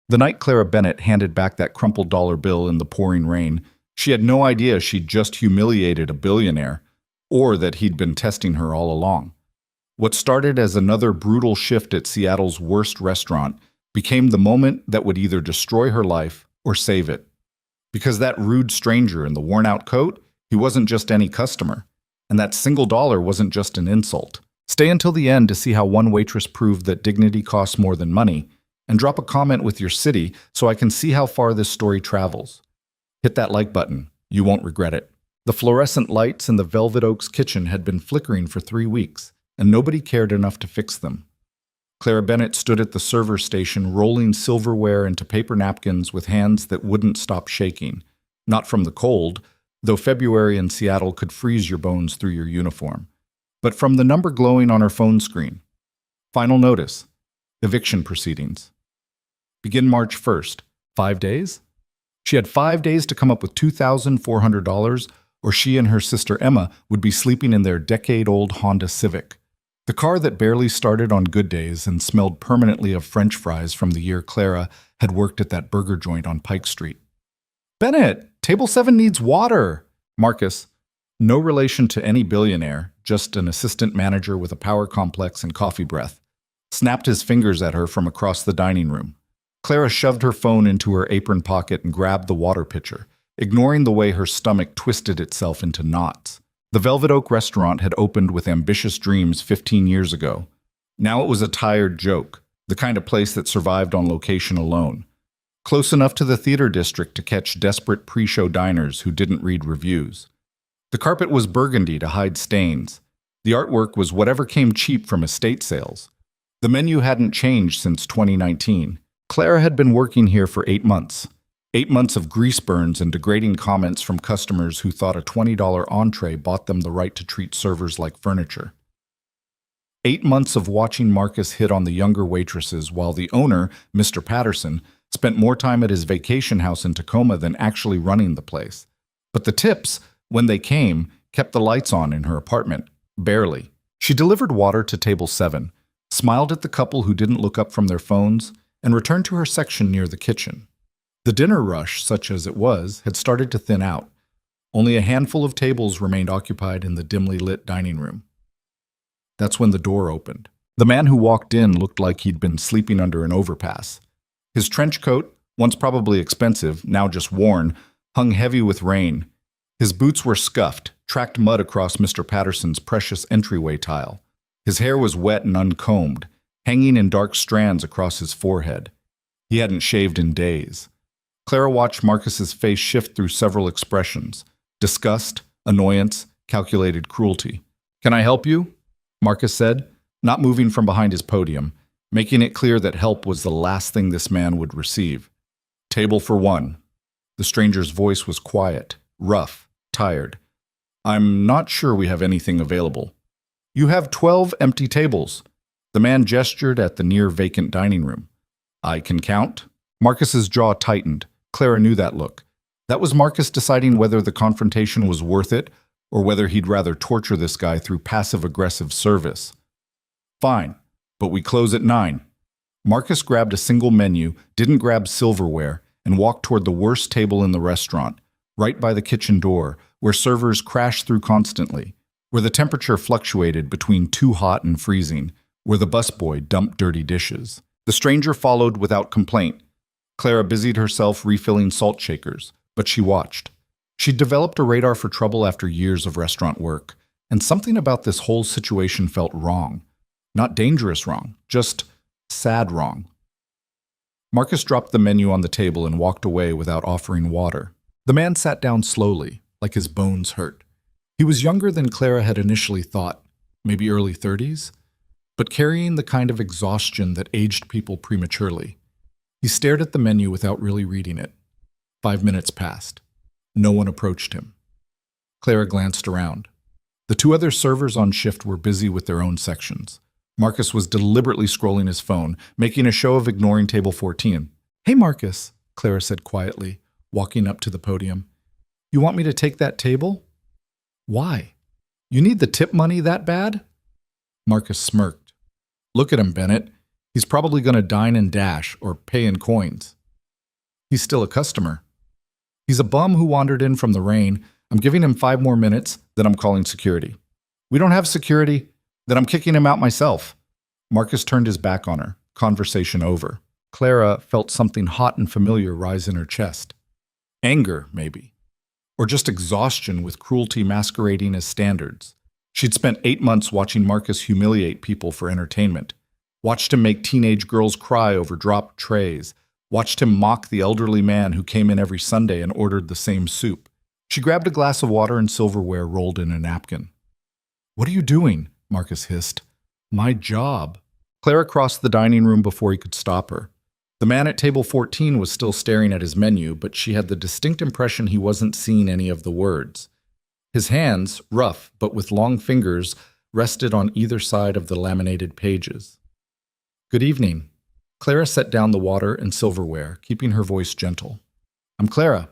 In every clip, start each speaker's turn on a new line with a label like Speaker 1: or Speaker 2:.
Speaker 1: The night Clara Bennett handed back that crumpled dollar bill in the pouring rain, she had no idea she'd just humiliated a billionaire, or that he'd been testing her all along. What started as another brutal shift at Seattle's worst restaurant became the moment that would either destroy her life or save it. Because that rude stranger in the worn-out coat, he wasn't just any customer. And that single dollar wasn't just an insult. Stay until the end to see how one waitress proved that dignity costs more than money, and drop a comment with your city so I can see how far this story travels. Hit that like button. You won't regret it. The fluorescent lights in the Velvet Oaks kitchen had been flickering for 3 weeks, and nobody cared enough to fix them. Clara Bennett stood at the server station rolling silverware into paper napkins with hands that wouldn't stop shaking. Not from the cold, though February in Seattle could freeze your bones through your uniform, but from the number glowing on her phone screen. Final notice. Eviction proceedings. Begin March 1st. 5 days? She had 5 days to come up with $2,400, or she and her sister Emma would be sleeping in their decade-old Honda Civic. The car that barely started on good days and smelled permanently of French fries from the year Clara had worked at that burger joint on Pike Street. "Bennett, table 7 needs water." Marcus, no relation to any billionaire, just an assistant manager with a power complex and coffee breath, snapped his fingers at her from across the dining room. Clara shoved her phone into her apron pocket and grabbed the water pitcher, ignoring the way her stomach twisted itself into knots. The Velvet Oak restaurant had opened with ambitious dreams 15 years ago. Now it was a tired joke, the kind of place that survived on location alone. Close enough to the theater district to catch desperate pre-show diners who didn't read reviews. The carpet was burgundy to hide stains. The artwork was whatever came cheap from estate sales. The menu hadn't changed since 2019. Clara had been working here for 8 months. 8 months of grease burns and degrading comments from customers who thought a $20 entree bought them the right to treat servers like furniture. 8 months of watching Marcus hit on the younger waitresses while the owner, Mr. Patterson, spent more time at his vacation house in Tacoma than actually running the place. But the tips, when they came, kept the lights on in her apartment. Barely. She delivered water to table 7, smiled at the couple who didn't look up from their phones, and returned to her section near the kitchen. The dinner rush, such as it was, had started to thin out. Only a handful of tables remained occupied in the dimly lit dining room. That's when the door opened. The man who walked in looked like he'd been sleeping under an overpass. His trench coat, once probably expensive, now just worn, hung heavy with rain. His boots were scuffed, tracked mud across Mr. Patterson's precious entryway tile. His hair was wet and uncombed, hanging in dark strands across his forehead. He hadn't shaved in days. Clara watched Marcus's face shift through several expressions: disgust, annoyance, calculated cruelty. "Can I help you?" Marcus said, not moving from behind his podium, making it clear that help was the last thing this man would receive. "Table for 1. The stranger's voice was quiet, rough, tired. "I'm not sure we have anything available." "You have 12 empty tables." The man gestured at the near-vacant dining room. "I can count." Marcus's jaw tightened. Clara knew that look. That was Marcus deciding whether the confrontation was worth it or whether he'd rather torture this guy through passive-aggressive service. "Fine, but we close at 9. Marcus grabbed a single menu, didn't grab silverware, and walked toward the worst table in the restaurant, right by the kitchen door, where servers crashed through constantly, where the temperature fluctuated between too hot and freezing, where the busboy dumped dirty dishes. The stranger followed without complaint. Clara busied herself refilling salt shakers, but she watched. She'd developed a radar for trouble after years of restaurant work, and something about this whole situation felt wrong. Not dangerous wrong, just sad wrong. Marcus dropped the menu on the table and walked away without offering water. The man sat down slowly, like his bones hurt. He was younger than Clara had initially thought, maybe early 30s, but carrying the kind of exhaustion that aged people prematurely. He stared at the menu without really reading it. 5 minutes passed. No one approached him. Clara glanced around. The 2 other servers on shift were busy with their own sections. Marcus was deliberately scrolling his phone, making a show of ignoring table 14. "Hey, Marcus," Clara said quietly, walking up to the podium. "You want me to take that table?" "Why? You need the tip money that bad?" Marcus smirked. "Look at him, Bennett. He's probably going to dine and dash or pay in coins." He's still a customer. He's a bum who wandered in from the rain. I'm giving him 5 more minutes, then I'm calling security. We don't have security, then I'm kicking him out myself. Marcus turned his back on her. Conversation over. Clara felt something hot and familiar rise in her chest. Anger, maybe. Or just exhaustion with cruelty masquerading as standards. She'd spent 8 months watching Marcus humiliate people for entertainment. Watched him make teenage girls cry over dropped trays. Watched him mock the elderly man who came in every Sunday and ordered the same soup. She grabbed a glass of water and silverware rolled in a napkin. "What are you doing?" Marcus hissed. "My job." Clara crossed the dining room before he could stop her. The man at table 14 was still staring at his menu, but she had the distinct impression he wasn't seeing any of the words. His hands, rough but with long fingers, rested on either side of the laminated pages. "Good evening." Clara set down the water and silverware, keeping her voice gentle. "I'm Clara.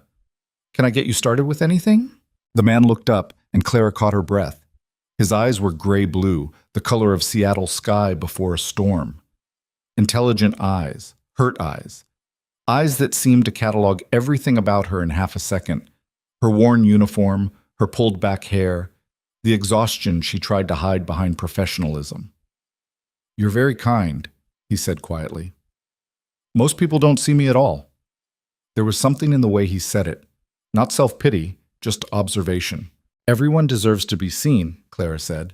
Speaker 1: Can I get you started with anything?" The man looked up, and Clara caught her breath. His eyes were gray-blue, the color of Seattle sky before a storm. Intelligent eyes, hurt eyes. Eyes that seemed to catalog everything about her in half a second. Her worn uniform, her pulled-back hair, the exhaustion she tried to hide behind professionalism. "You're very kind," he said quietly. "Most people don't see me at all." There was something in the way he said it. Not self-pity, just observation. "Everyone deserves to be seen," Clara said.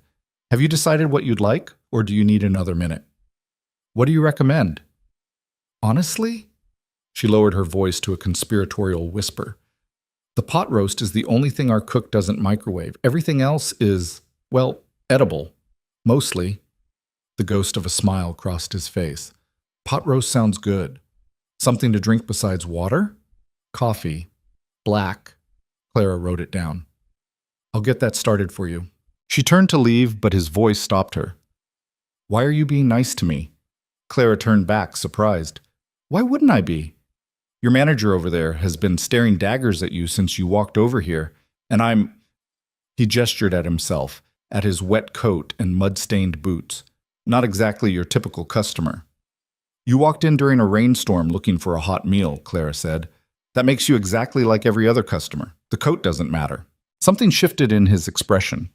Speaker 1: "Have you decided what you'd like, or do you need another minute? What do you recommend?" "Honestly?" She lowered her voice to a conspiratorial whisper. "The pot roast is the only thing our cook doesn't microwave. Everything else is, well, edible. Mostly." The ghost of a smile crossed his face. "Pot roast sounds good. Something to drink besides water?" "Coffee. Black." Clara wrote it down. "I'll get that started for you." She turned to leave, but his voice stopped her. "Why are you being nice to me?" Clara turned back, surprised. "Why wouldn't I be? Your manager over there has been staring daggers at you since you walked over here, and I'm—" He gestured at himself, at his wet coat and mud-stained boots. "Not exactly your typical customer." "You walked in during a rainstorm looking for a hot meal," Clara said. "That makes you exactly like every other customer. The coat doesn't matter." Something shifted in his expression.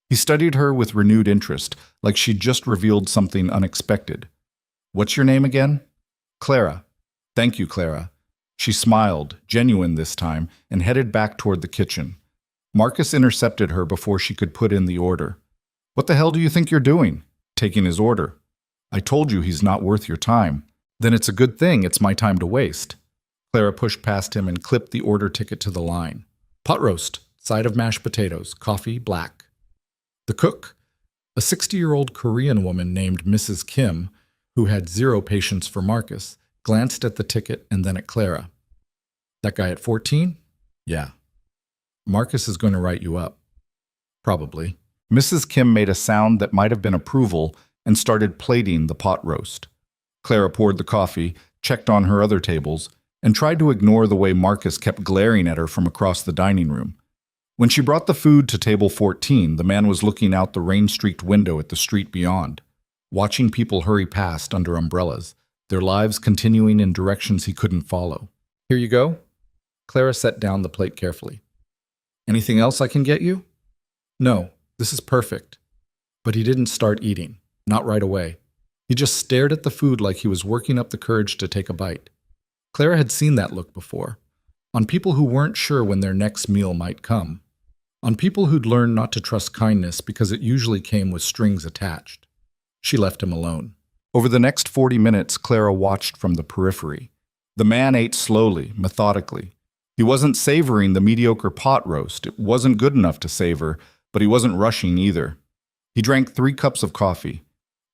Speaker 1: He studied her with renewed interest, like she'd just revealed something unexpected. "What's your name again?" "Clara." "Thank you, Clara." She smiled, genuine this time, and headed back toward the kitchen. Marcus intercepted her before she could put in the order. "What the hell do you think you're doing?" "Taking his order." "I told you he's not worth your time." "Then it's a good thing it's my time to waste." Clara pushed past him and clipped the order ticket to the line. "Pot roast, side of mashed potatoes, coffee, black." The cook, a 60-year-old Korean woman named Mrs. Kim, who had zero patience for Marcus, glanced at the ticket and then at Clara. "That guy at 14? Yeah. Marcus is going to write you up." "Probably." Mrs. Kim made a sound that might have been approval and started plating the pot roast. Clara poured the coffee, checked on her other tables, and tried to ignore the way Marcus kept glaring at her from across the dining room. When she brought the food to table 14, the man was looking out the rain-streaked window at the street beyond, watching people hurry past under umbrellas, their lives continuing in directions he couldn't follow. "Here you go." Clara set down the plate carefully. "Anything else I can get you?" "No, this is perfect." But he didn't start eating, not right away. He just stared at the food like he was working up the courage to take a bite. Clara had seen that look before, on people who weren't sure when their next meal might come, on people who'd learned not to trust kindness because it usually came with strings attached. She left him alone. Over the next 40 minutes, Clara watched from the periphery. The man ate slowly, methodically. He wasn't savoring the mediocre pot roast. It wasn't good enough to savor, but he wasn't rushing either. He drank 3 cups of coffee.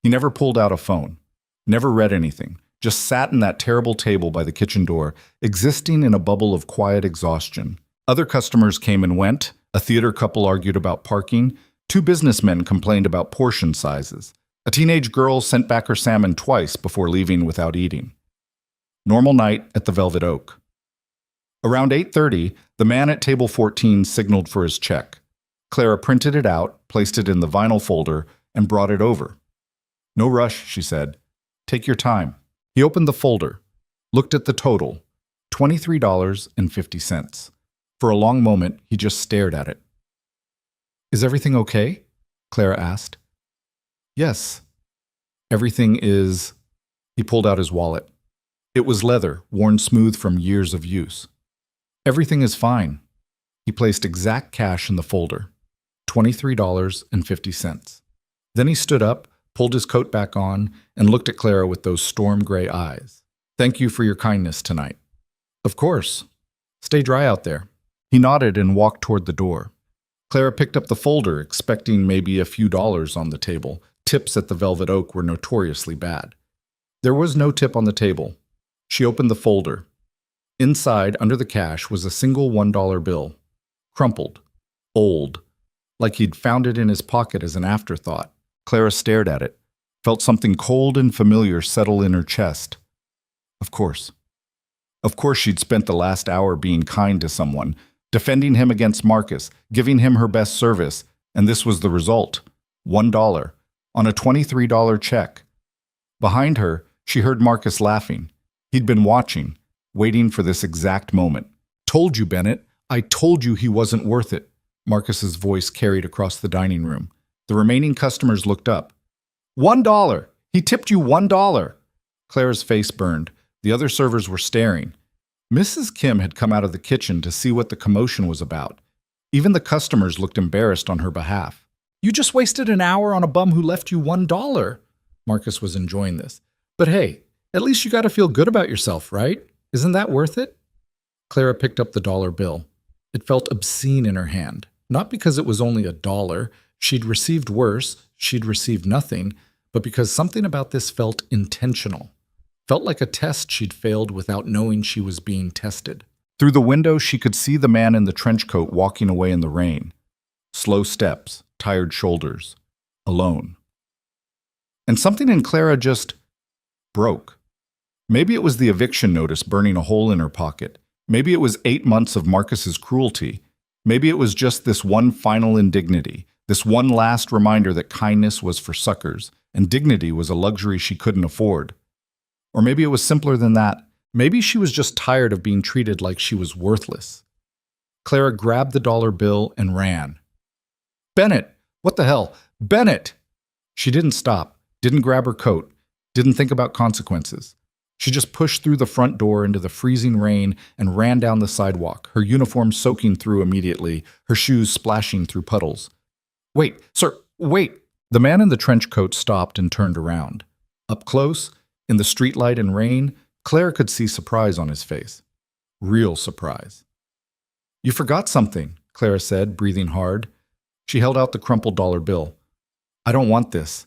Speaker 1: He never pulled out a phone, never read anything, just sat in that terrible table by the kitchen door, existing in a bubble of quiet exhaustion. Other customers came and went. A theater couple argued about parking. 2 businessmen complained about portion sizes. A teenage girl sent back her salmon twice before leaving without eating. Normal night at the Velvet Oak. Around 8:30, the man at table 14 signaled for his check. Clara printed it out, placed it in the vinyl folder, and brought it over. "No rush," she said. "Take your time." He opened the folder, looked at the total, $23.50. For a long moment, he just stared at it. Is everything okay? Clara asked. Yes. Everything is... He pulled out his wallet. It was leather, worn smooth from years of use. Everything is fine. He placed exact cash in the folder. $23.50. Then he stood up, pulled his coat back on, and looked at Clara with those storm-gray eyes. Thank you for your kindness tonight. Of course. Stay dry out there. He nodded and walked toward the door. Clara picked up the folder, expecting maybe a few dollars on the table. Tips at the Velvet Oak were notoriously bad. There was no tip on the table. She opened the folder. Inside, under the cash, was a single $1 bill. Crumpled. Old. Like he'd found it in his pocket as an afterthought. Clara stared at it, felt something cold and familiar settle in her chest. Of course. Of course she'd spent the last hour being kind to someone, defending him against Marcus, giving him her best service, and this was the result. $1 on a $23 check. Behind her, she heard Marcus laughing. He'd been watching, waiting for this exact moment. Told you, Bennett. I told you he wasn't worth it. Marcus's voice carried across the dining room. The remaining customers looked up. $1! He tipped you $1! Clara's face burned. The other servers were staring. Mrs. Kim had come out of the kitchen to see what the commotion was about. Even the customers looked embarrassed on her behalf. You just wasted an hour on a bum who left you $1. Marcus was enjoying this. But hey, at least you got to feel good about yourself, right? Isn't that worth it? Clara picked up the dollar bill. It felt obscene in her hand. Not because it was only $1. She'd received worse, she'd received nothing, but because something about this felt intentional. Felt like a test she'd failed without knowing she was being tested. Through the window, she could see the man in the trench coat walking away in the rain. Slow steps, tired shoulders, alone. And something in Clara just broke. Maybe it was the eviction notice burning a hole in her pocket. Maybe it was 8 months of Marcus's cruelty. Maybe it was just this one final indignity, this one last reminder that kindness was for suckers, and dignity was a luxury she couldn't afford. Or maybe it was simpler than that. Maybe she was just tired of being treated like she was worthless. Clara grabbed the dollar bill and ran. Bennett! What the hell? Bennett! She didn't stop, didn't grab her coat, didn't think about consequences. She just pushed through the front door into the freezing rain and ran down the sidewalk, her uniform soaking through immediately, her shoes splashing through puddles. Wait, sir, wait! The man in the trench coat stopped and turned around. Up close, in the streetlight and rain, Claire could see surprise on his face. Real surprise. You forgot something, Clara said, breathing hard. She held out the crumpled dollar bill. I don't want this.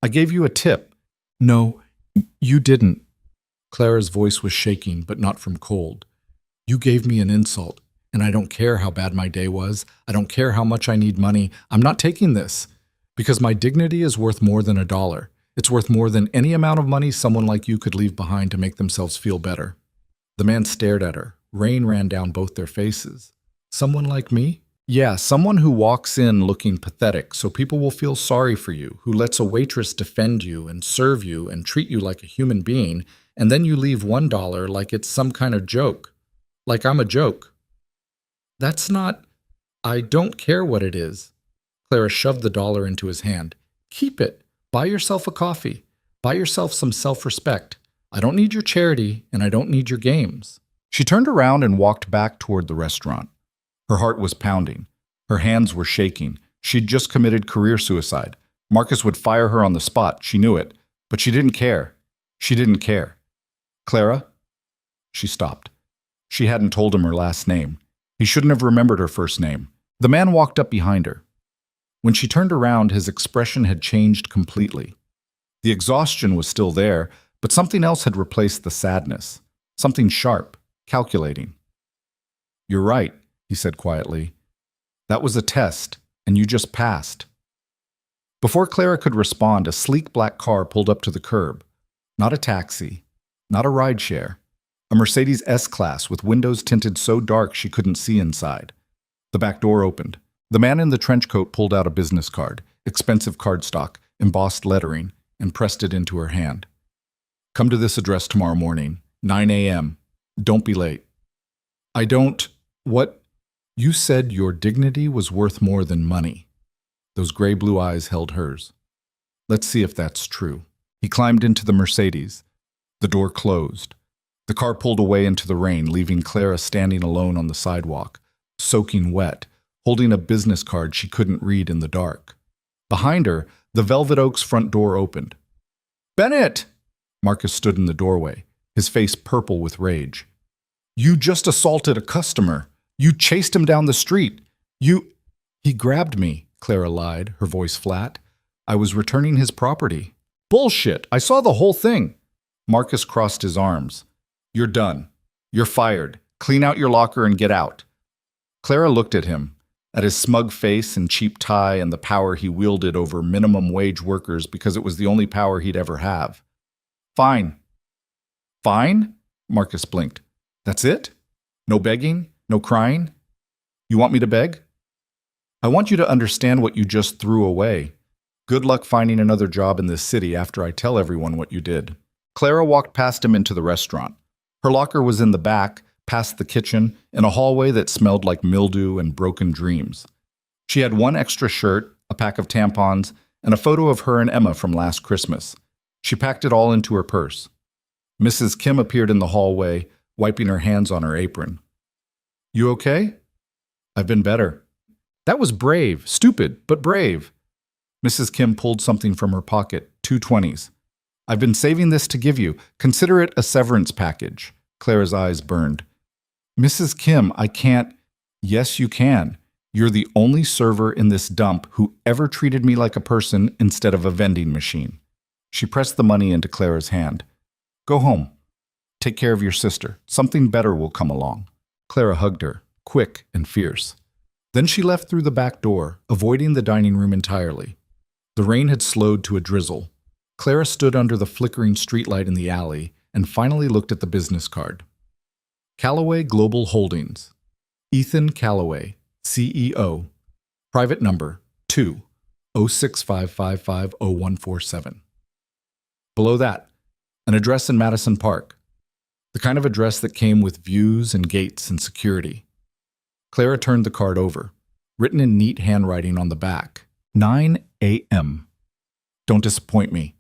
Speaker 1: I gave you a tip. No, you didn't. Clara's voice was shaking, but not from cold. You gave me an insult, and I don't care how bad my day was. I don't care how much I need money. I'm not taking this, because my dignity is worth more than $1. It's worth more than any amount of money someone like you could leave behind to make themselves feel better. The man stared at her. Rain ran down both their faces. Someone like me? Yeah, someone who walks in looking pathetic so people will feel sorry for you, who lets a waitress defend you and serve you and treat you like a human being, and then you leave $1 like it's some kind of joke. Like I'm a joke. That's not... I don't care what it is. Clara shoved the dollar into his hand. Keep it. Buy yourself a coffee. Buy yourself some self-respect. I don't need your charity, and I don't need your games. She turned around and walked back toward the restaurant. Her heart was pounding. Her hands were shaking. She'd just committed career suicide. Marcus would fire her on the spot, she knew it. But she didn't care. She didn't care. Clara? She stopped. She hadn't told him her last name. He shouldn't have remembered her first name. The man walked up behind her. When she turned around, his expression had changed completely. The exhaustion was still there, but something else had replaced the sadness. Something sharp, calculating. You're right, he said quietly. That was a test, and you just passed. Before Clara could respond, a sleek black car pulled up to the curb. Not a taxi, not a rideshare. A Mercedes S-Class with windows tinted so dark she couldn't see inside. The back door opened. The man in the trench coat pulled out a business card, expensive cardstock, embossed lettering, and pressed it into her hand. Come to this address tomorrow morning, 9 a.m. Don't be late. I don't. What? You said your dignity was worth more than money. Those gray-blue eyes held hers. Let's see if that's true. He climbed into the Mercedes. The door closed. The car pulled away into the rain, leaving Clara standing alone on the sidewalk, soaking wet, holding a business card she couldn't read in the dark. Behind her, the Velvet Oak's front door opened. "Bennett!" Marcus stood in the doorway, his face purple with rage. "You just assaulted a customer. You chased him down the street. He grabbed me," Clara lied, her voice flat. "I was returning his property." "Bullshit! I saw the whole thing." Marcus crossed his arms. "You're done. You're fired. Clean out your locker and get out." Clara looked at him, at his smug face and cheap tie and the power he wielded over minimum wage workers because it was the only power he'd ever have. "Fine." "Fine?" Marcus blinked. "That's it? No begging? No crying? You want me to beg?" "I want you to understand what you just threw away. Good luck finding another job in this city after I tell everyone what you did." Clara walked past him into the restaurant. Her locker was in the back, past the kitchen, in a hallway that smelled like mildew and broken dreams. She had one extra shirt, a pack of tampons, and a photo of her and Emma from last Christmas. She packed it all into her purse. Mrs. Kim appeared in the hallway, wiping her hands on her apron. "You okay?" "I've been better." "That was brave. Stupid, but brave." Mrs. Kim pulled something from her pocket, 2 20s. "I've been saving this to give you. Consider it a severance package." Clara's eyes burned. "Mrs. Kim, I can't." "Yes, you can. You're the only server in this dump who ever treated me like a person instead of a vending machine." She pressed the money into Clara's hand. "Go home. Take care of your sister. Something better will come along." Clara hugged her, quick and fierce. Then she left through the back door, avoiding the dining room entirely. The rain had slowed to a drizzle. Clara stood under the flickering streetlight in the alley and finally looked at the business card. Callaway Global Holdings. Ethan Callaway, CEO. Private number 2-065550147. Below that, an address in Madison Park. The kind of address that came with views and gates and security. Clara turned the card over, written in neat handwriting on the back. 9 a.m. Don't disappoint me.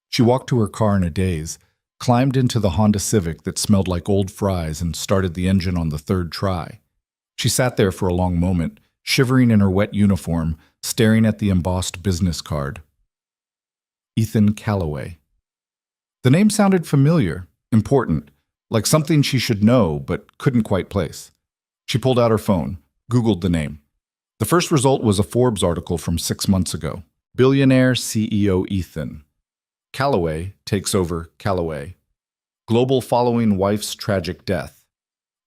Speaker 1: She walked to her car in a daze, climbed into the Honda Civic that smelled like old fries and started the engine on the third try. She sat there for a long moment, shivering in her wet uniform, staring at the embossed business card. Ethan Callaway. The name sounded familiar, important, like something she should know but couldn't quite place. She pulled out her phone, Googled the name. The first result was a Forbes article from 6 months ago. Billionaire CEO Ethan. Callaway takes over Callaway. Global following wife's tragic death.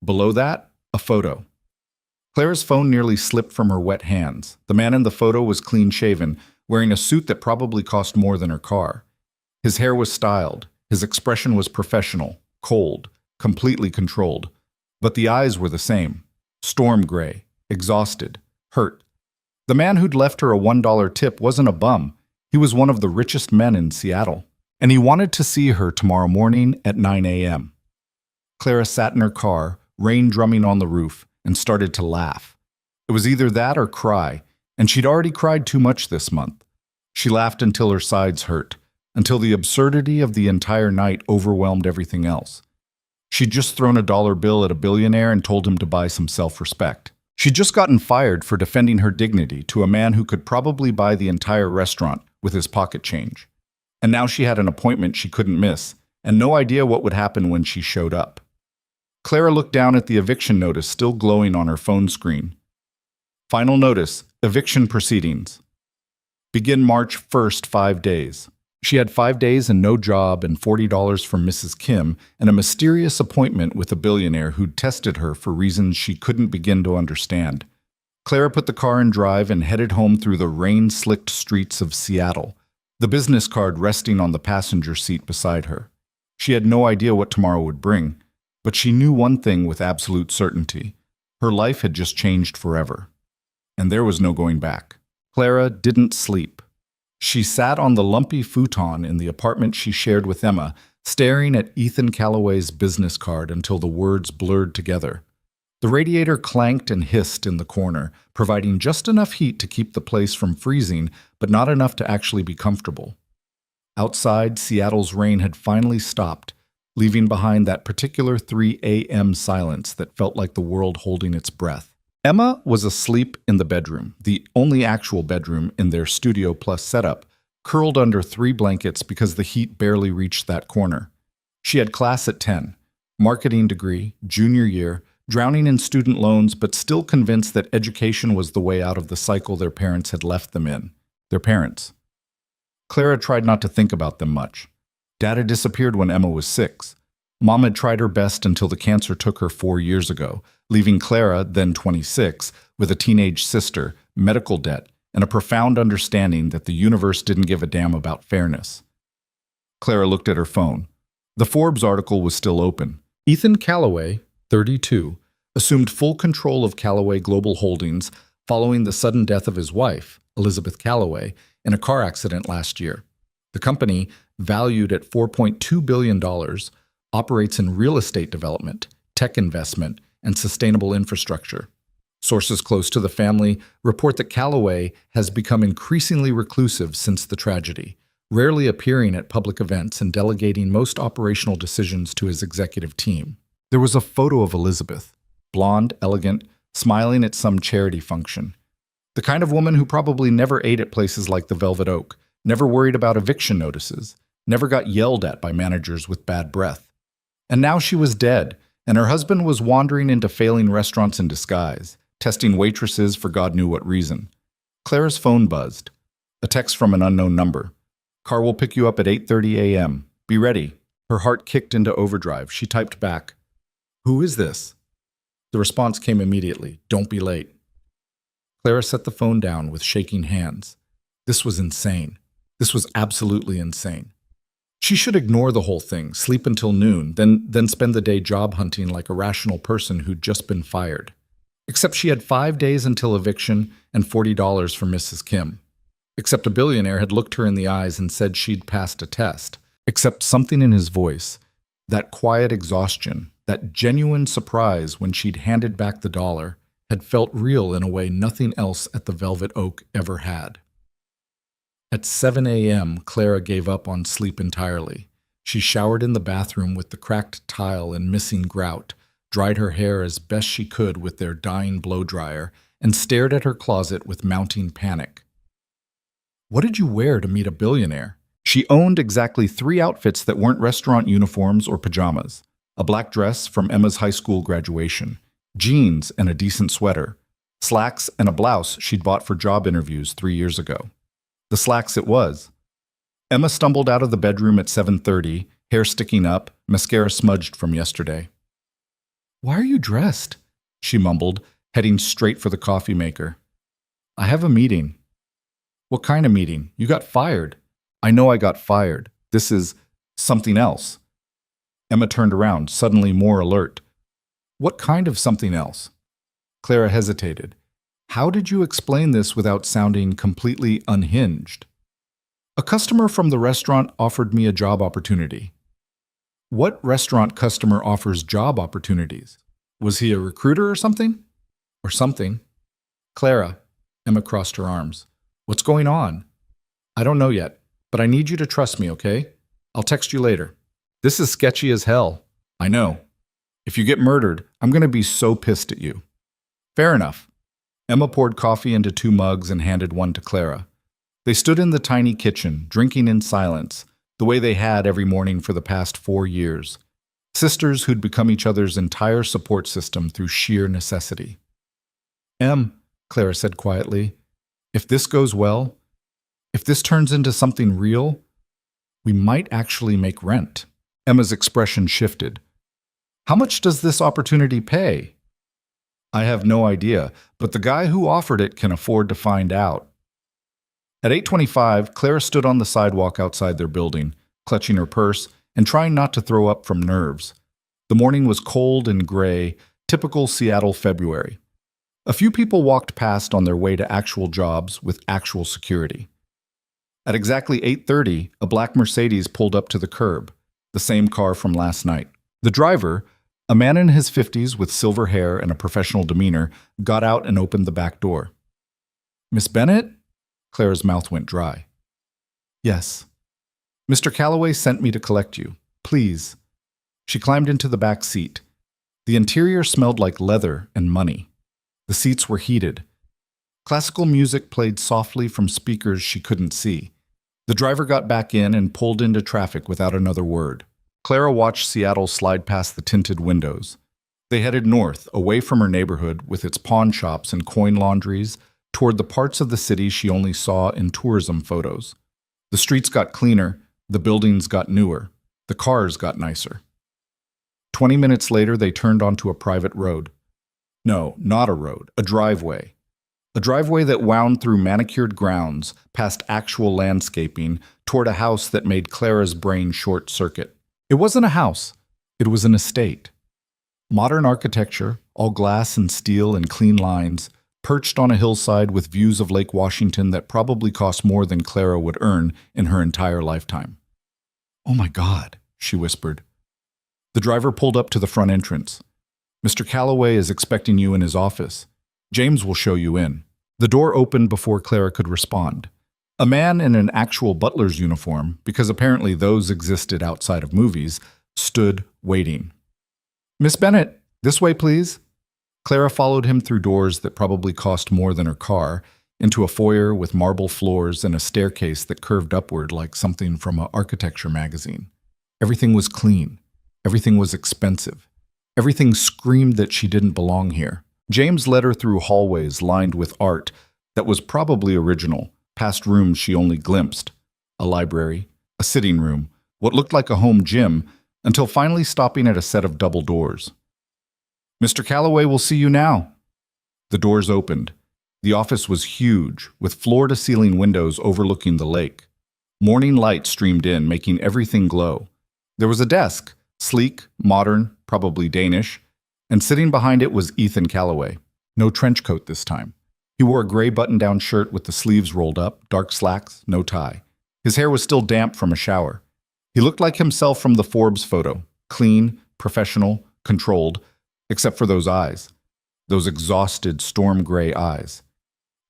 Speaker 1: Below that, a photo. Clara's phone nearly slipped from her wet hands. The man in the photo was clean-shaven, wearing a suit that probably cost more than her car. His hair was styled. His expression was professional, cold, completely controlled. But the eyes were the same. Storm gray, exhausted, hurt. The man who'd left her a $1 tip wasn't a bum. He was one of the richest men in Seattle, and he wanted to see her tomorrow morning at 9 a.m. Clara sat in her car, rain drumming on the roof, and started to laugh. It was either that or cry, and she'd already cried too much this month. She laughed until her sides hurt, until the absurdity of the entire night overwhelmed everything else. She'd just thrown a dollar bill at a billionaire and told him to buy some self-respect. She'd just gotten fired for defending her dignity to a man who could probably buy the entire restaurant with his pocket change. And now she had an appointment she couldn't miss, and no idea what would happen when she showed up. Clara looked down at the eviction notice still glowing on her phone screen. Final notice, eviction proceedings. Begin March 1st, 5 days. She had 5 days and no job and $40 from Mrs. Kim and a mysterious appointment with a billionaire who'd tested her for reasons she couldn't begin to understand. Clara put the car in drive and headed home through the rain-slicked streets of Seattle, the business card resting on the passenger seat beside her. She had no idea what tomorrow would bring, but she knew one thing with absolute certainty. Her life had just changed forever. And there was no going back. Clara didn't sleep. She sat on the lumpy futon in the apartment she shared with Emma, staring at Ethan Calloway's business card until the words blurred together. The radiator clanked and hissed in the corner, providing just enough heat to keep the place from freezing, but not enough to actually be comfortable. Outside, Seattle's rain had finally stopped, leaving behind that particular 3 a.m. silence that felt like the world holding its breath. Emma was asleep in the bedroom, the only actual bedroom in their Studio Plus setup, curled under 3 blankets because the heat barely reached that corner. She had class at 10, marketing degree, junior year, drowning in student loans, but still convinced that education was the way out of the cycle their parents had left them in. Their parents. Clara tried not to think about them much. Dad had disappeared when Emma was 6. Mom had tried her best until the cancer took her 4 years ago, leaving Clara, then 26, with a teenage sister, medical debt, and a profound understanding that the universe didn't give a damn about fairness. Clara looked at her phone. The Forbes article was still open. Ethan Calloway, 32, assumed full control of Calloway Global Holdings following the sudden death of his wife, Elizabeth Calloway, in a car accident last year. The company, valued at $4.2 billion, operates in real estate development, tech investment, and sustainable infrastructure. Sources close to the family report that Calloway has become increasingly reclusive since the tragedy, rarely appearing at public events and delegating most operational decisions to his executive team. There was a photo of Elizabeth, blonde, elegant, smiling at some charity function. The kind of woman who probably never ate at places like the Velvet Oak, never worried about eviction notices, never got yelled at by managers with bad breath. And now she was dead, and her husband was wandering into failing restaurants in disguise, testing waitresses for God knew what reason. Clara's phone buzzed. A text from an unknown number. Car will pick you up at 8:30 a.m. Be ready. Her heart kicked into overdrive. She typed back, "Who is this?" The response came immediately. "Don't be late." Clara set the phone down with shaking hands. This was insane. This was absolutely insane. She should ignore the whole thing, sleep until noon, then spend the day job hunting like a rational person who'd just been fired. Except she had 5 days until eviction and $40 for Mrs. Kim. Except a billionaire had looked her in the eyes and said she'd passed a test. Except something in his voice, that quiet exhaustion, that genuine surprise when she'd handed back the dollar, had felt real in a way nothing else at the Velvet Oak ever had. At 7 a.m., Clara gave up on sleep entirely. She showered in the bathroom with the cracked tile and missing grout, dried her hair as best she could with their dying blow-dryer, and stared at her closet with mounting panic. What did you wear to meet a billionaire? She owned exactly 3 outfits that weren't restaurant uniforms or pajamas. A black dress from Emma's high school graduation, jeans and a decent sweater, slacks and a blouse she'd bought for job interviews 3 years ago. The slacks it was. Emma stumbled out of the bedroom at 7:30, hair sticking up, mascara smudged from yesterday. "Why are you dressed?" she mumbled, heading straight for the coffee maker. "I have a meeting." "What kind of meeting? You got fired." "I know I got fired. This is something else." Emma turned around, suddenly more alert. "What kind of something else?" Clara hesitated. "How did you explain this without sounding completely unhinged?" "A customer from the restaurant offered me a job opportunity." "What restaurant customer offers job opportunities? Was he a recruiter or something?" "Or something." "Clara," Emma crossed her arms. "What's going on?" "I don't know yet, but I need you to trust me, okay? I'll text you later." "This is sketchy as hell." "I know. If you get murdered, I'm going to be so pissed at you." "Fair enough." Emma poured coffee into 2 mugs and handed one to Clara. They stood in the tiny kitchen, drinking in silence, the way they had every morning for the past 4 years. Sisters who'd become each other's entire support system through sheer necessity. Clara said quietly, "if this goes well, if this turns into something real, we might actually make rent." Emma's expression shifted. "How much does this opportunity pay?" "I have no idea, but the guy who offered it can afford to find out." At 8:25, Clara stood on the sidewalk outside their building, clutching her purse and trying not to throw up from nerves. The morning was cold and gray, typical Seattle February. A few people walked past on their way to actual jobs with actual security. At exactly 8:30, a black Mercedes pulled up to the curb. the same car from last night. The driver, a man in his 50s with silver hair and a professional demeanor, got out and opened the back door. Miss Bennett? Clara's mouth went dry. Yes. Mr. Calloway sent me to collect you. Please. She climbed into the back seat. The interior smelled like leather and money. The seats were heated. Classical music played softly from speakers she couldn't see. The driver got back in and pulled into traffic without another word. Clara watched Seattle slide past the tinted windows. They headed north, away from her neighborhood with its pawn shops and coin laundries, toward the parts of the city she only saw in tourism photos. The streets got cleaner, the buildings got newer, the cars got nicer. 20 minutes later, they turned onto a private road. No, not a road, a driveway. A driveway that wound through manicured grounds, past actual landscaping, toward a house that made Clara's brain short-circuit. It wasn't a house. It was an estate. Modern architecture, all glass and steel and clean lines, perched on a hillside with views of Lake Washington that probably cost more than Clara would earn in her entire lifetime. "Oh my God," she whispered. The driver pulled up to the front entrance. "Mr. Calloway is expecting you in his office. James will show you in." The door opened before Clara could respond. A man in an actual butler's uniform, because apparently those existed outside of movies, stood waiting. "Miss Bennett, this way, please." Clara followed him through doors that probably cost more than her car, into a foyer with marble floors and a staircase that curved upward like something from an architecture magazine. Everything was clean. Everything was expensive. Everything screamed that she didn't belong here. James led her through hallways lined with art that was probably original, past rooms she only glimpsed, a library, a sitting room, what looked like a home gym, until finally stopping at a set of double doors. "Mr. Calloway will see you now." The doors opened. The office was huge, with floor-to-ceiling windows overlooking the lake. Morning light streamed in, making everything glow. There was a desk, sleek, modern, probably Danish, and sitting behind it was Ethan Calloway. No trench coat this time. He wore a gray button-down shirt with the sleeves rolled up, dark slacks, no tie. His hair was still damp from a shower. He looked like himself from the Forbes photo, clean, professional, controlled, except for those eyes, those exhausted, storm-gray eyes.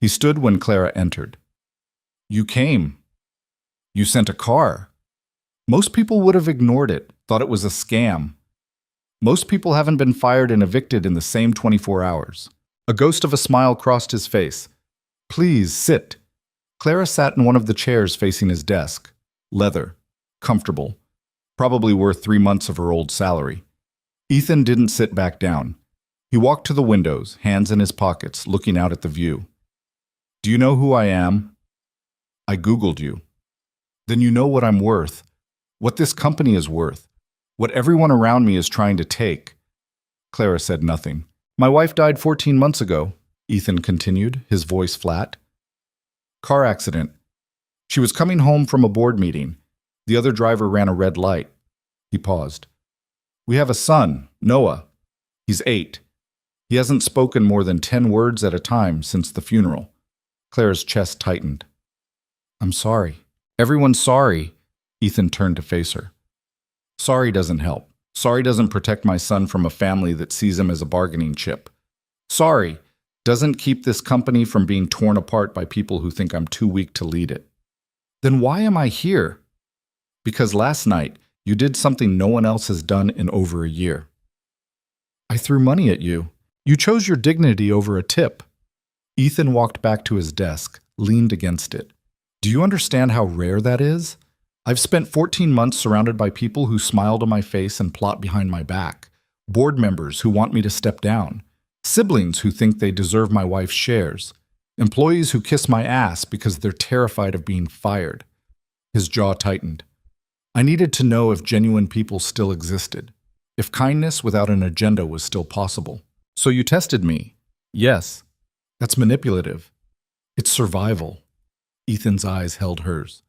Speaker 1: He stood when Clara entered. "You came. You sent a car." Most people would have ignored it, thought it was a scam. Most people haven't been fired and evicted in the same 24 hours. A ghost of a smile crossed his face. "Please, sit." Clara sat in one of the chairs facing his desk. Leather. Comfortable. Probably worth 3 months of her old salary. Ethan didn't sit back down. He walked to the windows, hands in his pockets, looking out at the view. "Do you know who I am?" "I Googled you." "Then you know what I'm worth. What this company is worth. What everyone around me is trying to take." Clara said nothing. "My wife died 14 months ago," Ethan continued, his voice flat. "Car accident. She was coming home from a board meeting. The other driver ran a red light." He paused. "We have a son, Noah. He's 8. He hasn't spoken more than 10 words at a time since the funeral." Clara's chest tightened. "I'm sorry." "Everyone's sorry." Ethan turned to face her. "Sorry doesn't help. Sorry doesn't protect my son from a family that sees him as a bargaining chip. Sorry doesn't keep this company from being torn apart by people who think I'm too weak to lead it." "Then why am I here?" "Because last night you did something no one else has done in over a year." "I threw money at you. You chose your dignity over a tip." Ethan walked back to his desk, leaned against it. "Do you understand how rare that is? I've spent 14 months surrounded by people who smile to my face and plot behind my back, board members who want me to step down, siblings who think they deserve my wife's shares, employees who kiss my ass because they're terrified of being fired." His jaw tightened. "I needed to know if genuine people still existed, if kindness without an agenda was still possible. So you tested me." "Yes." "That's manipulative. It's survival." Ethan's eyes held hers.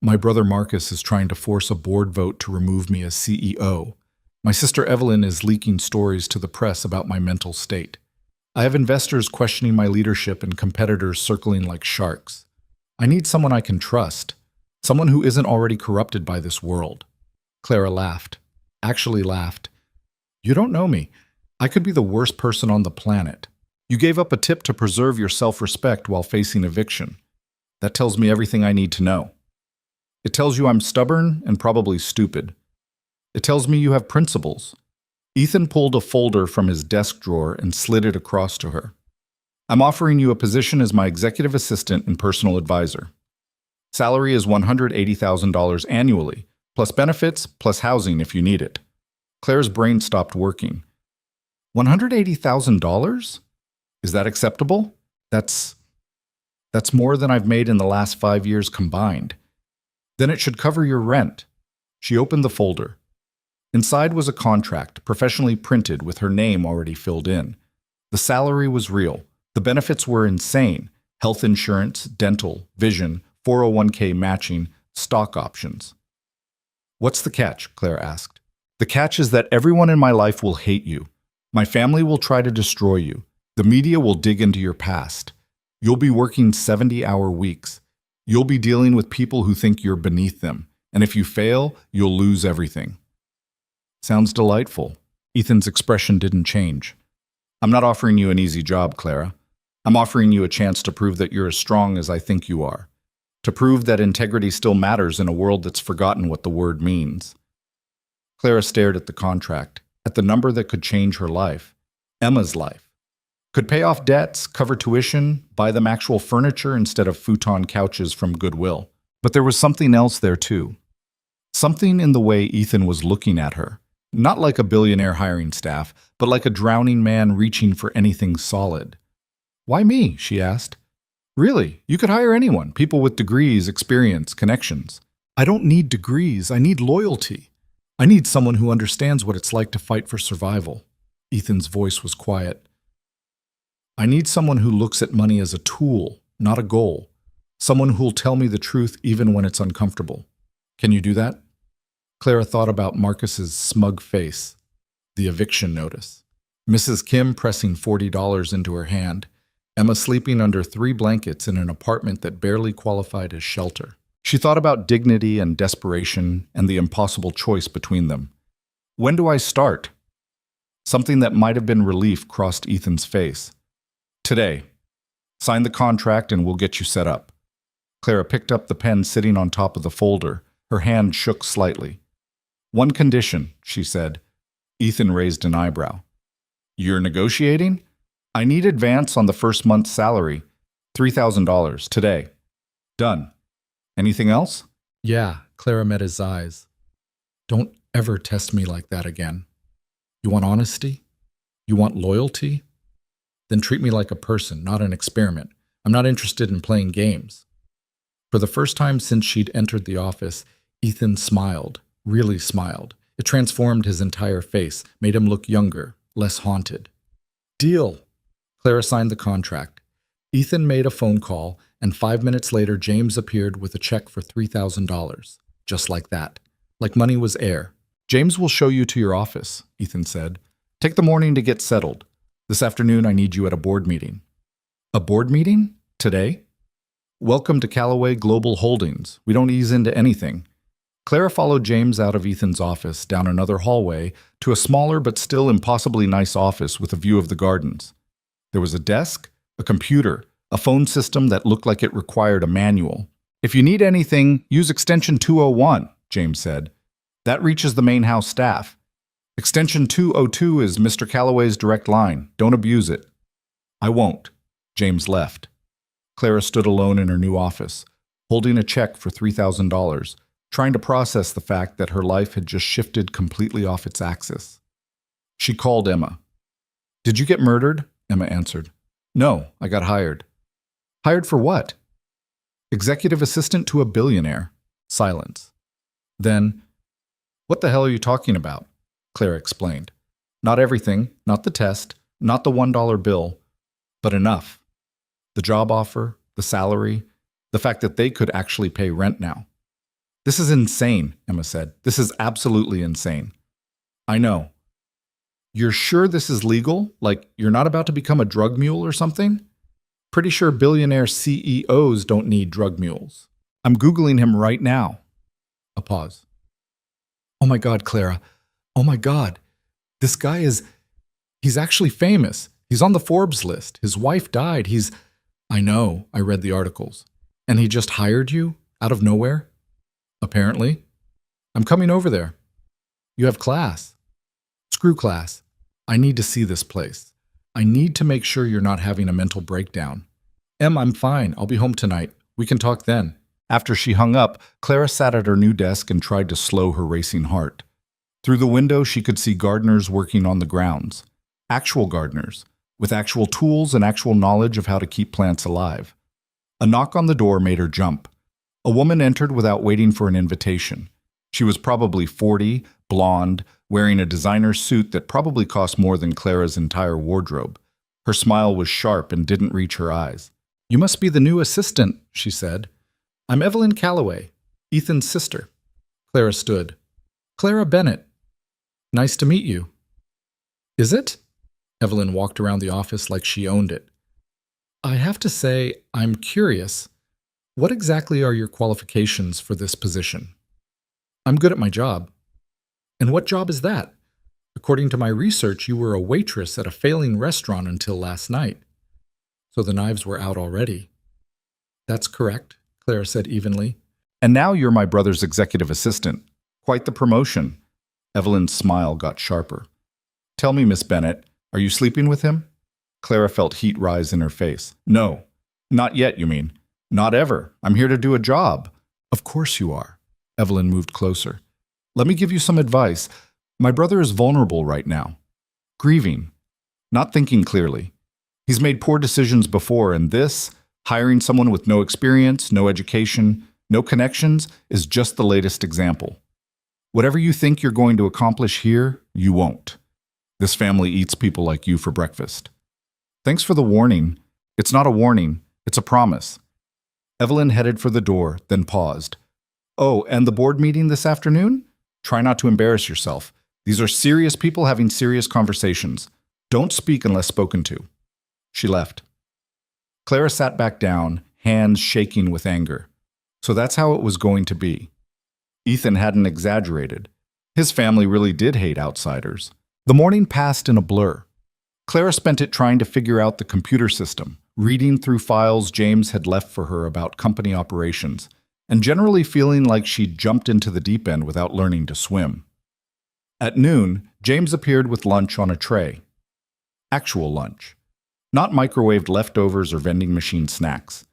Speaker 1: "My brother Marcus is trying to force a board vote to remove me as CEO. My sister Evelyn is leaking stories to the press about my mental state. I have investors questioning my leadership and competitors circling like sharks. I need someone I can trust, someone who isn't already corrupted by this world." Clara laughed. Actually laughed. You don't know me. I could be the worst person on the planet. You gave up a tip to preserve your self-respect while facing eviction. That tells me everything I need to know. It tells you I'm stubborn and probably stupid. It tells me you have principles. Ethan pulled a folder from his desk drawer and slid it across to her. I'm offering you a position as my executive assistant and personal advisor. Salary is $180,000 annually, plus benefits, plus housing if you need it. Claire's brain stopped working. $180,000? Is that acceptable? That's more than I've made in the last 5 years combined. Then it should cover your rent. She opened the folder. Inside was a contract, professionally printed with her name already filled in. The salary was real. The benefits were insane. Health insurance, dental, vision, 401k matching, stock options. What's the catch? Claire asked. The catch is that everyone in my life will hate you. My family will try to destroy you. The media will dig into your past. You'll be working 70-hour weeks. You'll be dealing with people who think you're beneath them. And if you fail, you'll lose everything. Sounds delightful. Ethan's expression didn't change. I'm not offering you an easy job, Clara. I'm offering you a chance to prove that you're as strong as I think you are. To prove that integrity still matters in a world that's forgotten what the word means. Clara stared at the contract, at the number that could change her life. Emma's life. Could pay off debts, cover tuition, buy them actual furniture instead of futon couches from Goodwill. But there was something else there too. Something in the way Ethan was looking at her. Not like a billionaire hiring staff, but like a drowning man reaching for anything solid. Why me? She asked. Really, you could hire anyone, people with degrees, experience, connections. I don't need degrees, I need loyalty. I need someone who understands what it's like to fight for survival. Ethan's voice was quiet. I need someone who looks at money as a tool, not a goal. Someone who'll tell me the truth even when it's uncomfortable. Can you do that? Clara thought about Marcus's smug face, the eviction notice, Mrs. Kim pressing $40 into her hand, Emma sleeping under 3 blankets in an apartment that barely qualified as shelter. She thought about dignity and desperation and the impossible choice between them. When do I start? Something that might have been relief crossed Ethan's face. Today. Sign the contract and we'll get you set up. Clara picked up the pen sitting on top of the folder. Her hand shook slightly. One condition, she said. Ethan raised an eyebrow. You're negotiating? I need advance on the first month's salary. $3,000 today. Done. Anything else? Yeah, Clara met his eyes. Don't ever test me like that again. You want honesty? You want loyalty? Then treat me like a person, not an experiment. I'm not interested in playing games. For the first time since she'd entered the office, Ethan smiled, really smiled. It transformed his entire face, made him look younger, less haunted. Deal. Clara signed the contract. Ethan made a phone call, and 5 minutes later, James appeared with a check for $3,000. Just like that. Like money was air. James will show you to your office, Ethan said. Take the morning to get settled. This afternoon, I need you at a board meeting. A board meeting? Today? Welcome to Callaway Global Holdings. We don't ease into anything. Clara followed James out of Ethan's office, down another hallway, to a smaller but still impossibly nice office with a view of the gardens. There was a desk, a computer, a phone system that looked like it required a manual. If you need anything, use extension 201, James said. That reaches the main house staff. Extension 202 is Mr. Callaway's direct line. Don't abuse it. I won't. James left. Clara stood alone in her new office, holding a check for $3,000, trying to process the fact that her life had just shifted completely off its axis. She called Emma. Did you get murdered? Emma answered. No, I got hired. Hired for what? Executive assistant to a billionaire. Silence. Then, what the hell are you talking about? Clara explained. Not everything, not the test, not the $1 bill, but enough. The job offer, the salary, the fact that they could actually pay rent now. This is insane, Emma said. This is absolutely insane. I know. You're sure this is legal? Like, you're not about to become a drug mule or something? Pretty sure billionaire CEOs don't need drug mules. I'm Googling him right now. A pause. Oh my God, Clara. Oh my God. This guy he's actually famous. He's on the Forbes list. His wife died. I know, I read the articles. And he just hired you out of nowhere? Apparently. I'm coming over there. You have class. Screw class. I need to see this place. I need to make sure you're not having a mental breakdown. Em, I'm fine. I'll be home tonight. We can talk then. After she hung up, Clara sat at her new desk and tried to slow her racing heart. Through the window, she could see gardeners working on the grounds. Actual gardeners, with actual tools and actual knowledge of how to keep plants alive. A knock on the door made her jump. A woman entered without waiting for an invitation. She was probably 40, blonde, wearing a designer suit that probably cost more than Clara's entire wardrobe. Her smile was sharp and didn't reach her eyes. You must be the new assistant, she said. I'm Evelyn Calloway, Ethan's sister. Clara stood. Clara Bennett. Nice to meet you. Is it? Evelyn walked around the office like she owned it. I have to say, I'm curious. What exactly are your qualifications for this position? I'm good at my job. And what job is that? According to my research, you were a waitress at a failing restaurant until last night. So the knives were out already. That's correct, Clara said evenly. And now you're my brother's executive assistant. Quite the promotion. Evelyn's smile got sharper. Tell me, Miss Bennett, are you sleeping with him? Clara felt heat rise in her face. No. Not yet, you mean? Not ever. I'm here to do a job. Of course you are. Evelyn moved closer. Let me give you some advice. My brother is vulnerable right now. Grieving. Not thinking clearly. He's made poor decisions before, and this, hiring someone with no experience, no education, no connections, is just the latest example. Whatever you think you're going to accomplish here, you won't. This family eats people like you for breakfast. Thanks for the warning. It's not a warning, it's a promise. Evelyn headed for the door, then paused. Oh, and the board meeting this afternoon? Try not to embarrass yourself. These are serious people having serious conversations. Don't speak unless spoken to. She left. Clara sat back down, hands shaking with anger. So that's how it was going to be. Ethan hadn't exaggerated. His family really did hate outsiders. The morning passed in a blur. Clara spent it trying to figure out the computer system, reading through files James had left for her about company operations, and generally feeling like she'd jumped into the deep end without learning to swim. At noon, James appeared with lunch on a tray. Actual lunch. Not microwaved leftovers or vending machine snacks,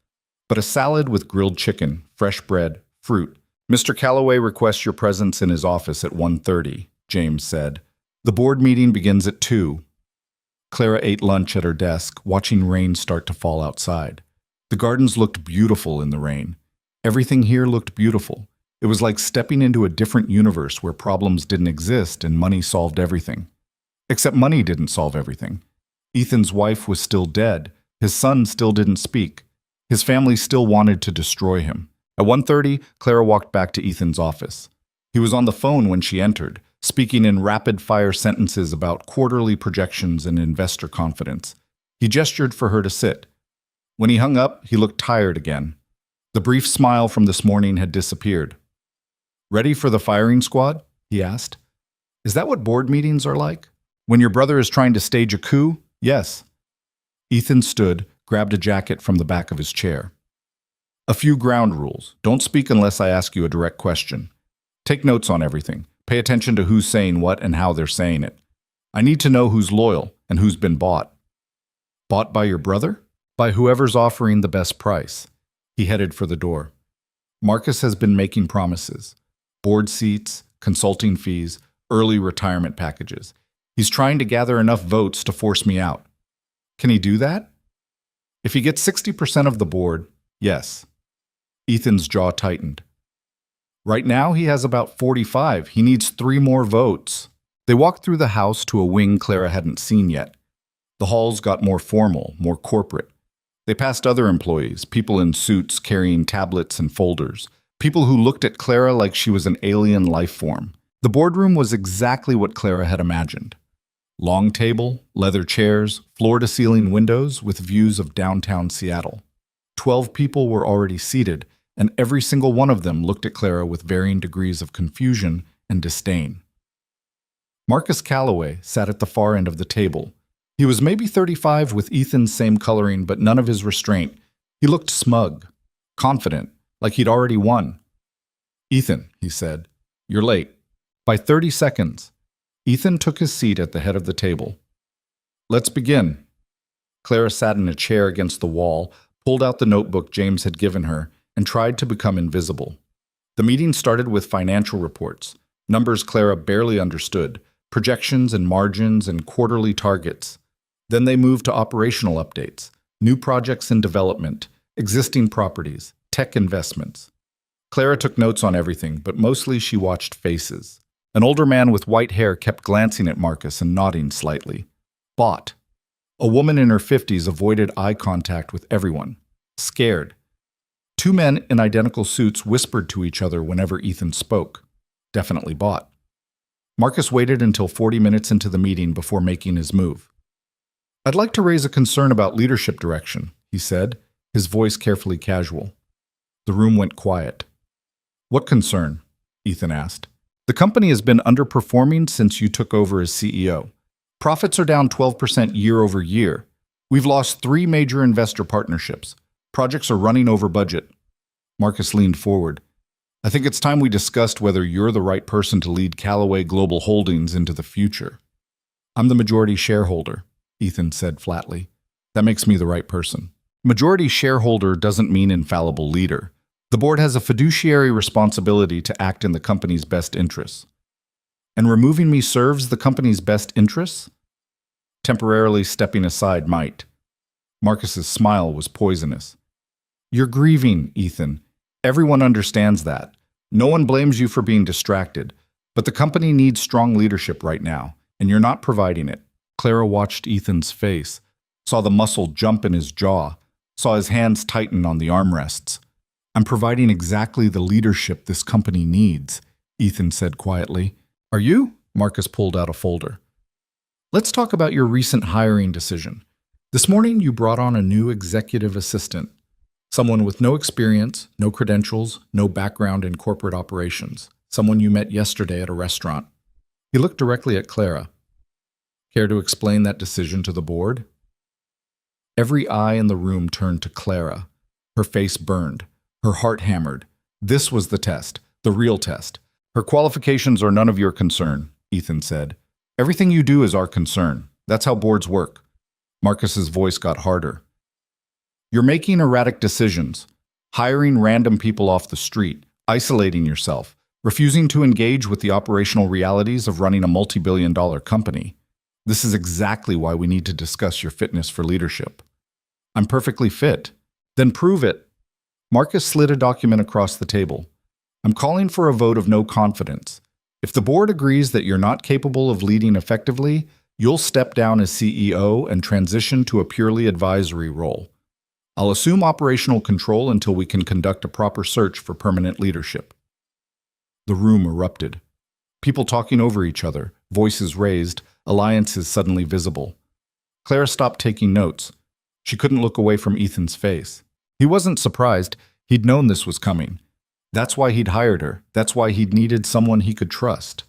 Speaker 1: but a salad with grilled chicken, fresh bread, fruit. Mr. Calloway requests your presence in his office at 1:30, James said. The board meeting begins at 2. Clara ate lunch at her desk, watching rain start to fall outside. The gardens looked beautiful in the rain. Everything here looked beautiful. It was like stepping into a different universe where problems didn't exist and money solved everything. Except money didn't solve everything. Ethan's wife was still dead. His son still didn't speak. His family still wanted to destroy him. At 1:30, Clara walked back to Ethan's office. He was on the phone when she entered, speaking in rapid-fire sentences about quarterly projections and investor confidence. He gestured for her to sit. When he hung up, he looked tired again. The brief smile from this morning had disappeared. Ready for the firing squad? He asked. Is that what board meetings are like? When your brother is trying to stage a coup? Yes. Ethan stood, grabbed a jacket from the back of his chair. A few ground rules. Don't speak unless I ask you a direct question. Take notes on everything. Pay attention to who's saying what and how they're saying it. I need to know who's loyal and who's been bought. Bought by your brother? By whoever's offering the best price. He headed for the door. Marcus has been making promises. Board seats, consulting fees, early retirement packages. He's trying to gather enough votes to force me out. Can he do that? If he gets 60% of the board, yes. Ethan's jaw tightened. Right now, he has about 45. He needs 3 more votes. They walked through the house to a wing Clara hadn't seen yet. The halls got more formal, more corporate. They passed other employees, people in suits carrying tablets and folders, people who looked at Clara like she was an alien life form. The boardroom was exactly what Clara had imagined. Long table, leather chairs, floor-to-ceiling windows with views of downtown Seattle. 12 people were already seated, and every single one of them looked at Clara with varying degrees of confusion and disdain. Marcus Calloway sat at the far end of the table. He was maybe 35 with Ethan's same coloring, but none of his restraint. He looked smug, confident, like he'd already won. "Ethan," he said, "you're late. By 30 seconds. Ethan took his seat at the head of the table. "Let's begin." Clara sat in a chair against the wall, pulled out the notebook James had given her, and tried to become invisible. The meeting started with financial reports, numbers Clara barely understood, projections and margins and quarterly targets. Then they moved to operational updates, new projects in development, existing properties, tech investments. Clara took notes on everything, but mostly she watched faces. An older man with white hair kept glancing at Marcus and nodding slightly. Bought. A woman in her 50s avoided eye contact with everyone. Scared. Two men in identical suits whispered to each other whenever Ethan spoke. Definitely bought. Marcus waited until 40 minutes into the meeting before making his move. "I'd like to raise a concern about leadership direction," he said, his voice carefully casual. The room went quiet. "What concern?" Ethan asked. "The company has been underperforming since you took over as CEO. Profits are down 12% year over year. We've lost 3 major investor partnerships. Projects are running over budget." Marcus leaned forward. "I think it's time we discussed whether you're the right person to lead Callaway Global Holdings into the future." "I'm the majority shareholder," Ethan said flatly. "That makes me the right person." Majority shareholder doesn't mean infallible leader. The board has a fiduciary responsibility to act in the company's best interests. And removing me serves the company's best interests? Temporarily stepping aside might. Marcus's smile was poisonous. "You're grieving, Ethan. Everyone understands that. No one blames you for being distracted. But the company needs strong leadership right now, and you're not providing it." Clara watched Ethan's face, saw the muscle jump in his jaw, saw his hands tighten on the armrests. "I'm providing exactly the leadership this company needs," Ethan said quietly. "Are you?" Marcus pulled out a folder. "Let's talk about your recent hiring decision. This morning you brought on a new executive assistant, someone with no experience, no credentials, no background in corporate operations, someone you met yesterday at a restaurant." He looked directly at Clara. "Care to explain that decision to the board?" Every eye in the room turned to Clara. Her face burned. Her heart hammered. This was the test, the real test. "Her qualifications are none of your concern," Ethan said. "Everything you do is our concern. That's how boards work." Marcus's voice got harder. "You're making erratic decisions, hiring random people off the street, isolating yourself, refusing to engage with the operational realities of running a multi-billion-dollar company. This is exactly why we need to discuss your fitness for leadership." "I'm perfectly fit." "Then prove it." Marcus slid a document across the table. "I'm calling for a vote of no confidence. If the board agrees that you're not capable of leading effectively, you'll step down as CEO and transition to a purely advisory role. I'll assume operational control until we can conduct a proper search for permanent leadership." The room erupted. People talking over each other, voices raised, alliances suddenly visible. Clara stopped taking notes. She couldn't look away from Ethan's face. He wasn't surprised. He'd known this was coming. That's why he'd hired her. That's why he'd needed someone he could trust.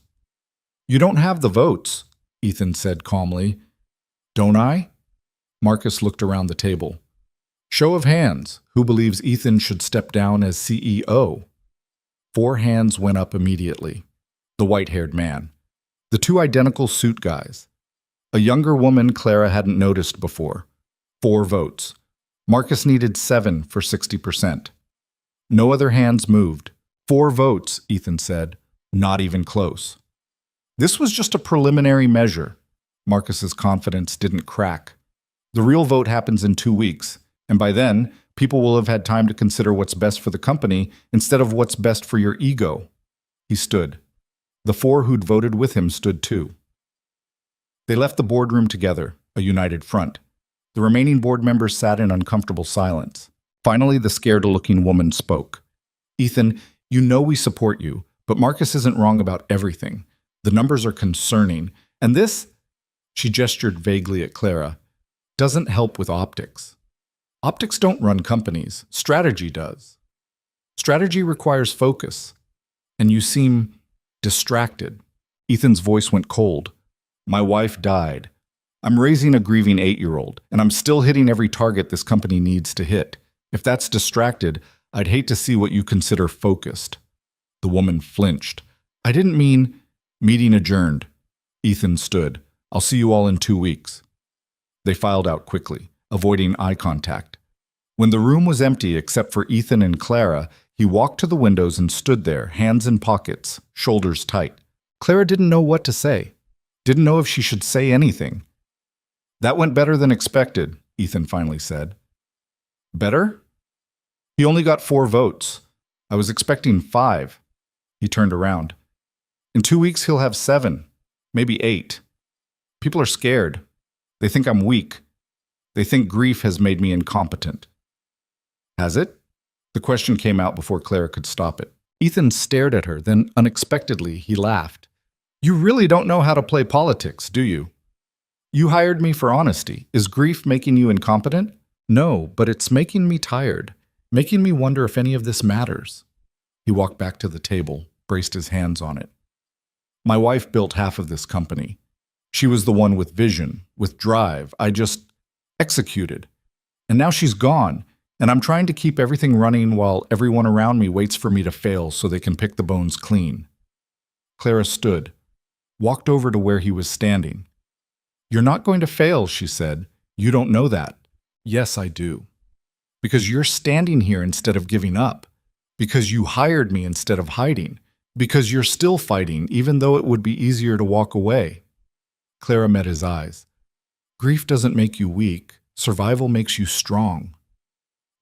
Speaker 1: "You don't have the votes," Ethan said calmly. "Don't I?" Marcus looked around the table. "Show of hands. Who believes Ethan should step down as CEO?" 4 hands went up immediately. The white-haired man. The 2 identical suit guys. A younger woman Clara hadn't noticed before. 4 votes. Marcus needed 7 for 60%. No other hands moved. 4 votes, Ethan said. Not even close. This was just a preliminary measure. Marcus's confidence didn't crack. The real vote happens in 2 weeks, and by then, people will have had time to consider what's best for the company instead of what's best for your ego. He stood. The 4 who'd voted with him stood too. They left the boardroom together, a united front. The remaining board members sat in uncomfortable silence. Finally, the scared-looking woman spoke. "Ethan, you know we support you, but Marcus isn't wrong about everything. The numbers are concerning, and this," she gestured vaguely at Clara, "doesn't help with optics. Optics don't run companies. Strategy does. Strategy requires focus, and you seem Distracted. Ethan's voice went cold. My wife died. I'm raising a grieving 8-year-old, and I'm still hitting every target this company needs to hit. If that's distracted, I'd hate to see what you consider focused. The woman flinched. I didn't mean... Meeting adjourned. Ethan stood. I'll see you all in 2 weeks. They filed out quickly, avoiding eye contact. When the room was empty except for Ethan and Clara, he walked to the windows and stood there, hands in pockets, shoulders tight. Clara didn't know what to say. Didn't know if she should say anything. That went better than expected, Ethan finally said. Better? He only got 4 votes. I was expecting 5. He turned around. In 2 weeks, he'll have 7, maybe 8. People are scared. They think I'm weak. They think grief has made me incompetent. Has it? The question came out before Clara could stop it. Ethan stared at her, then unexpectedly he laughed. You really don't know how to play politics, do you? You hired me for honesty. Is grief making you incompetent? No, but it's making me tired, making me wonder if any of this matters. He walked back to the table, braced his hands on it. My wife built half of this company. She was the one with vision, with drive. I just executed. And now she's gone, and I'm trying to keep everything running while everyone around me waits for me to fail so they can pick the bones clean. Clara stood, walked over to where he was standing. You're not going to fail, she said. You don't know that. Yes, I do. Because you're standing here instead of giving up. Because you hired me instead of hiding. Because you're still fighting, even though it would be easier to walk away. Clara met his eyes. Grief doesn't make you weak. Survival makes you strong.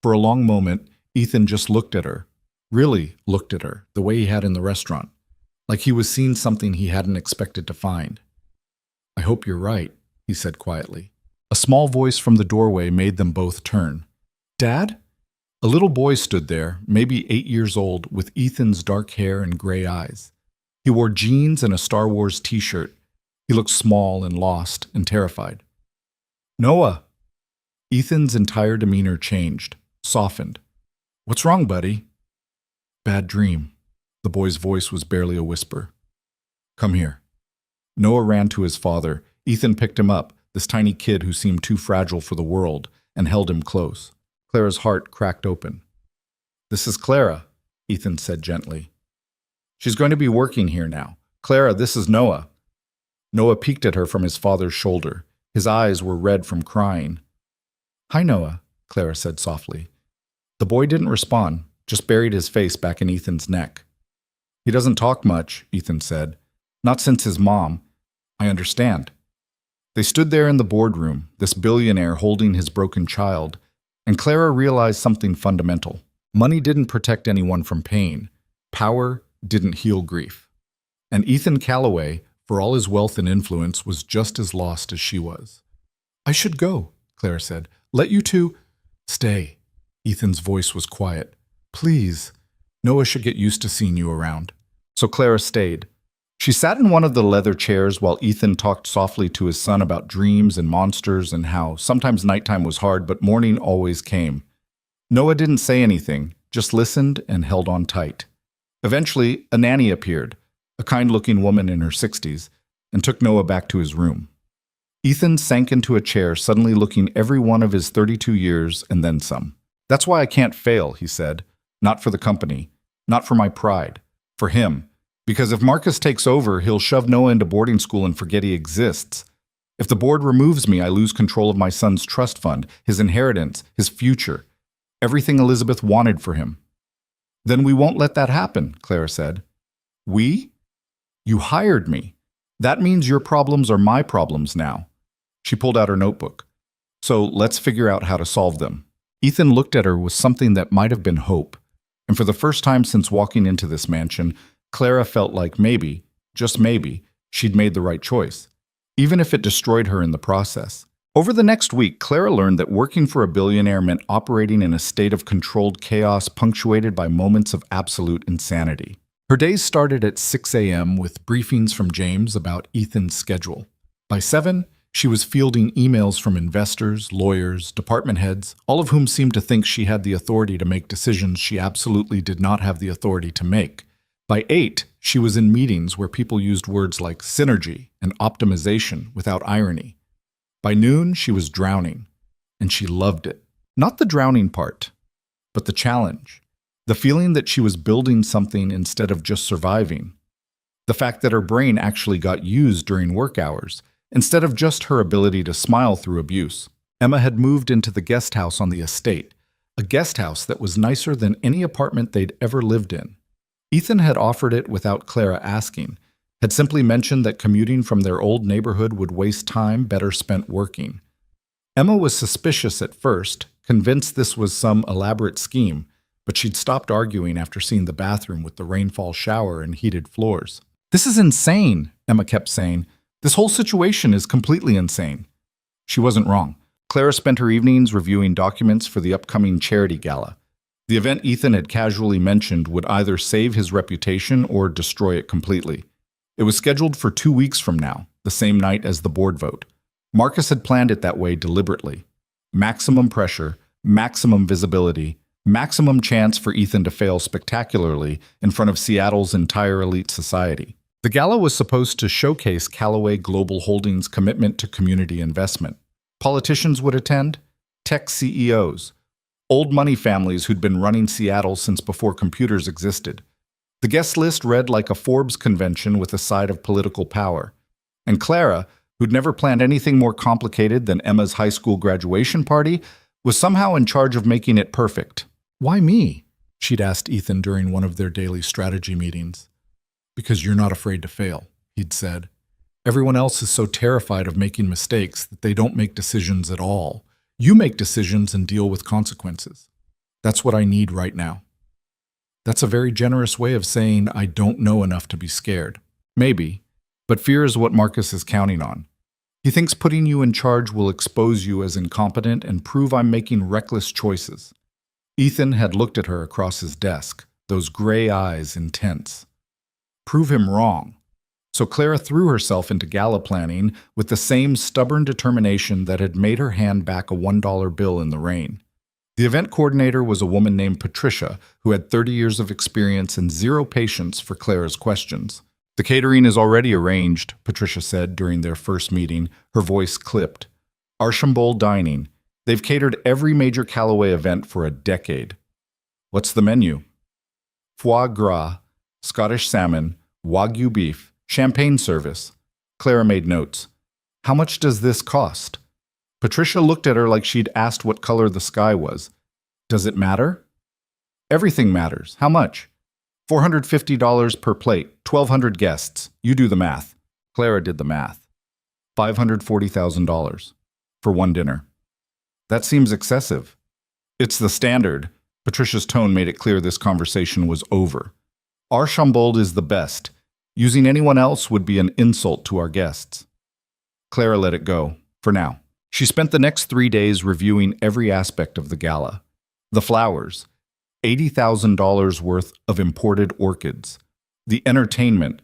Speaker 1: For a long moment, Ethan just looked at her. Really looked at her, the way he had in the restaurant. Like he was seeing something he hadn't expected to find. I hope you're right, he said quietly. A small voice from the doorway made them both turn. Dad? A little boy stood there, maybe 8 years old, with Ethan's dark hair and gray eyes. He wore jeans and a Star Wars t-shirt. He looked small and lost and terrified. Noah! Ethan's entire demeanor changed, softened. What's wrong, buddy? Bad dream. The boy's voice was barely a whisper. Come here. Noah ran to his father. Ethan picked him up, this tiny kid who seemed too fragile for the world, and held him close. Clara's heart cracked open. This is Clara, Ethan said gently. She's going to be working here now. Clara, this is Noah. Noah peeked at her from his father's shoulder. His eyes were red from crying. Hi, Noah, Clara said softly. The boy didn't respond, just buried his face back in Ethan's neck. He doesn't talk much, Ethan said. Not since his mom. I understand. They stood there in the boardroom, this billionaire holding his broken child, and Clara realized something fundamental. Money didn't protect anyone from pain. Power didn't heal grief. And Ethan Calloway, for all his wealth and influence, was just as lost as she was. I should go, Clara said. Let you two... Stay. Ethan's voice was quiet. Please. Noah should get used to seeing you around. So Clara stayed. She sat in one of the leather chairs while Ethan talked softly to his son about dreams and monsters and how sometimes nighttime was hard, but morning always came. Noah didn't say anything, just listened and held on tight. Eventually, a nanny appeared, a kind-looking woman in her 60s, and took Noah back to his room. Ethan sank into a chair, suddenly looking every one of his 32 years and then some. That's why I can't fail, he said. Not for the company, not for my pride, for him. Because if Marcus takes over, he'll shove Noah into boarding school and forget he exists. If the board removes me, I lose control of my son's trust fund, his inheritance, his future, everything Elizabeth wanted for him. Then we won't let that happen, Clara said. We? You hired me. That means your problems are my problems now. She pulled out her notebook. So let's figure out how to solve them. Ethan looked at her with something that might have been hope. And for the first time since walking into this mansion, Clara felt like maybe, just maybe, she'd made the right choice, even if it destroyed her in the process. Over the next week, Clara learned that working for a billionaire meant operating in a state of controlled chaos punctuated by moments of absolute insanity. Her days started at 6 a.m. with briefings from James about Ethan's schedule. By 7, she was fielding emails from investors, lawyers, department heads, all of whom seemed to think she had the authority to make decisions she absolutely did not have the authority to make. By 8, she was in meetings where people used words like synergy and optimization without irony. By noon, she was drowning, and she loved it. Not the drowning part, but the challenge. The feeling that she was building something instead of just surviving. The fact that her brain actually got used during work hours, instead of just her ability to smile through abuse. Emma had moved into the guest house on the estate, a guest house that was nicer than any apartment they'd ever lived in. Ethan had offered it without Clara asking, had simply mentioned that commuting from their old neighborhood would waste time better spent working. Emma was suspicious at first, convinced this was some elaborate scheme, but she'd stopped arguing after seeing the bathroom with the rainfall shower and heated floors. "This is insane," Emma kept saying. "This whole situation is completely insane." She wasn't wrong. Clara spent her evenings reviewing documents for the upcoming charity gala. The event Ethan had casually mentioned would either save his reputation or destroy it completely. It was scheduled for 2 weeks from now, the same night as the board vote. Marcus had planned it that way deliberately. Maximum pressure, maximum visibility, maximum chance for Ethan to fail spectacularly in front of Seattle's entire elite society. The gala was supposed to showcase Callaway Global Holdings' commitment to community investment. Politicians would attend, tech CEOs, old money families who'd been running Seattle since before computers existed. The guest list read like a Forbes convention with a side of political power. And Clara, who'd never planned anything more complicated than Emma's high school graduation party, was somehow in charge of making it perfect. "Why me?" she'd asked Ethan during one of their daily strategy meetings. "Because you're not afraid to fail," he'd said. "Everyone else is so terrified of making mistakes that they don't make decisions at all. You make decisions and deal with consequences. That's what I need right now." That's a very generous way of saying I don't know enough to be scared. Maybe, but fear is what Marcus is counting on. He thinks putting you in charge will expose you as incompetent and prove I'm making reckless choices. Ethan had looked at her across his desk, those gray eyes intense. Prove him wrong. So Clara threw herself into gala planning with the same stubborn determination that had made her hand back a $1 bill in the rain. The event coordinator was a woman named Patricia, who had 30 years of experience and zero patience for Clara's questions. "The catering is already arranged," Patricia said during their first meeting, her voice clipped. "Archambault Dining. They've catered every major Callaway event for a decade." "What's the menu?" "Foie gras, Scottish salmon, Wagyu beef, champagne service." Clara made notes. "How much does this cost?" Patricia looked at her like she'd asked what color the sky was. "Does it matter?" "Everything matters. How much?" $450 per plate, 1,200 guests. You do the math." Clara did the math. $540,000 for one dinner. "That seems excessive." "It's the standard." Patricia's tone made it clear this conversation was over. "Archambault is the best. Using anyone else would be an insult to our guests." Clara let it go, for now. She spent the next 3 days reviewing every aspect of the gala. The flowers, $80,000 worth of imported orchids. The entertainment,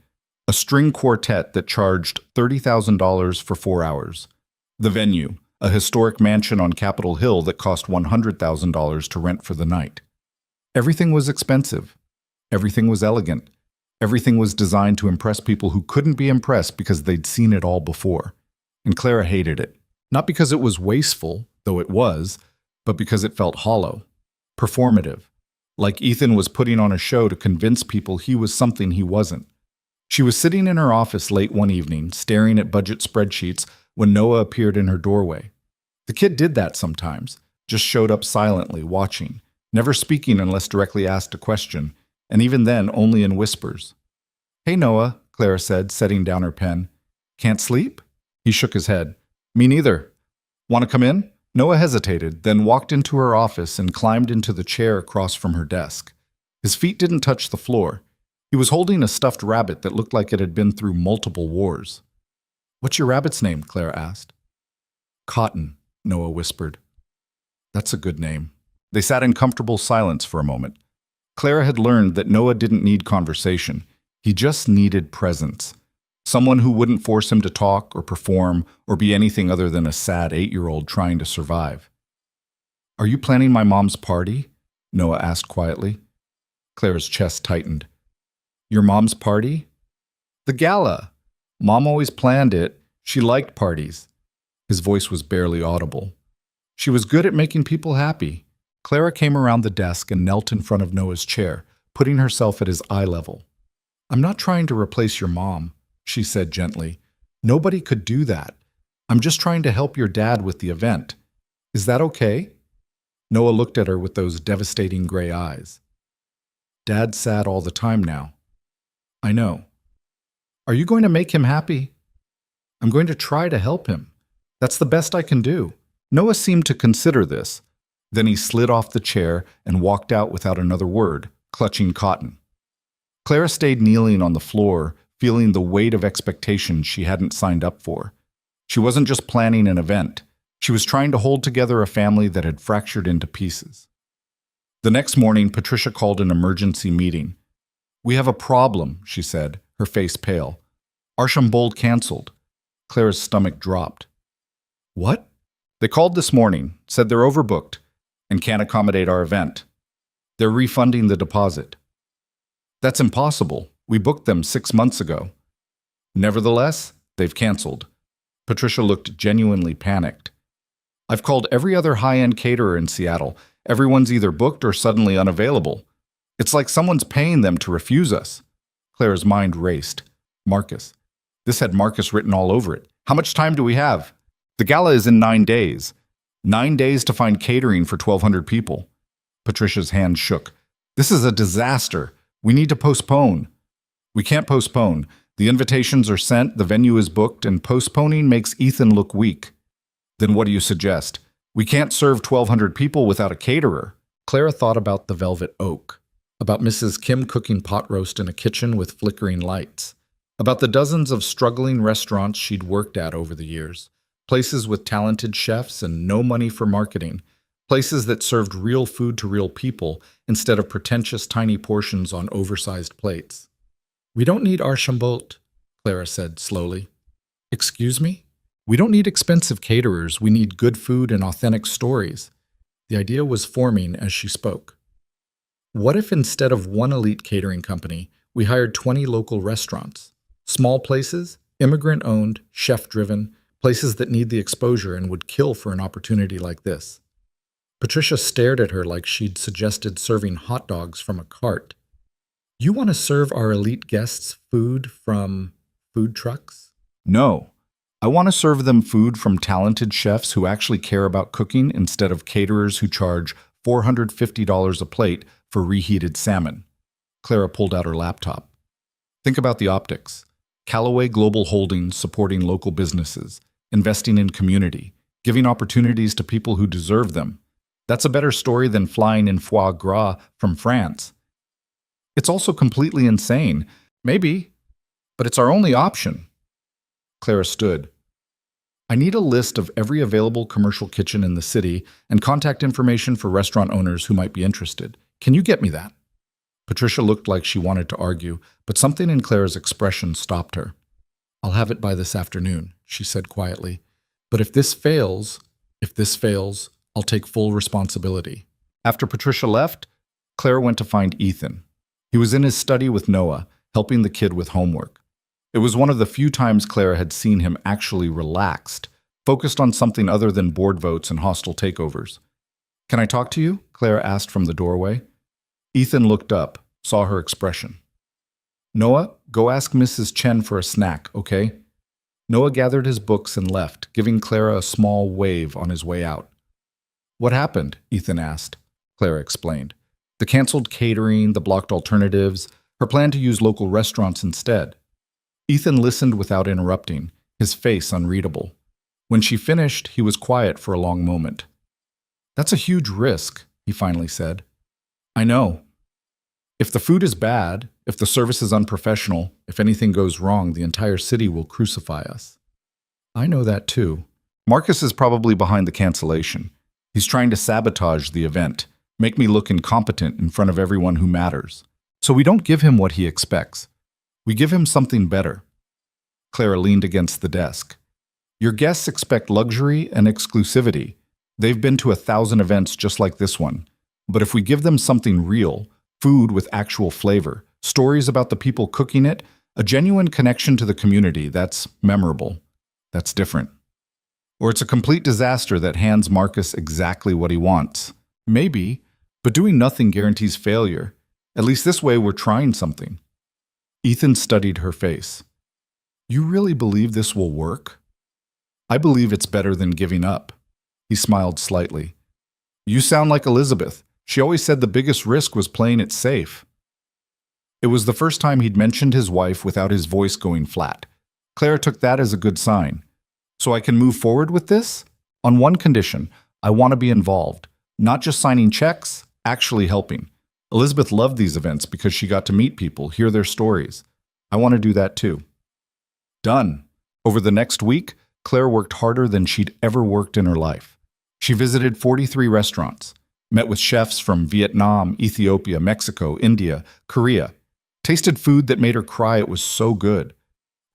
Speaker 1: a string quartet that charged $30,000 for 4 hours. The venue, a historic mansion on Capitol Hill that cost $100,000 to rent for the night. Everything was expensive. Everything was elegant. Everything was designed to impress people who couldn't be impressed because they'd seen it all before. And Clara hated it. Not because it was wasteful, though it was, but because it felt hollow, performative, like Ethan was putting on a show to convince people he was something he wasn't. She was sitting in her office late one evening, staring at budget spreadsheets when Noah appeared in her doorway. The kid did that sometimes, just showed up silently, watching, never speaking unless directly asked a question, and even then only in whispers. "Hey, Noah," Clara said, setting down her pen. "Can't sleep?" He shook his head. "Me neither." "Want to come in?" Noah hesitated, then walked into her office and climbed into the chair across from her desk. His feet didn't touch the floor. He was holding a stuffed rabbit that looked like it had been through multiple wars. "What's your rabbit's name?" Clara asked. "Cotton," Noah whispered. "That's a good name." They sat in comfortable silence for a moment. Clara had learned that Noah didn't need conversation. He just needed presence. Someone who wouldn't force him to talk or perform or be anything other than a sad 8-year-old trying to survive. "Are you planning my mom's party?" Noah asked quietly. Clara's chest tightened. Your mom's party? The gala. Mom always planned it. She liked parties. His voice was barely audible. She was good at making people happy. Clara came around the desk and knelt in front of Noah's chair, putting herself at his eye level. I'm not trying to replace your mom, she said gently. Nobody could do that. I'm just trying to help your dad with the event. Is that okay? Noah looked at her with those devastating gray eyes. Dad's sad all the time now. I know. Are you going to make him happy? I'm going to try to help him. That's the best I can do. Noah seemed to consider this. Then he slid off the chair and walked out without another word, clutching cotton. Clara stayed kneeling on the floor, feeling the weight of expectation she hadn't signed up for. She wasn't just planning an event. She was trying to hold together a family that had fractured into pieces. The next morning, Patricia called an emergency meeting. We have a problem, she said, her face pale. Archambault canceled. Clara's stomach dropped. What? They called this morning, said they're overbooked, and can't accommodate our event. They're refunding the deposit. That's impossible. We booked them 6 months ago. Nevertheless, they've canceled. Patricia looked genuinely panicked. I've called every other high-end caterer in Seattle. Everyone's either booked or suddenly unavailable. It's like someone's paying them to refuse us. Clara's mind raced. Marcus. This had Marcus written all over it. How much time do we have? The gala is in 9 days. 9 days to find catering for 1,200 people. Patricia's hand shook. This is a disaster. We need to postpone. We can't postpone. The invitations are sent, the venue is booked, and postponing makes Ethan look weak. Then what do you suggest? We can't serve 1,200 people without a caterer. Clara thought about the velvet oak, about Mrs. Kim cooking pot roast in a kitchen with flickering lights, about the dozens of struggling restaurants she'd worked at over the years, places with talented chefs and no money for marketing, places that served real food to real people instead of pretentious tiny portions on oversized plates. We don't need Archambault, Clara said slowly. Excuse me? We don't need expensive caterers. We need good food and authentic stories. The idea was forming as she spoke. What if instead of one elite catering company, we hired 20 local restaurants? Small places, immigrant-owned, chef-driven, places that need the exposure and would kill for an opportunity like this. Patricia stared at her like she'd suggested serving hot dogs from a cart. You want to serve our elite guests food from food trucks? No. I want to serve them food from talented chefs who actually care about cooking instead of caterers who charge $450 a plate for reheated salmon. Clara pulled out her laptop. Think about the optics. Callaway Global Holdings supporting local businesses, investing in community, giving opportunities to people who deserve them. That's a better story than flying in foie gras from France. It's also completely insane. Maybe, but it's our only option. Clara stood. I need a list of every available commercial kitchen in the city and contact information for restaurant owners who might be interested. Can you get me that? Patricia looked like she wanted to argue, but something in Clara's expression stopped her. I'll have it by this afternoon, she said quietly. But if this fails, I'll take full responsibility. After Patricia left, Clara went to find Ethan. He was in his study with Noah, helping the kid with homework. It was one of the few times Clara had seen him actually relaxed, focused on something other than board votes and hostile takeovers. Can I talk to you? Clara asked from the doorway. Ethan looked up, saw her expression. Noah, go ask Mrs. Chen for a snack, okay? Noah gathered his books and left, giving Clara a small wave on his way out. What happened? Ethan asked. Clara explained. The canceled catering, the blocked alternatives, her plan to use local restaurants instead. Ethan listened without interrupting, his face unreadable. When she finished, he was quiet for a long moment. That's a huge risk, he finally said. I know. If the food is bad, if the service is unprofessional, if anything goes wrong, the entire city will crucify us. I know that too. Marcus is probably behind the cancellation. He's trying to sabotage the event, make me look incompetent in front of everyone who matters. So we don't give him what he expects. We give him something better. Clara leaned against the desk. Your guests expect luxury and exclusivity. They've been to 1,000 events just like this one. But if we give them something real, food with actual flavor, Stories about the people cooking it, a genuine connection to the community that's memorable, that's different. Or it's a complete disaster that hands Marcus exactly what he wants. Maybe, but doing nothing guarantees failure. At least this way we're trying something. Ethan studied her face. You really believe this will work? I believe it's better than giving up. He smiled slightly. You sound like Elizabeth. She always said the biggest risk was playing it safe. It was the first time he'd mentioned his wife without his voice going flat. Clara took that as a good sign. So I can move forward with this? On one condition, I want to be involved. Not just signing checks, actually helping. Elizabeth loved these events because she got to meet people, hear their stories. I want to do that too. Done. Over the next week, Claire worked harder than she'd ever worked in her life. She visited 43 restaurants, met with chefs from Vietnam, Ethiopia, Mexico, India, Korea, tasted food that made her cry it was so good,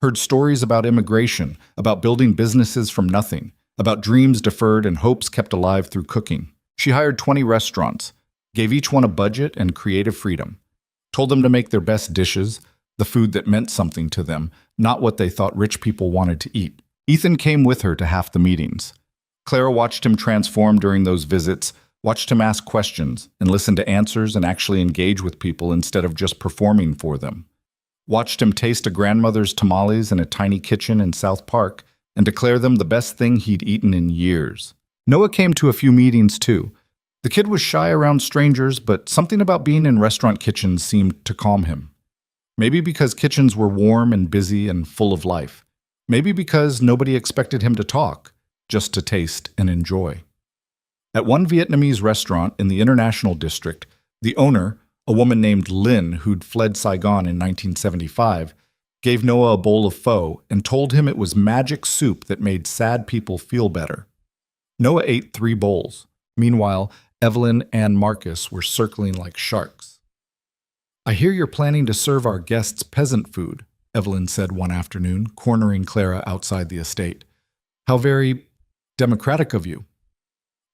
Speaker 1: heard stories about immigration, about building businesses from nothing, about dreams deferred and hopes kept alive through cooking. She hired 20 restaurants, gave each one a budget and creative freedom, told them to make their best dishes, the food that meant something to them, not what they thought rich people wanted to eat. Ethan came with her to half the meetings. Clara watched him transform during those visits, watched him ask questions and listen to answers and actually engage with people instead of just performing for them. Watched him taste a grandmother's tamales in a tiny kitchen in South Park and declare them the best thing he'd eaten in years. Noah came to a few meetings too. The kid was shy around strangers, but something about being in restaurant kitchens seemed to calm him. Maybe because kitchens were warm and busy and full of life. Maybe because nobody expected him to talk, just to taste and enjoy. At one Vietnamese restaurant in the International District, the owner, a woman named Lynn who'd fled Saigon in 1975, gave Noah a bowl of pho and told him it was magic soup that made sad people feel better. Noah ate 3 bowls. Meanwhile, Evelyn and Marcus were circling like sharks. I hear you're planning to serve our guests peasant food, Evelyn said one afternoon, cornering Clara outside the estate. How very democratic of you.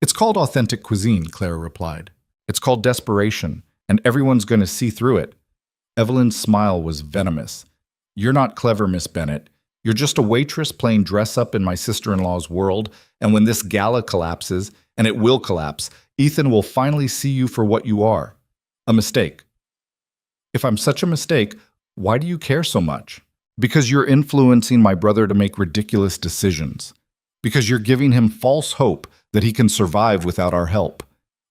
Speaker 1: It's called authentic cuisine, Clara replied. It's called desperation, and everyone's going to see through it. Evelyn's smile was venomous. You're not clever, Miss Bennett. You're just a waitress playing dress-up in my sister-in-law's world, and when this gala collapses, and it will collapse, Ethan will finally see you for what you are. A mistake. If I'm such a mistake, why do you care so much? Because you're influencing my brother to make ridiculous decisions. Because you're giving him false hope that he can survive without our help.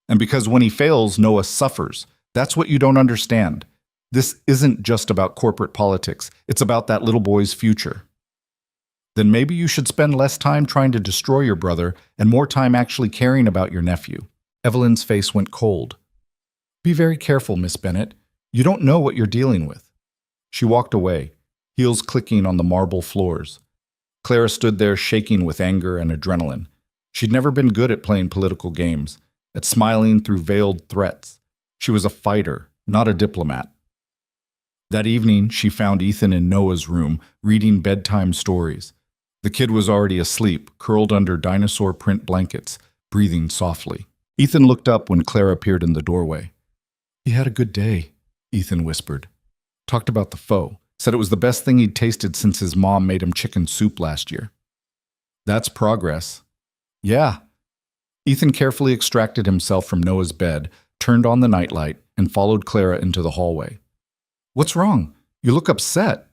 Speaker 1: And because when he fails, Noah suffers. That's what you don't understand. This isn't just about corporate politics. It's about that little boy's future. Then maybe you should spend less time trying to destroy your brother and more time actually caring about your nephew. Evelyn's face went cold. Be very careful, Miss Bennett. You don't know what you're dealing with. She walked away, heels clicking on the marble floors. Clara stood there shaking with anger and adrenaline. She'd never been good at playing political games, at smiling through veiled threats. She was a fighter, not a diplomat. That evening, she found Ethan in Noah's room, reading bedtime stories. The kid was already asleep, curled under dinosaur print blankets, breathing softly. Ethan looked up when Clara appeared in the doorway. He had a good day, Ethan whispered. Talked about the pho. Said it was the best thing he'd tasted since his mom made him chicken soup last year. That's progress. Yeah. Ethan carefully extracted himself from Noah's bed, turned on the nightlight, and followed Clara into the hallway. What's wrong? You look upset.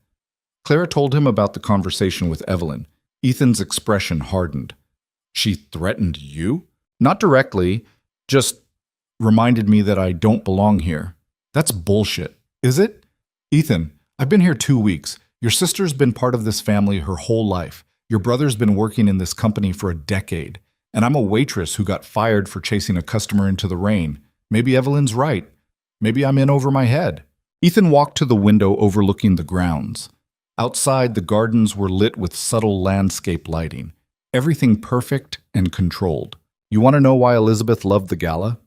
Speaker 1: Clara told him about the conversation with Evelyn. Ethan's expression hardened. She threatened you? Not directly, just reminded me that I don't belong here. That's bullshit, is it? Ethan, I've been here 2 weeks. Your sister's been part of this family her whole life. Your brother's been working in this company for a decade. And I'm a waitress who got fired for chasing a customer into the rain. Maybe Evelyn's right. Maybe I'm in over my head. Ethan walked to the window overlooking the grounds. Outside, the gardens were lit with subtle landscape lighting. Everything perfect and controlled. You want to know why Elizabeth loved the gala?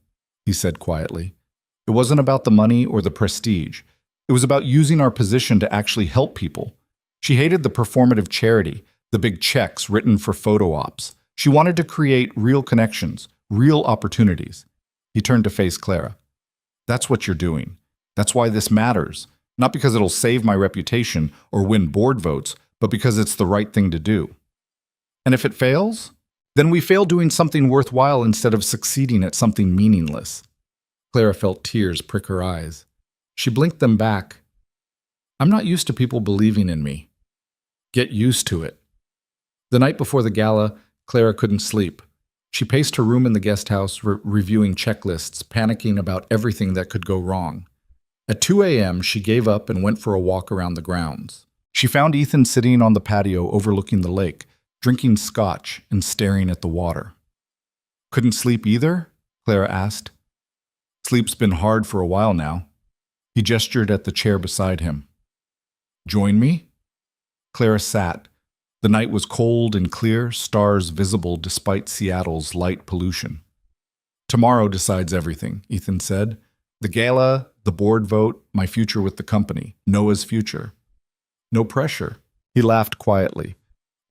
Speaker 1: He said quietly. It wasn't about the money or the prestige. It was about using our position to actually help people. She hated the performative charity, the big checks written for photo ops. She wanted to create real connections, real opportunities. He turned to face Clara. That's what you're doing. That's why this matters. Not because it'll save my reputation or win board votes, but because it's the right thing to do. And if it fails, then we fail doing something worthwhile instead of succeeding at something meaningless. Clara felt tears prick her eyes. She blinked them back. I'm not used to people believing in me. Get used to it. The night before the gala, Clara couldn't sleep. She paced her room in the guest house, reviewing checklists, panicking about everything that could go wrong. At 2 a.m., she gave up and went for a walk around the grounds. She found Ethan sitting on the patio overlooking the lake, drinking scotch and staring at the water. Couldn't sleep either? Clara asked. Sleep's been hard for a while now. He gestured at the chair beside him. Join me? Clara sat. The night was cold and clear, stars visible despite Seattle's light pollution. Tomorrow decides everything, Ethan said. The gala, the board vote, my future with the company, Noah's future. No pressure. He laughed quietly.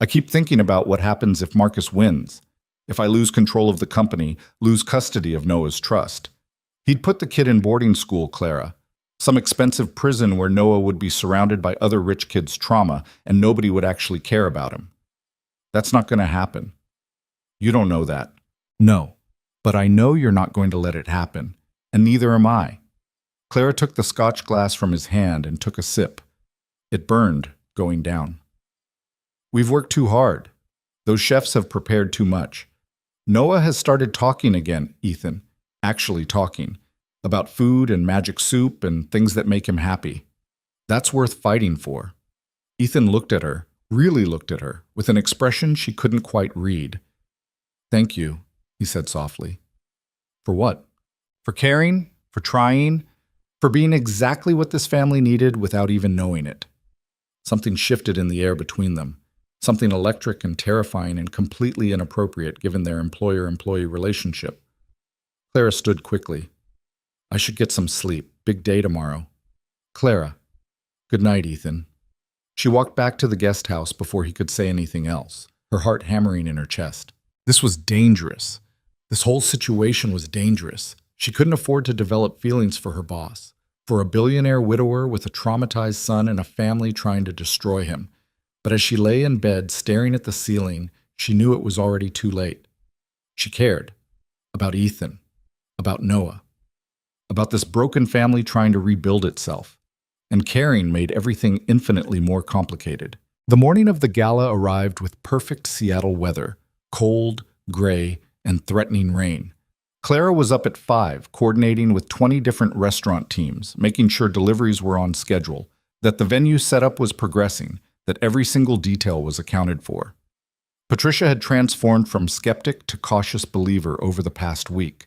Speaker 1: I keep thinking about what happens if Marcus wins. If I lose control of the company, lose custody of Noah's trust. He'd put the kid in boarding school, Clara. Some expensive prison where Noah would be surrounded by other rich kids' trauma and nobody would actually care about him. That's not going to happen. You don't know that. No, but I know you're not going to let it happen, and neither am I. Clara took the scotch glass from his hand and took a sip. It burned, going down. We've worked too hard. Those chefs have prepared too much. Noah has started talking again, Ethan, actually talking. About food and magic soup and things that make him happy. That's worth fighting for. Ethan looked at her, really looked at her, with an expression she couldn't quite read. Thank you, he said softly. For what? For caring, for trying, for being exactly what this family needed without even knowing it. Something shifted in the air between them, something electric and terrifying and completely inappropriate given their employer-employee relationship. Clara stood quickly. I should get some sleep. Big day tomorrow. Clara. Good night, Ethan. She walked back to the guest house before he could say anything else, her heart hammering in her chest. This was dangerous. This whole situation was dangerous. She couldn't afford to develop feelings for her boss, for a billionaire widower with a traumatized son and a family trying to destroy him. But as she lay in bed staring at the ceiling, she knew it was already too late. She cared. About Ethan. About Noah. About this broken family trying to rebuild itself. And caring made everything infinitely more complicated. The morning of the gala arrived with perfect Seattle weather, cold, gray, and threatening rain. Clara was up at 5, coordinating with 20 different restaurant teams, making sure deliveries were on schedule, that the venue setup was progressing, that every single detail was accounted for. Patricia had transformed from skeptic to cautious believer over the past week.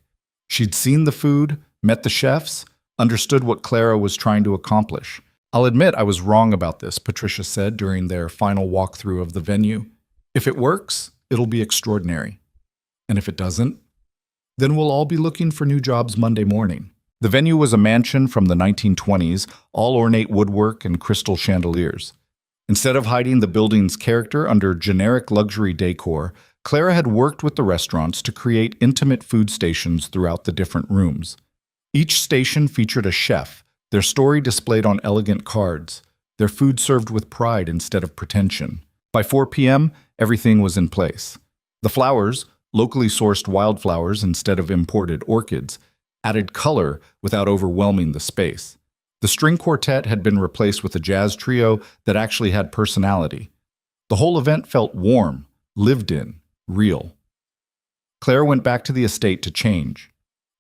Speaker 1: She'd seen the food, met the chefs, understood what Clara was trying to accomplish. I'll admit I was wrong about this, Patricia said during their final walkthrough of the venue. If it works, it'll be extraordinary. And if it doesn't, then we'll all be looking for new jobs Monday morning. The venue was a mansion from the 1920s, all ornate woodwork and crystal chandeliers. Instead of hiding the building's character under generic luxury decor, Clara had worked with the restaurants to create intimate food stations throughout the different rooms. Each station featured a chef, their story displayed on elegant cards, their food served with pride instead of pretension. By 4 p.m., everything was in place. The flowers, locally sourced wildflowers instead of imported orchids, added color without overwhelming the space. The string quartet had been replaced with a jazz trio that actually had personality. The whole event felt warm, lived in, real. Claire went back to the estate to change.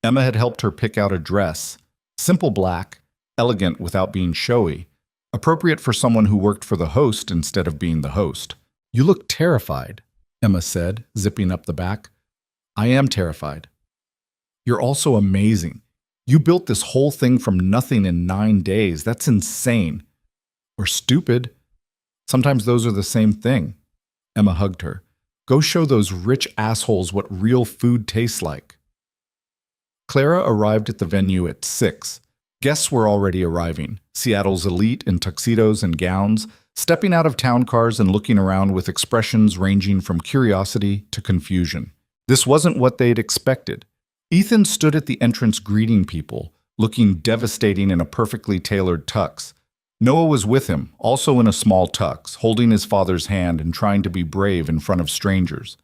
Speaker 1: Emma had helped her pick out a dress, simple black, elegant without being showy, appropriate for someone who worked for the host instead of being the host. You look terrified, Emma said, zipping up the back. I am terrified. You're also amazing. You built this whole thing from nothing in 9 days. That's insane. Or stupid. Sometimes those are the same thing. Emma hugged her. Go show those rich assholes what real food tastes like. Clara arrived at the venue at 6. Guests were already arriving, Seattle's elite in tuxedos and gowns, stepping out of town cars and looking around with expressions ranging from curiosity to confusion. This wasn't what they'd expected. Ethan stood at the entrance greeting people, looking devastating in a perfectly tailored tux, Noah was with him, also in a small tux, holding his father's hand and trying to be brave in front of strangers.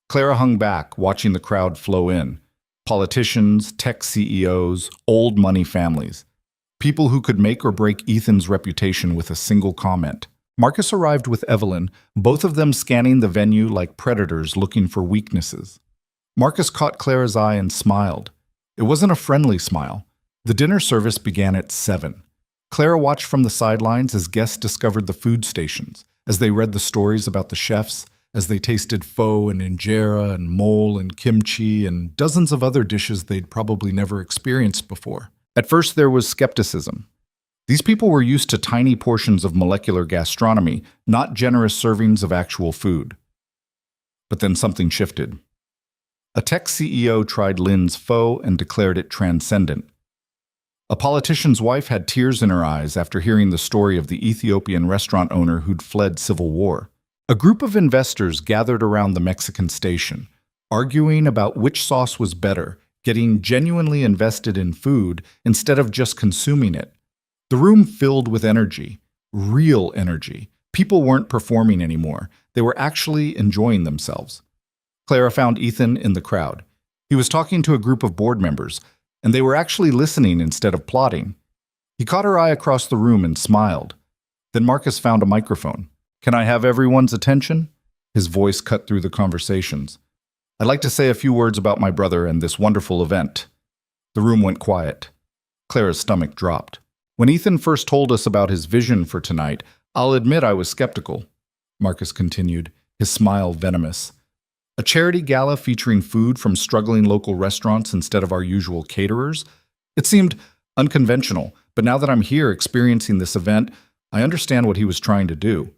Speaker 1: Clara hung back, watching the crowd flow in. Politicians, tech CEOs, old money families. People who could make or break Ethan's reputation with a single comment. Marcus arrived with Evelyn, both of them scanning the venue like predators looking for weaknesses. Marcus caught Clara's eye and smiled. It wasn't a friendly smile. The dinner service began at 7. Clara watched from the sidelines as guests discovered the food stations, as they read the stories about the chefs, as they tasted pho and injera and mole and kimchi and dozens of other dishes they'd probably never experienced before. At first there was skepticism. These people were used to tiny portions of molecular gastronomy, not generous servings of actual food. But then something shifted. A tech CEO tried Lin's pho and declared it transcendent. A politician's wife had tears in her eyes after hearing the story of the Ethiopian restaurant owner who'd fled civil war. A group of investors gathered around the Mexican station, arguing about which sauce was better, getting genuinely invested in food instead of just consuming it. The room filled with energy, real energy. People weren't performing anymore. They were actually enjoying themselves. Clara found Ethan in the crowd. He was talking to a group of board members, and they were actually listening instead of plotting. He caught her eye across the room and smiled. Then Marcus found a microphone. "Can I have everyone's attention?" His voice cut through the conversations. "I'd like to say a few words about my brother and this wonderful event." The room went quiet. Clara's stomach dropped. "When Ethan first told us about his vision for tonight, I'll admit I was skeptical," Marcus continued, his smile venomous. "A charity gala featuring food from struggling local restaurants instead of our usual caterers? It seemed unconventional, but now that I'm here experiencing this event, I understand what he was trying to do."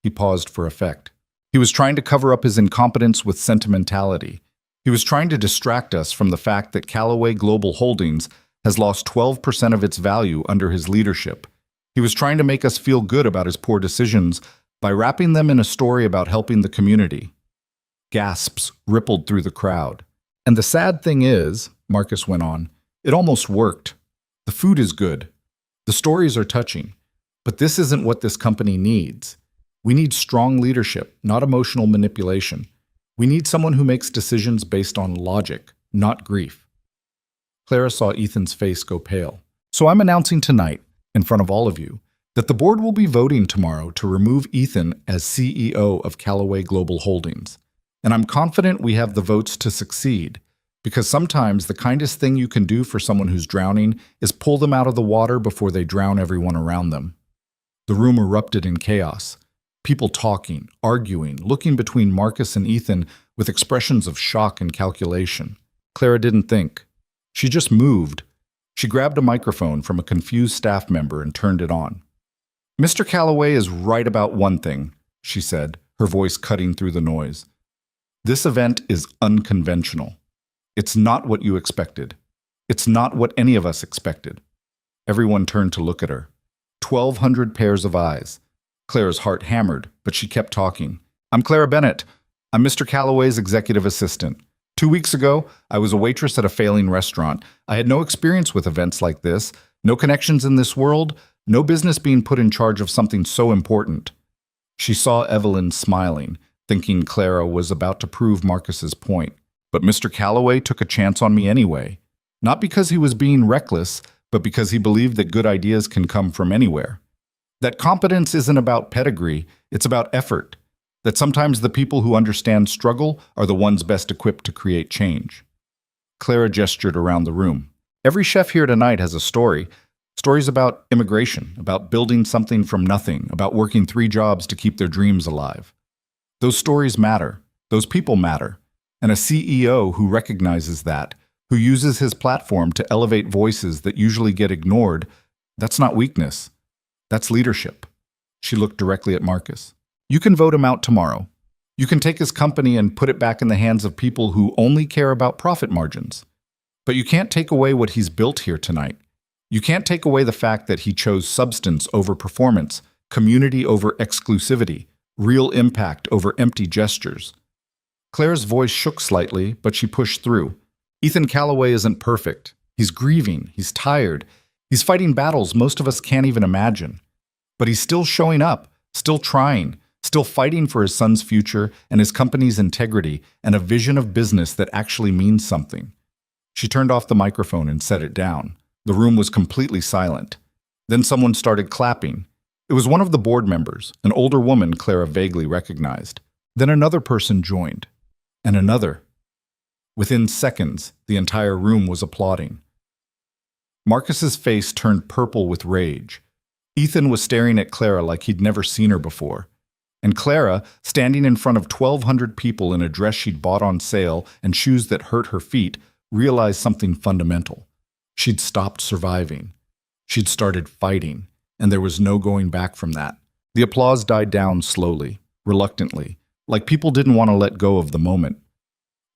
Speaker 1: He paused for effect. He was trying to cover up his incompetence with sentimentality. He was trying to distract us from the fact that Callaway Global Holdings has lost 12% of its value under his leadership. He was trying to make us feel good about his poor decisions by wrapping them in a story about helping the community. Gasps rippled through the crowd. "And the sad thing is," Marcus went on, "it almost worked. The food is good. The stories are touching. But this isn't what this company needs. We need strong leadership, not emotional manipulation. We need someone who makes decisions based on logic, not grief." Clara saw Ethan's face go pale. "So I'm announcing tonight, in front of all of you, that the board will be voting tomorrow to remove Ethan as CEO of Callaway Global Holdings. And I'm confident we have the votes to succeed, because sometimes the kindest thing you can do for someone who's drowning is pull them out of the water before they drown everyone around them." The room erupted in chaos. People talking, arguing, looking between Marcus and Ethan with expressions of shock and calculation. Clara didn't think. She just moved. She grabbed a microphone from a confused staff member and turned it on. "Mr. Callaway is right about one thing," she said, her voice cutting through the noise. "This event is unconventional. It's not what you expected. It's not what any of us expected." Everyone turned to look at her. 1,200 pairs of eyes. Clara's heart hammered, but she kept talking. "I'm Clara Bennett. I'm Mr. Callaway's executive assistant. 2 weeks ago, I was a waitress at a failing restaurant. I had no experience with events like this, no connections in this world, no business being put in charge of something so important." She saw Evelyn smiling, thinking Clara was about to prove Marcus's point. "But Mr. Callaway took a chance on me anyway. Not because he was being reckless, but because he believed that good ideas can come from anywhere. That competence isn't about pedigree, it's about effort. That sometimes the people who understand struggle are the ones best equipped to create change." Clara gestured around the room. "Every chef here tonight has a story. Stories about immigration, about building something from nothing, about working 3 jobs to keep their dreams alive. Those stories matter. Those people matter. And a CEO who recognizes that, who uses his platform to elevate voices that usually get ignored, that's not weakness. That's leadership." She looked directly at Marcus. "You can vote him out tomorrow. You can take his company and put it back in the hands of people who only care about profit margins. But you can't take away what he's built here tonight. You can't take away the fact that he chose substance over performance, community over exclusivity, real impact over empty gestures." Clara's voice shook slightly, but she pushed through. "Ethan Callaway isn't perfect. He's grieving. He's tired. He's fighting battles most of us can't even imagine. But he's still showing up, still trying, still fighting for his son's future and his company's integrity and a vision of business that actually means something. She turned off the microphone and set it down. The room was completely silent. Then someone started clapping. It was one of the board members, an older woman Clara vaguely recognized. Then another person joined. And another. Within seconds, the entire room was applauding. Marcus's face turned purple with rage. Ethan was staring at Clara like he'd never seen her before. And Clara, standing in front of 1,200 people in a dress she'd bought on sale and shoes that hurt her feet, realized something fundamental. She'd stopped surviving. She'd started fighting, and there was no going back from that. The applause died down slowly, reluctantly, like people didn't want to let go of the moment.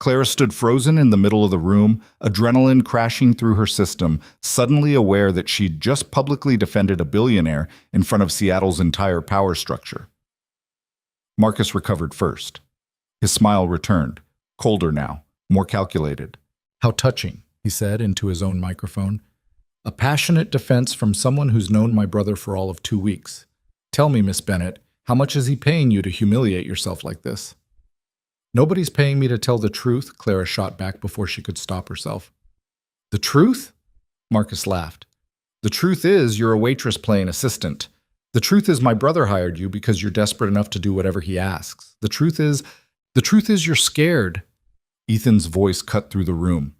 Speaker 1: Clara stood frozen in the middle of the room, adrenaline crashing through her system, suddenly aware that she'd just publicly defended a billionaire in front of Seattle's entire power structure. Marcus recovered first. His smile returned, colder now, more calculated. "How touching," he said into his own microphone. "A passionate defense from someone who's known my brother for all of 2 weeks. Tell me, Miss Bennett, how much is he paying you to humiliate yourself like this?" "Nobody's paying me to tell the truth," Clara shot back before she could stop herself. "The truth?" Marcus laughed. "The truth is you're a waitress playing assistant. The truth is my brother hired you because you're desperate enough to do whatever he asks. The truth is you're scared." Ethan's voice cut through the room.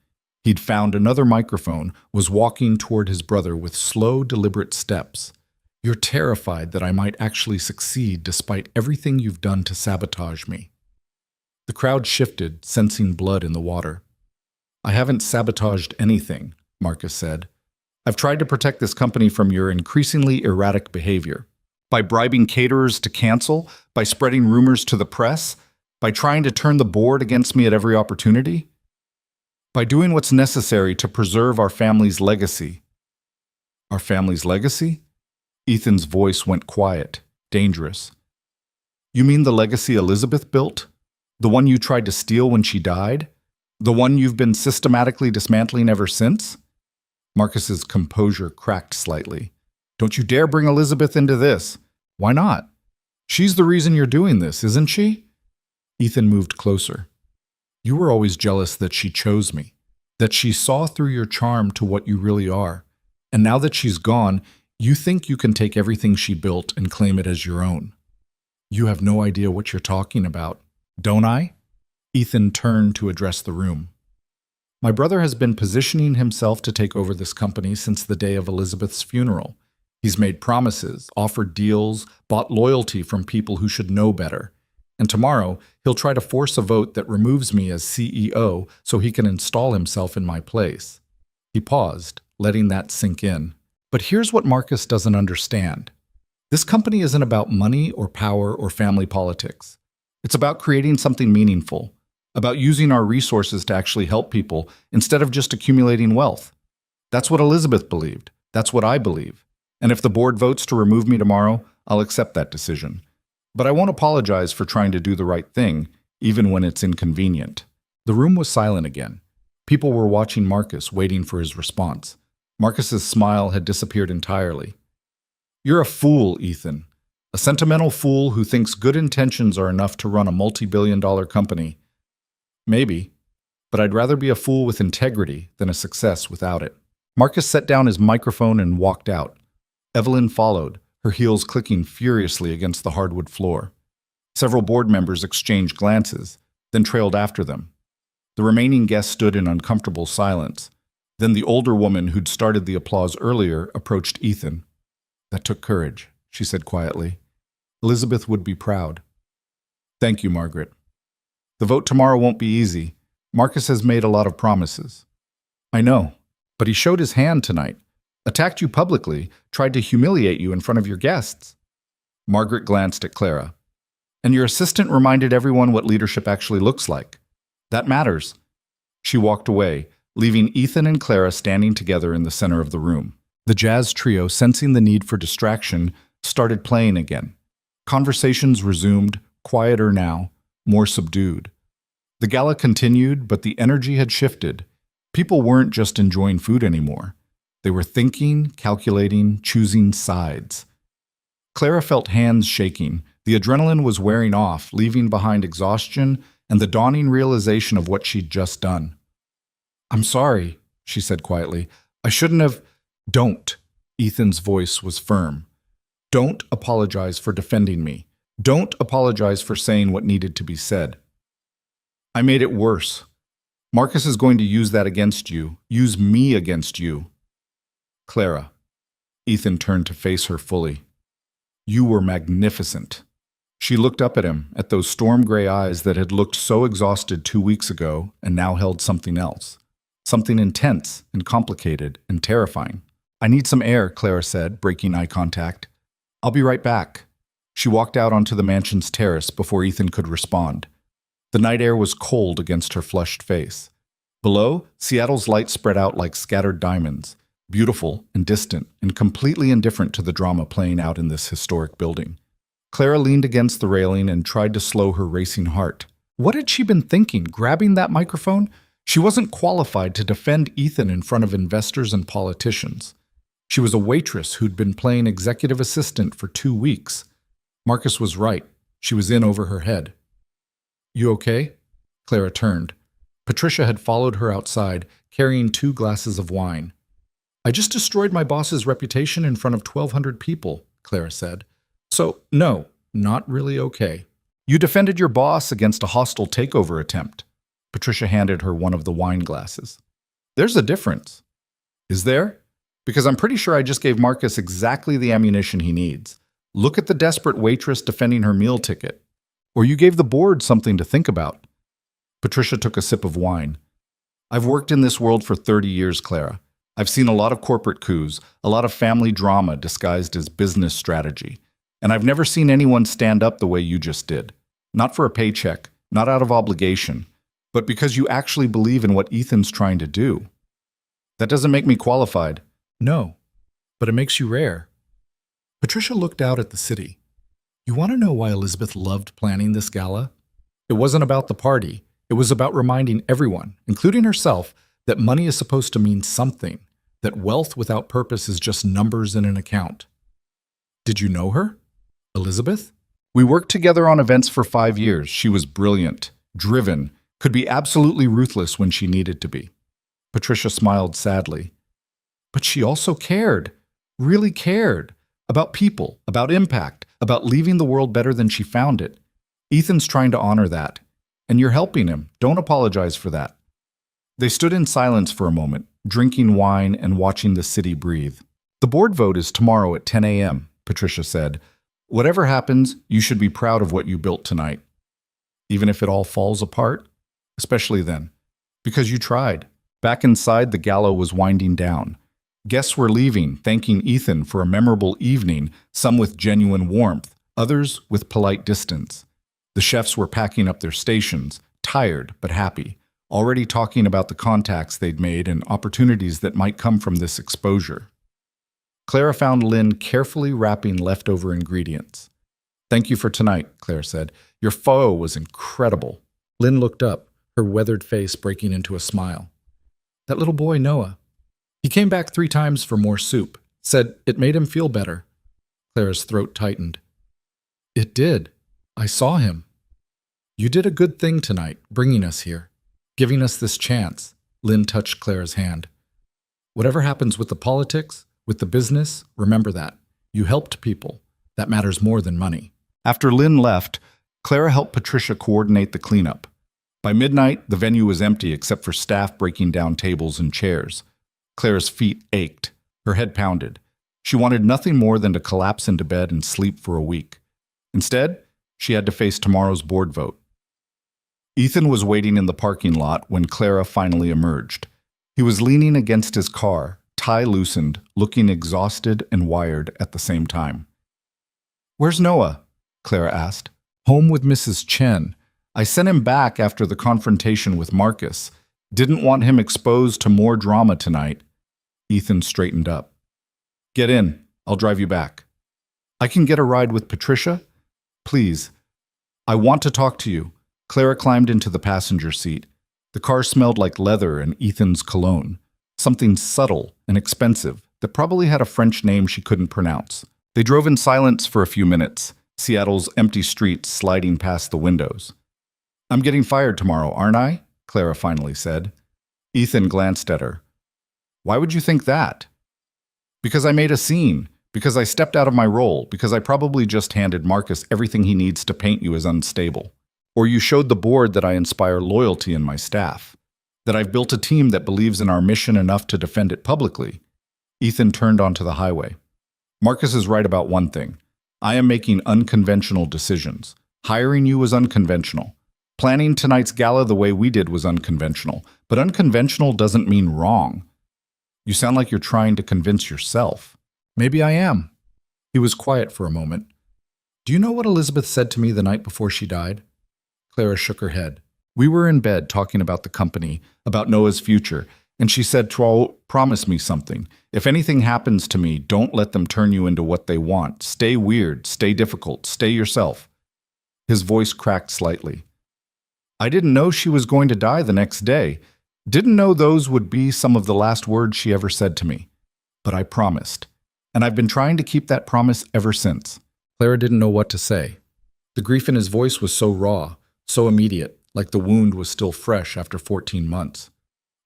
Speaker 1: He'd found another microphone, was walking toward his brother with slow, deliberate steps. "You're terrified that I might actually succeed despite everything you've done to sabotage me." The crowd shifted, sensing blood in the water. "I haven't sabotaged anything," Marcus said. "I've tried to protect this company from your increasingly erratic behavior. By bribing caterers to cancel, by spreading rumors to the press, by trying to turn the board against me at every opportunity, by doing what's necessary to preserve our family's legacy." "Our family's legacy?" Ethan's voice went quiet, dangerous. "You mean the legacy Elizabeth built? The one you tried to steal when she died? The one you've been systematically dismantling ever since?" Marcus's composure cracked slightly. "Don't you dare bring Elizabeth into this." "Why not? She's the reason you're doing this, isn't she?" Ethan moved closer. "You were always jealous that she chose me, that she saw through your charm to what you really are. And now that she's gone, you think you can take everything she built and claim it as your own. You have no idea what you're talking about. Don't I?" Ethan turned to address the room. "My brother has been positioning himself to take over this company since the day of Elizabeth's funeral. He's made promises, offered deals, bought loyalty from people who should know better. And tomorrow, he'll try to force a vote that removes me as CEO so he can install himself in my place." He paused, letting that sink in. "But here's what Marcus doesn't understand. This company isn't about money or power or family politics. It's about creating something meaningful, about using our resources to actually help people instead of just accumulating wealth. That's what Elizabeth believed. That's what I believe. And if the board votes to remove me tomorrow, I'll accept that decision. But I won't apologize for trying to do the right thing, even when it's inconvenient." The room was silent again. People were watching Marcus, waiting for his response. Marcus's smile had disappeared entirely. "You're a fool, Ethan. A sentimental fool who thinks good intentions are enough to run a multi-billion-dollar company. Maybe, but I'd rather be a fool with integrity than a success without it." Marcus set down his microphone and walked out. Evelyn followed, her heels clicking furiously against the hardwood floor. Several board members exchanged glances, then trailed after them. The remaining guests stood in uncomfortable silence. Then the older woman who'd started the applause earlier approached Ethan. "That took courage," she said quietly. "Elizabeth would be proud." "Thank you, Margaret. The vote tomorrow won't be easy. Marcus has made a lot of promises." "I know, but he showed his hand tonight. Attacked you publicly, tried to humiliate you in front of your guests." Margaret glanced at Clara. "And your assistant reminded everyone what leadership actually looks like. That matters." She walked away, leaving Ethan and Clara standing together in the center of the room. The jazz trio, sensing the need for distraction, started playing again. Conversations resumed, quieter now, more subdued. The gala continued, but the energy had shifted. People weren't just enjoying food anymore. They were thinking, calculating, choosing sides. Clara felt hands shaking. The adrenaline was wearing off, leaving behind exhaustion and the dawning realization of what she'd just done. "I'm sorry," she said quietly. "I shouldn't have—" "Don't." Ethan's voice was firm. "Don't apologize for defending me. Don't apologize for saying what needed to be said. I made it worse. Marcus is going to use that against you, use me against you." "Clara." Ethan turned to face her fully. "You were magnificent." She looked up at him, at those storm-gray eyes that had looked so exhausted 2 weeks ago and now held something else. Something intense and complicated and terrifying. "I need some air," Clara said, breaking eye contact. "I'll be right back." She walked out onto the mansion's terrace before Ethan could respond. The night air was cold against her flushed face. Below, Seattle's light spread out like scattered diamonds, beautiful and distant and completely indifferent to the drama playing out in this historic building. Clara leaned against the railing and tried to slow her racing heart. What had she been thinking, grabbing that microphone? She wasn't qualified to defend Ethan in front of investors and politicians. She was a waitress who'd been playing executive assistant for 2 weeks. Marcus was right. She was in over her head. "You okay?" Clara turned. Patricia had followed her outside, carrying 2 glasses of wine. "I just destroyed my boss's reputation in front of 1,200 people," Clara said. "So, no, not really okay." "You defended your boss against a hostile takeover attempt." Patricia handed her one of the wine glasses. "There's a difference." "Is there? Because I'm pretty sure I just gave Marcus exactly the ammunition he needs. Look at the desperate waitress defending her meal ticket. Or you gave the board something to think about." Patricia took a sip of wine. "I've worked in this world for 30 years, Clara. I've seen a lot of corporate coups, a lot of family drama disguised as business strategy. And I've never seen anyone stand up the way you just did. Not for a paycheck, not out of obligation, but because you actually believe in what Ethan's trying to do. That doesn't make me qualified." "No, but it makes you rare." Patricia looked out at the city. "You want to know why Elizabeth loved planning this gala? It wasn't about the party. It was about reminding everyone, including herself, that money is supposed to mean something, that wealth without purpose is just numbers in an account." "Did you know her? Elizabeth?" "We worked together on events for 5 years. She was brilliant, driven, could be absolutely ruthless when she needed to be." Patricia smiled sadly. "But she also cared, really cared, about people, about impact, about leaving the world better than she found it. Ethan's trying to honor that, and you're helping him. Don't apologize for that." They stood in silence for a moment, drinking wine and watching the city breathe. "The board vote is tomorrow at 10 a.m., Patricia said. "Whatever happens, you should be proud of what you built tonight. Even if it all falls apart, especially then. Because you tried." Back inside, the gala was winding down. Guests were leaving, thanking Ethan for a memorable evening, some with genuine warmth, others with polite distance. The chefs were packing up their stations, tired but happy, already talking about the contacts they'd made and opportunities that might come from this exposure. Clara found Lynn carefully wrapping leftover ingredients. "Thank you for tonight," Claire said. "Your pho was incredible." Lynn looked up, her weathered face breaking into a smile. "That little boy, Noah. He came back 3 times for more soup. Said it made him feel better." Clara's throat tightened. "It did. I saw him. You did a good thing tonight, bringing us here, giving us this chance." Lynn touched Clara's hand. "Whatever happens with the politics, with the business, remember that. You helped people. That matters more than money." After Lynn left, Clara helped Patricia coordinate the cleanup. By midnight, the venue was empty except for staff breaking down tables and chairs. Clara's feet ached. Her head pounded. She wanted nothing more than to collapse into bed and sleep for a week. Instead, she had to face tomorrow's board vote. Ethan was waiting in the parking lot when Clara finally emerged. He was leaning against his car, tie loosened, looking exhausted and wired at the same time. "Where's Noah?" Clara asked. "Home with Mrs. Chen. I sent him back after the confrontation with Marcus. Didn't want him exposed to more drama tonight." Ethan straightened up. "Get in. I'll drive you back." "I can get a ride with Patricia? Please. I want to talk to you." Clara climbed into the passenger seat. The car smelled like leather and Ethan's cologne. Something subtle and expensive that probably had a French name she couldn't pronounce. They drove in silence for a few minutes, Seattle's empty streets sliding past the windows. "I'm getting fired tomorrow, aren't I?" Clara finally said. Ethan glanced at her. "Why would you think that?" "Because I made a scene. Because I stepped out of my role. Because I probably just handed Marcus everything he needs to paint you as unstable. Or you showed the board that I inspire loyalty in my staff. That I've built a team that believes in our mission enough to defend it publicly." Ethan turned onto the highway. "Marcus is right about one thing. I am making unconventional decisions. Hiring you was unconventional. Planning tonight's gala the way we did was unconventional. But unconventional doesn't mean wrong. You sound like you're trying to convince yourself." "Maybe I am." He was quiet for a moment. "Do you know what Elizabeth said to me the night before she died?" Clara shook her head. "We were in bed talking about the company, about Noah's future, and she said, promise me something. If anything happens to me, don't let them turn you into what they want. Stay weird, stay difficult, stay yourself." His voice cracked slightly. "I didn't know she was going to die the next day. Didn't know those would be some of the last words she ever said to me. But I promised. And I've been trying to keep that promise ever since." Clara didn't know what to say. The grief in his voice was so raw, so immediate, like the wound was still fresh after 14 months.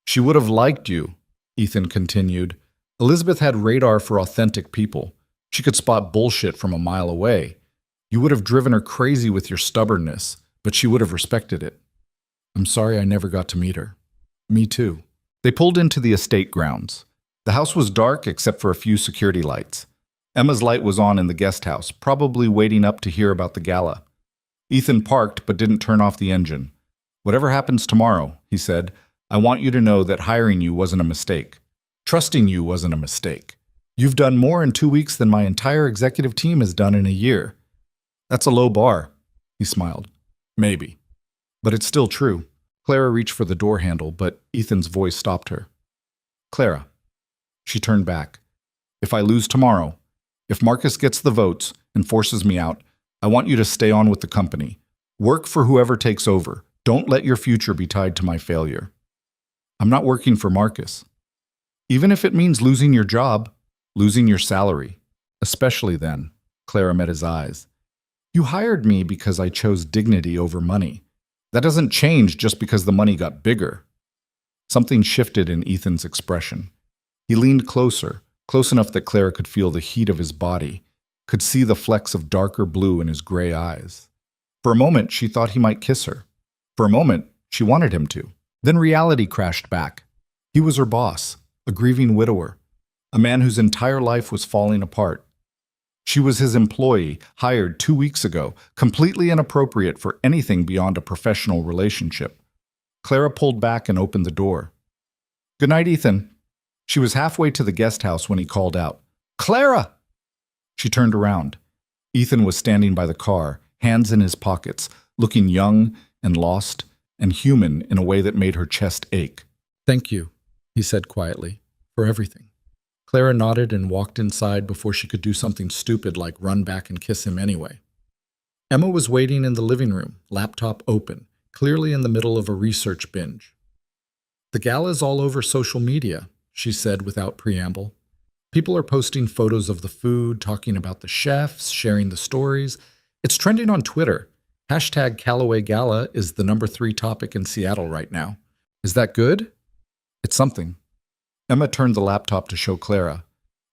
Speaker 1: "She would have liked you," Ethan continued. "Elizabeth had radar for authentic people. She could spot bullshit from a mile away. You would have driven her crazy with your stubbornness, but she would have respected it." "I'm sorry I never got to meet her." "Me too." They pulled into the estate grounds. The house was dark except for a few security lights. Emma's light was on in the guest house, probably waiting up to hear about the gala. Ethan parked but didn't turn off the engine. "Whatever happens tomorrow," he said, "I want you to know that hiring you wasn't a mistake. Trusting you wasn't a mistake. You've done more in 2 weeks than my entire executive team has done in a year." "That's a low bar," he smiled. "Maybe. But it's still true." Clara reached for the door handle, but Ethan's voice stopped her. "Clara." She turned back. "If I lose tomorrow, if Marcus gets the votes and forces me out, I want you to stay on with the company. Work for whoever takes over. Don't let your future be tied to my failure." "I'm not working for Marcus." "Even if it means losing your job, losing your salary." "Especially then." Clara met his eyes. "You hired me because I chose dignity over money. That doesn't change just because the money got bigger." Something shifted in Ethan's expression. He leaned closer, close enough that Clara could feel the heat of his body, could see the flecks of darker blue in his gray eyes. For a moment, she thought he might kiss her. For a moment, she wanted him to. Then reality crashed back. He was her boss, a grieving widower, a man whose entire life was falling apart. She was his employee, hired 2 weeks ago, completely inappropriate for anything beyond a professional relationship. Clara pulled back and opened the door. "Good night, Ethan." She was halfway to the guest house when he called out, "Clara!" She turned around. Ethan was standing by the car, hands in his pockets, looking young and lost and human in a way that made her chest ache. "Thank you," he said quietly, "for everything." Clara nodded and walked inside before she could do something stupid like run back and kiss him anyway. Emma was waiting in the living room, laptop open, clearly in the middle of a research binge. "The gala's all over social media," she said without preamble. "People are posting photos of the food, talking about the chefs, sharing the stories. It's trending on Twitter. Hashtag Callaway Gala is the #3 topic in Seattle right now. Is that good?" "It's something." Emma turned the laptop to show Clara.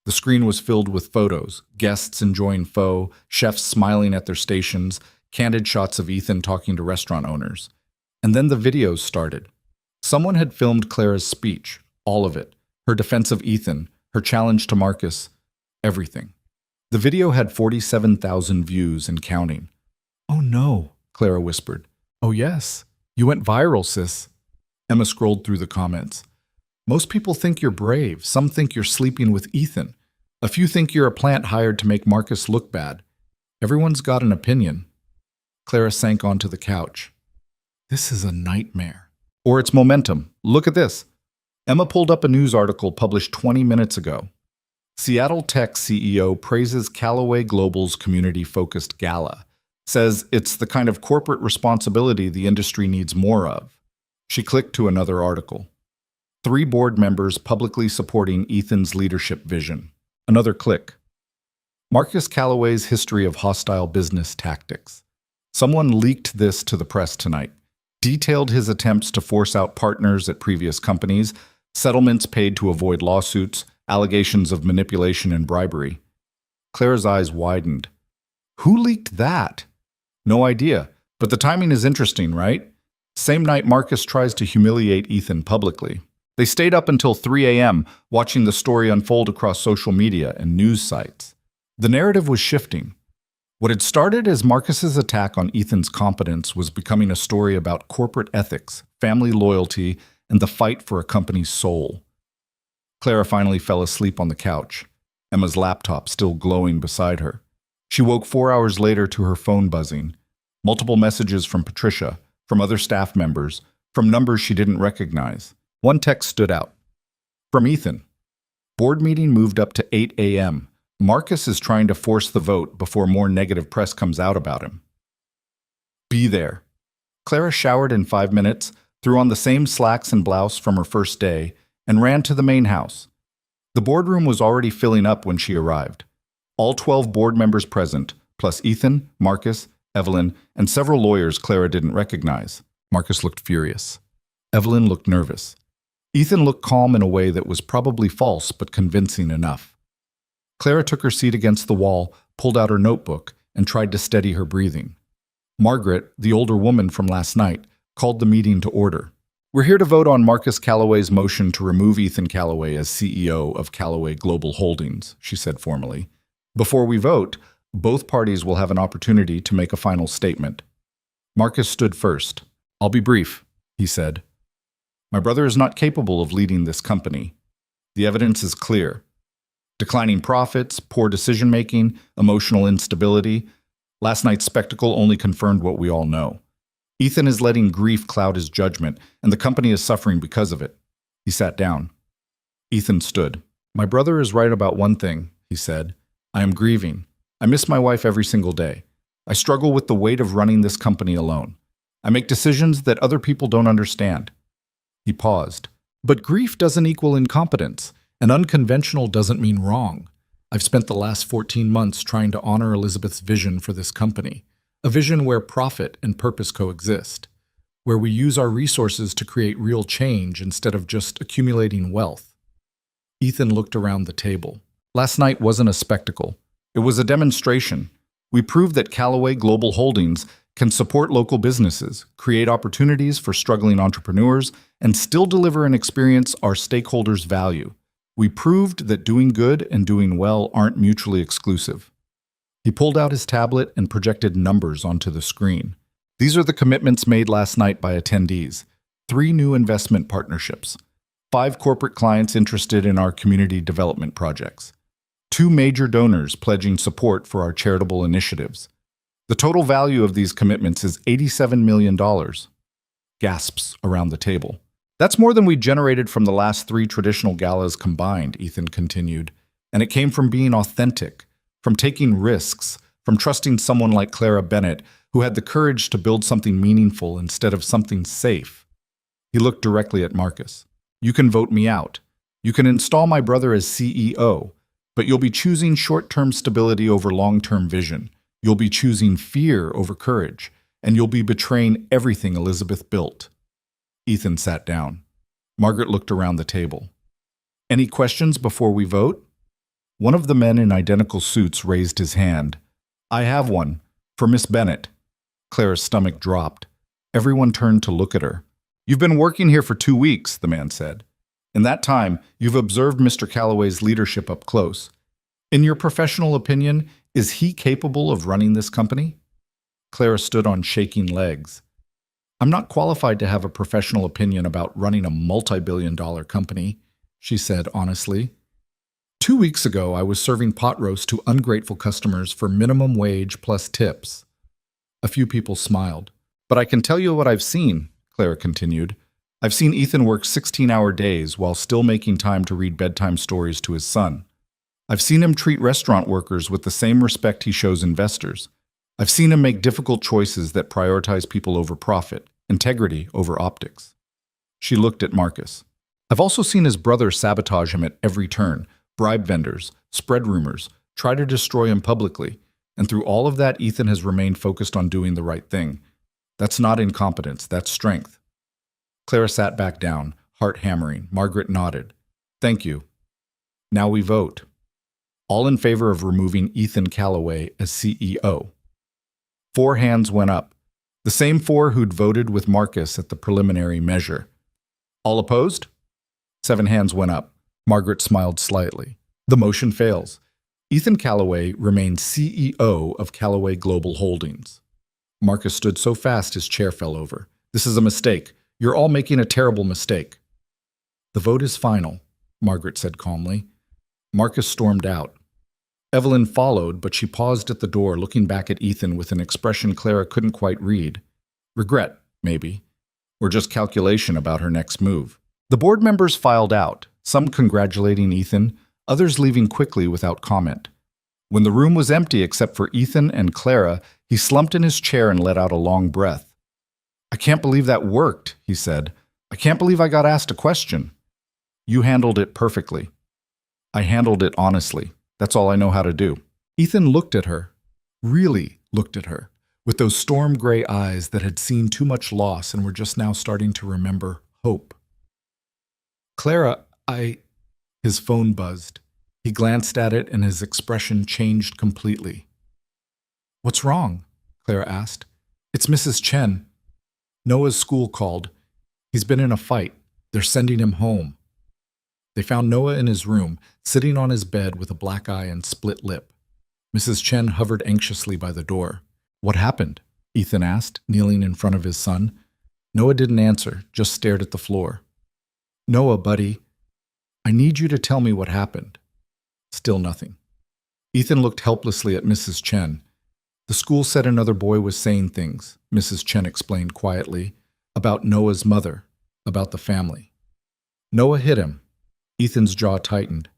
Speaker 1: The screen was filled with photos, guests enjoying pho, chefs smiling at their stations, candid shots of Ethan talking to restaurant owners. And then the videos started. Someone had filmed Clara's speech, all of it, her defense of Ethan, her challenge to Marcus, everything. The video had 47,000 views and counting. "Oh no," Clara whispered. "Oh yes, you went viral, sis." Emma scrolled through the comments. "Most people think you're brave. Some think you're sleeping with Ethan. A few think you're a plant hired to make Marcus look bad. Everyone's got an opinion." Clara sank onto the couch. "This is a nightmare." "Or it's momentum. Look at this." Emma pulled up a news article published 20 minutes ago. Seattle Tech CEO praises Callaway Global's community-focused gala. Says it's the kind of corporate responsibility the industry needs more of. She clicked to another article. 3 board members publicly supporting Ethan's leadership vision. Another click. Marcus Calloway's history of hostile business tactics. Someone leaked this to the press tonight, detailed his attempts to force out partners at previous companies, settlements paid to avoid lawsuits, allegations of manipulation and bribery. Claire's eyes widened. Who leaked that? No idea, but the timing is interesting, right? Same night Marcus tries to humiliate Ethan publicly. They stayed up until 3 a.m. watching the story unfold across social media and news sites. The narrative was shifting. What had started as Marcus's attack on Ethan's competence was becoming a story about corporate ethics, family loyalty, and the fight for a company's soul. Clara finally fell asleep on the couch, Emma's laptop still glowing beside her. She woke 4 hours later to her phone buzzing. Multiple messages from Patricia, from other staff members, from numbers she didn't recognize. One text stood out. From Ethan. Board meeting moved up to 8 a.m. Marcus is trying to force the vote before more negative press comes out about him. Be there. Clara showered in 5 minutes, threw on the same slacks and blouse from her first day, and ran to the main house. The boardroom was already filling up when she arrived. All 12 board members present, plus Ethan, Marcus, Evelyn, and several lawyers Clara didn't recognize. Marcus looked furious. Evelyn looked nervous. Ethan looked calm in a way that was probably false but convincing enough. Clara took her seat against the wall, pulled out her notebook, and tried to steady her breathing. Margaret, the older woman from last night, called the meeting to order. We're here to vote on Marcus Calloway's motion to remove Ethan Calloway as CEO of Calloway Global Holdings, she said formally. Before we vote, both parties will have an opportunity to make a final statement. Marcus stood first. I'll be brief, he said. My brother is not capable of leading this company. The evidence is clear. Declining profits, poor decision-making, emotional instability. Last night's spectacle only confirmed what we all know. Ethan is letting grief cloud his judgment, and the company is suffering because of it. He sat down. Ethan stood. My brother is right about one thing, he said. I am grieving. I miss my wife every single day. I struggle with the weight of running this company alone. I make decisions that other people don't understand. He paused. But grief doesn't equal incompetence, and unconventional doesn't mean wrong. I've spent the last 14 months trying to honor Elizabeth's vision for this company, a vision where profit and purpose coexist, where we use our resources to create real change instead of just accumulating wealth. Ethan looked around the table. Last night wasn't a spectacle. It was a demonstration. We proved that Calloway Global Holdings can support local businesses, create opportunities for struggling entrepreneurs, and still deliver an experience our stakeholders value. We proved that doing good and doing well aren't mutually exclusive. He pulled out his tablet and projected numbers onto the screen. These are the commitments made last night by attendees. 3 new investment partnerships. 5 corporate clients interested in our community development projects. 2 major donors pledging support for our charitable initiatives. The total value of these commitments is $87 million. Gasps around the table. That's more than we generated from the last 3 traditional galas combined, Ethan continued. And it came from being authentic, from taking risks, from trusting someone like Clara Bennett, who had the courage to build something meaningful instead of something safe. He looked directly at Marcus. You can vote me out. You can install my brother as CEO, but you'll be choosing short-term stability over long-term vision. You'll be choosing fear over courage, and you'll be betraying everything Elizabeth built. Ethan sat down. Margaret looked around the table. Any questions before we vote? One of the men in identical suits raised his hand. I have one. For Miss Bennett. Clara's stomach dropped. Everyone turned to look at her. You've been working here for 2 weeks, the man said. In that time, you've observed Mr. Calloway's leadership up close. In your professional opinion, is he capable of running this company? Clara stood on shaking legs. I'm not qualified to have a professional opinion about running a multi-billion-dollar company, she said honestly. 2 weeks ago, I was serving pot roast to ungrateful customers for minimum wage plus tips. A few people smiled. But I can tell you what I've seen, Clara continued. I've seen Ethan work 16-hour days while still making time to read bedtime stories to his son. I've seen him treat restaurant workers with the same respect he shows investors. I've seen him make difficult choices that prioritize people over profit, integrity over optics. She looked at Marcus. I've also seen his brother sabotage him at every turn, bribe vendors, spread rumors, try to destroy him publicly. And through all of that, Ethan has remained focused on doing the right thing. That's not incompetence, that's strength. Clara sat back down, heart hammering. Margaret nodded. Thank you. Now we vote. All in favor of removing Ethan Callaway as CEO. 4 hands went up. The same 4 who'd voted with Marcus at the preliminary measure. All opposed? 7 hands went up. Margaret smiled slightly. The motion fails. Ethan Callaway remains CEO of Callaway Global Holdings. Marcus stood so fast his chair fell over. This is a mistake. You're all making a terrible mistake. The vote is final, Margaret said calmly. Marcus stormed out. Evelyn followed, but she paused at the door, looking back at Ethan with an expression Clara couldn't quite read. Regret, maybe. Or just calculation about her next move. The board members filed out, some congratulating Ethan, others leaving quickly without comment. When the room was empty except for Ethan and Clara, he slumped in his chair and let out a long breath. I can't believe that worked, he said. I can't believe I got asked a question. You handled it perfectly. I handled it honestly. That's all I know how to do. Ethan looked at her, really looked at her, with those storm gray eyes that had seen too much loss and were just now starting to remember hope. Clara, His phone buzzed. He glanced at it and his expression changed completely. What's wrong? Clara asked. It's Mrs. Chen. Noah's school called. He's been in a fight. They're sending him home. They found Noah in his room, sitting on his bed with a black eye and split lip. Mrs. Chen hovered anxiously by the door. What happened? Ethan asked, kneeling in front of his son. Noah didn't answer, just stared at the floor. Noah, buddy, I need you to tell me what happened. Still nothing. Ethan looked helplessly at Mrs. Chen. The school said another boy was saying things, Mrs. Chen explained quietly, about Noah's mother, about the family. Noah hit him. Ethan's jaw tightened.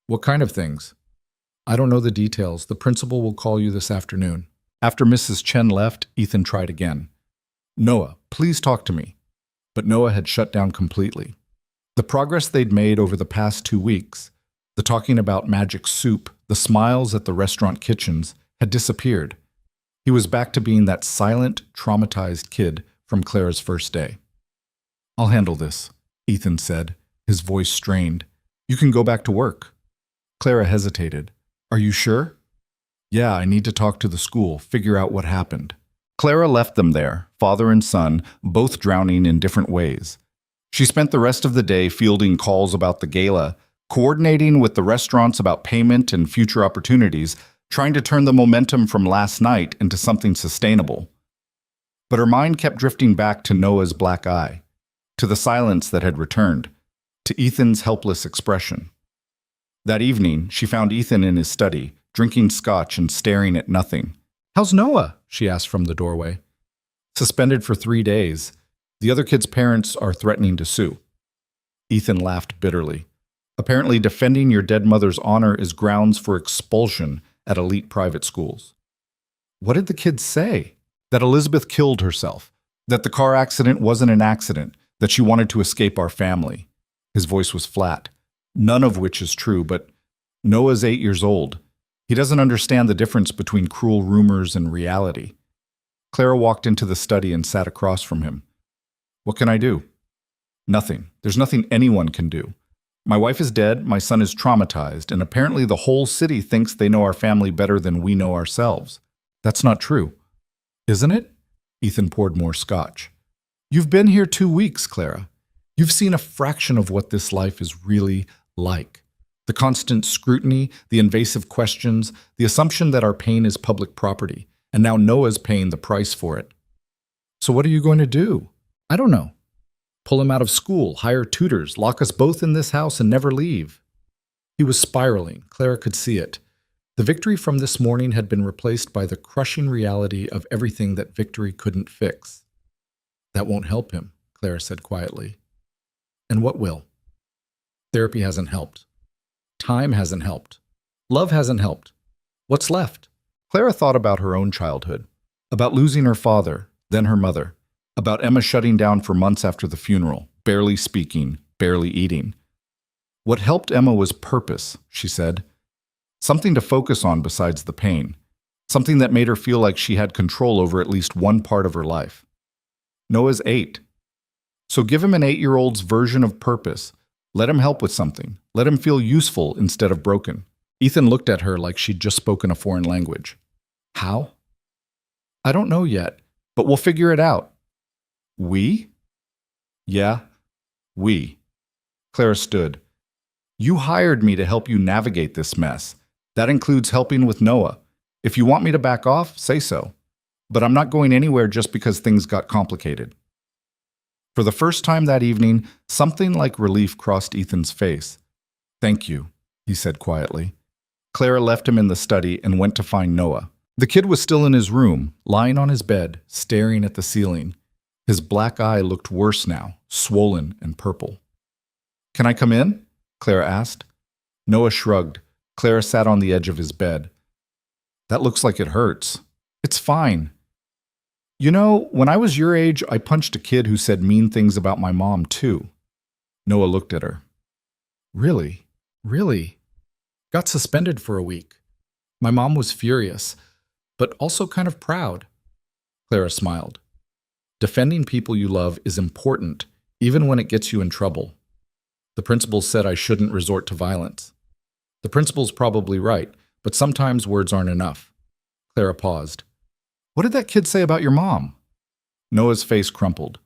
Speaker 1: What kind of things? I don't know the details. The principal will call you this afternoon. After Mrs. Chen left, Ethan tried again. Noah, please talk to me. But Noah had shut down completely. The progress they'd made over the past 2 weeks, the talking about magic soup, the smiles at the restaurant kitchens, had disappeared. He was back to being that silent, traumatized kid from Clara's first day. I'll handle this, Ethan said, his voice strained. You can go back to work. Clara hesitated. Are you sure? Yeah, I need to talk to the school, figure out what happened. Clara left them there, father and son, both drowning in different ways. She spent the rest of the day fielding calls about the gala, coordinating with the restaurants about payment and future opportunities, trying to turn the momentum from last night into something sustainable. But her mind kept drifting back to Noah's black eye, to the silence that had returned, to Ethan's helpless expression. That evening, she found Ethan in his study, drinking scotch and staring at nothing. How's Noah? She asked from the doorway. Suspended for 3 days. The other kids' parents are threatening to sue. Ethan laughed bitterly. Apparently, defending your dead mother's honor is grounds for expulsion at elite private schools. What did the kids say? That Elizabeth killed herself, that the car accident wasn't an accident, that she wanted to escape our family. His voice was flat. None of which is true, but Noah's 8 years old. He doesn't understand the difference between cruel rumors and reality. Clara walked into the study and sat across from him. What can I do? Nothing. There's nothing anyone can do. My wife is dead, my son is traumatized, and apparently the whole city thinks they know our family better than we know ourselves. That's not true. Isn't it? Ethan poured more scotch. You've been here 2 weeks, Clara. You've seen a fraction of what this life is really like. The constant scrutiny, the invasive questions, the assumption that our pain is public property, and now Noah's paying the price for it. So what are you going to do? I don't know. Pull him out of school, hire tutors, lock us both in this house and never leave. He was spiraling. Clara could see it. The victory from this morning had been replaced by the crushing reality of everything that victory couldn't fix. That won't help him, Clara said quietly. And what will? Therapy hasn't helped. Time hasn't helped. Love hasn't helped. What's left? Clara thought about her own childhood, about losing her father, then her mother, about Emma shutting down for months after the funeral, barely speaking, barely eating. What helped Emma was purpose, she said. something to focus on besides the pain, something that made her feel like she had control over at least one part of her life. Noah's 8. So give him an 8-year-old's version of purpose. Let him help with something. Let him feel useful instead of broken. Ethan looked at her like she'd just spoken a foreign language. How? I don't know yet, but we'll figure it out. We? Yeah, we. Clara stood. You hired me to help you navigate this mess. That includes helping with Noah. If you want me to back off, say so. But I'm not going anywhere just because things got complicated. For the first time that evening, something like relief crossed Ethan's face. Thank you, he said quietly. Clara left him in the study and went to find Noah. The kid was still in his room, lying on his bed, staring at the ceiling. His black eye looked worse now, swollen and purple. Can I come in? Clara asked. Noah shrugged. Clara sat on the edge of his bed. That looks like it hurts. It's fine. You know, when I was your age, I punched a kid who said mean things about my mom, too. Noah looked at her. Really? Really? Got suspended for a week. My mom was furious, but also kind of proud. Clara smiled. Defending people you love is important, even when it gets you in trouble. The principal said I shouldn't resort to violence. The principal's probably right, but sometimes words aren't enough. Clara paused. What did that kid say about your mom? Noah's face crumpled.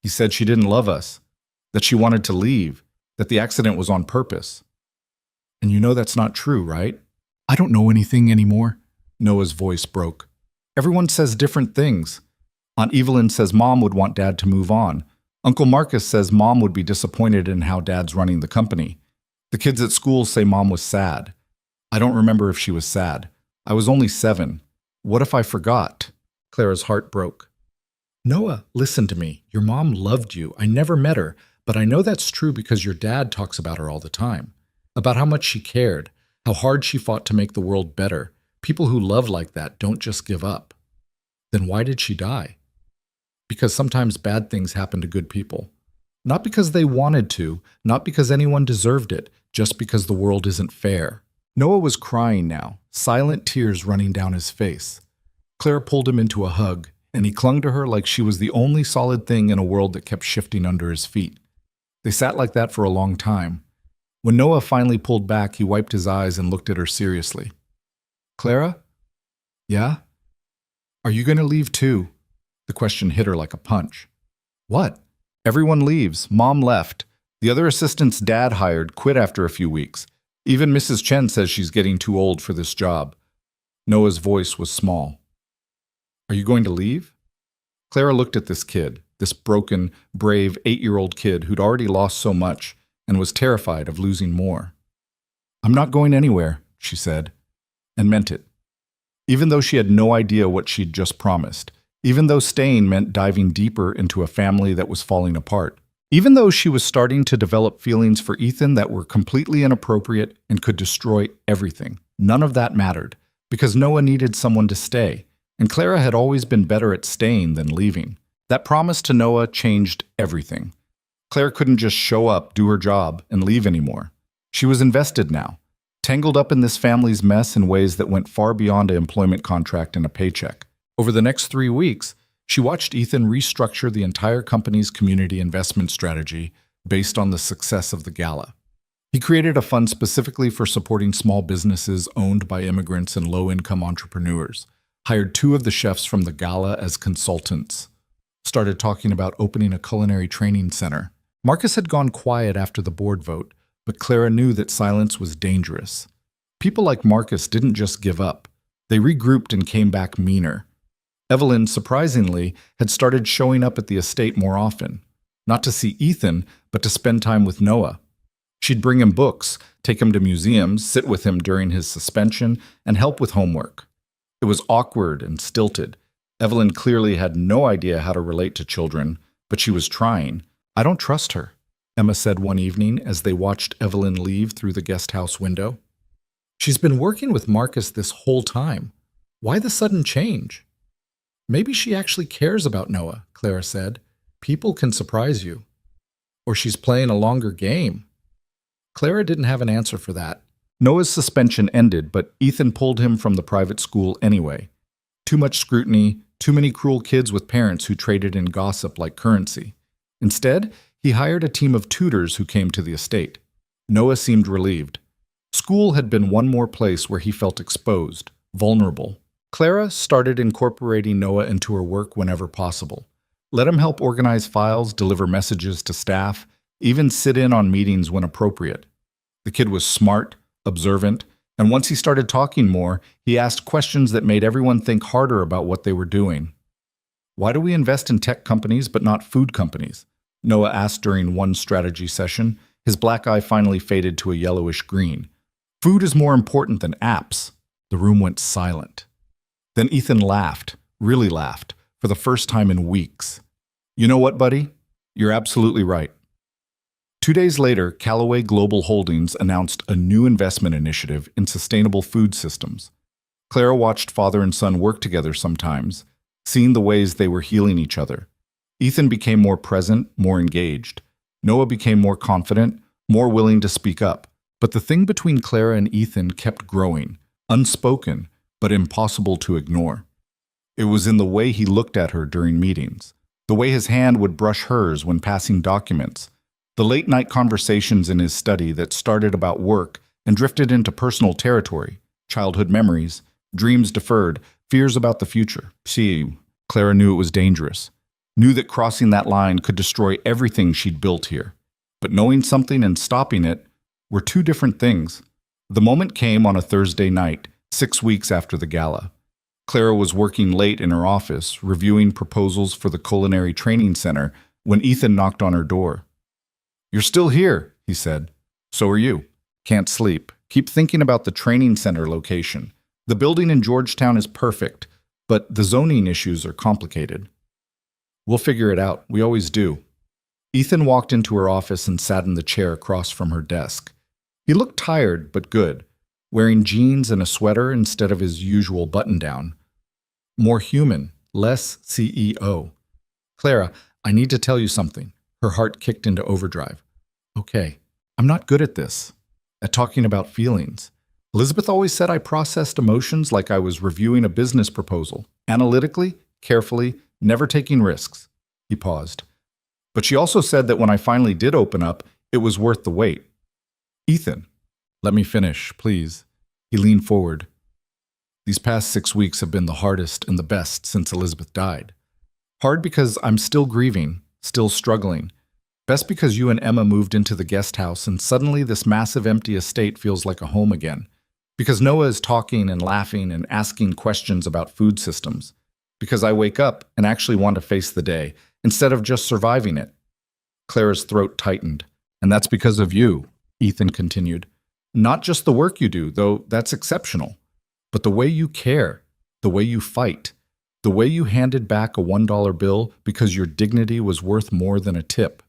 Speaker 1: He said she didn't love us, that she wanted to leave, that the accident was on purpose. And you know that's not true, right? I don't know anything anymore. Noah's voice broke. Everyone says different things. Aunt Evelyn says Mom would want Dad to move on. Uncle Marcus says Mom would be disappointed in how Dad's running the company. The kids at school say Mom was sad. I don't remember if she was sad. I was only 7. What if I forgot? Clara's heart broke. Noah, listen to me. Your mom loved you. I never met her, but I know that's true because your dad talks about her all the time. About how much she cared, how hard she fought to make the world better. People who love like that don't just give up. Then why did she die? Because sometimes bad things happen to good people. Not because they wanted to, not because anyone deserved it, just because the world isn't fair. Noah was crying now, silent tears running down his face. Clara pulled him into a hug, and he clung to her like she was the only solid thing in a world that kept shifting under his feet. They sat like that for a long time. When Noah finally pulled back, he wiped his eyes and looked at her seriously. Clara? Yeah? Are you going to leave too? The question hit her like a punch. What? Everyone leaves. Mom left. The other assistants Dad hired quit after a few weeks. Even Mrs. Chen says she's getting too old for this job. Noah's voice was small. Are you going to leave? Clara looked at this kid, this broken, brave 8-year-old kid who'd already lost so much and was terrified of losing more. I'm not going anywhere, she said, and meant it. Even though she had no idea what she'd just promised, even though staying meant diving deeper into a family that was falling apart, even though she was starting to develop feelings for Ethan that were completely inappropriate and could destroy everything, none of that mattered, because Noah needed someone to stay, and Clara had always been better at staying than leaving. That promise to Noah changed everything. Clara couldn't just show up, do her job, and leave anymore. She was invested now, tangled up in this family's mess in ways that went far beyond an employment contract and a paycheck. Over the next 3 weeks, she watched Ethan restructure the entire company's community investment strategy based on the success of the gala. He created a fund specifically for supporting small businesses owned by immigrants and low-income entrepreneurs, hired 2 of the chefs from the gala as consultants, started talking about opening a culinary training center. Marcus had gone quiet after the board vote, but Clara knew that silence was dangerous. People like Marcus didn't just give up. They regrouped and came back meaner. Evelyn, surprisingly, had started showing up at the estate more often, not to see Ethan, but to spend time with Noah. She'd bring him books, take him to museums, sit with him during his suspension, and help with homework. It was awkward and stilted. Evelyn clearly had no idea how to relate to children, but she was trying. I don't trust her, Emma said one evening as they watched Evelyn leave through the guest house window. She's been working with Marcus this whole time. Why the sudden change? Maybe she actually cares about Noah, Clara said. People can surprise you. Or she's playing a longer game. Clara didn't have an answer for that. Noah's suspension ended, but Ethan pulled him from the private school anyway. Too much scrutiny, too many cruel kids with parents who traded in gossip like currency. Instead, he hired a team of tutors who came to the estate. Noah seemed relieved. School had been one more place where he felt exposed, vulnerable. Clara started incorporating Noah into her work whenever possible. Let him help organize files, deliver messages to staff, even sit in on meetings when appropriate. The kid was smart, observant, and once he started talking more, he asked questions that made everyone think harder about what they were doing. "Why do we invest in tech companies but not food companies?" Noah asked during one strategy session. His black eye finally faded to a yellowish green. "Food is more important than apps." The room went silent. Then Ethan laughed, really laughed, for the first time in weeks. "You know what, buddy? You're absolutely right." 2 days later, Callaway Global Holdings announced a new investment initiative in sustainable food systems. Clara watched father and son work together sometimes, seeing the ways they were healing each other. Ethan became more present, more engaged. Noah became more confident, more willing to speak up. But the thing between Clara and Ethan kept growing, unspoken, but impossible to ignore. It was in the way he looked at her during meetings, the way his hand would brush hers when passing documents, the late-night conversations in his study that started about work and drifted into personal territory, childhood memories, dreams deferred, fears about the future. Clara knew it was dangerous, knew that crossing that line could destroy everything she'd built here. But knowing something and stopping it were two different things. The moment came on a Thursday night, 6 weeks after the gala. Clara was working late in her office, reviewing proposals for the Culinary Training Center, when Ethan knocked on her door. "You're still here," he said. "So are you. Can't sleep. Keep thinking about the training center location. The building in Georgetown is perfect, but the zoning issues are complicated." "We'll figure it out. We always do." Ethan walked into her office and sat in the chair across from her desk. He looked tired but good, wearing jeans and a sweater instead of his usual button-down. More human, less CEO. "Clara, I need to tell you something." Her heart kicked into overdrive. "Okay, I'm not good at this, at talking about feelings. Elizabeth always said I processed emotions like I was reviewing a business proposal, analytically, carefully, never taking risks." He paused. "But she also said that when I finally did open up, it was worth the wait." "Ethan, let me finish, please." He leaned forward. "These past 6 weeks have been the hardest and the best since Elizabeth died. Hard because I'm still grieving, still struggling. Best because you and Emma moved into the guest house and suddenly this massive empty estate feels like a home again. Because Noah is talking and laughing and asking questions about food systems. Because I wake up and actually want to face the day instead of just surviving it." Clara's throat tightened. "And that's because of you," Ethan continued. "Not just the work you do, though that's exceptional, but the way you care, the way you fight, the way you handed back a $1 bill because your dignity was worth more than a tip."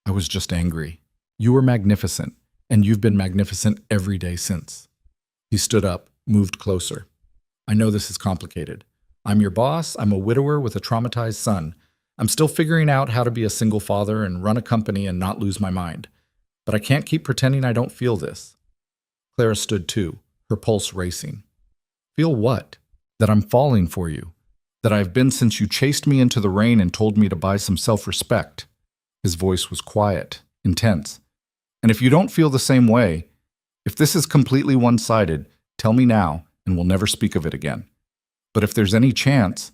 Speaker 1: "I was just angry. You were magnificent, and you've been magnificent every day since." He stood up, moved closer. "I know this is complicated. I'm your boss, I'm a widower with a traumatized son. I'm still figuring out how to be a single father and run a company and not lose my mind. But I can't keep pretending I don't feel this." Clara stood too, her pulse racing. "Feel what?" "That I'm falling for you. That I've been since you chased me into the rain and told me to buy some self-respect." His voice was quiet, intense. "And if you don't feel the same way, if this is completely one-sided, tell me now and we'll never speak of it again. But if there's any chance..."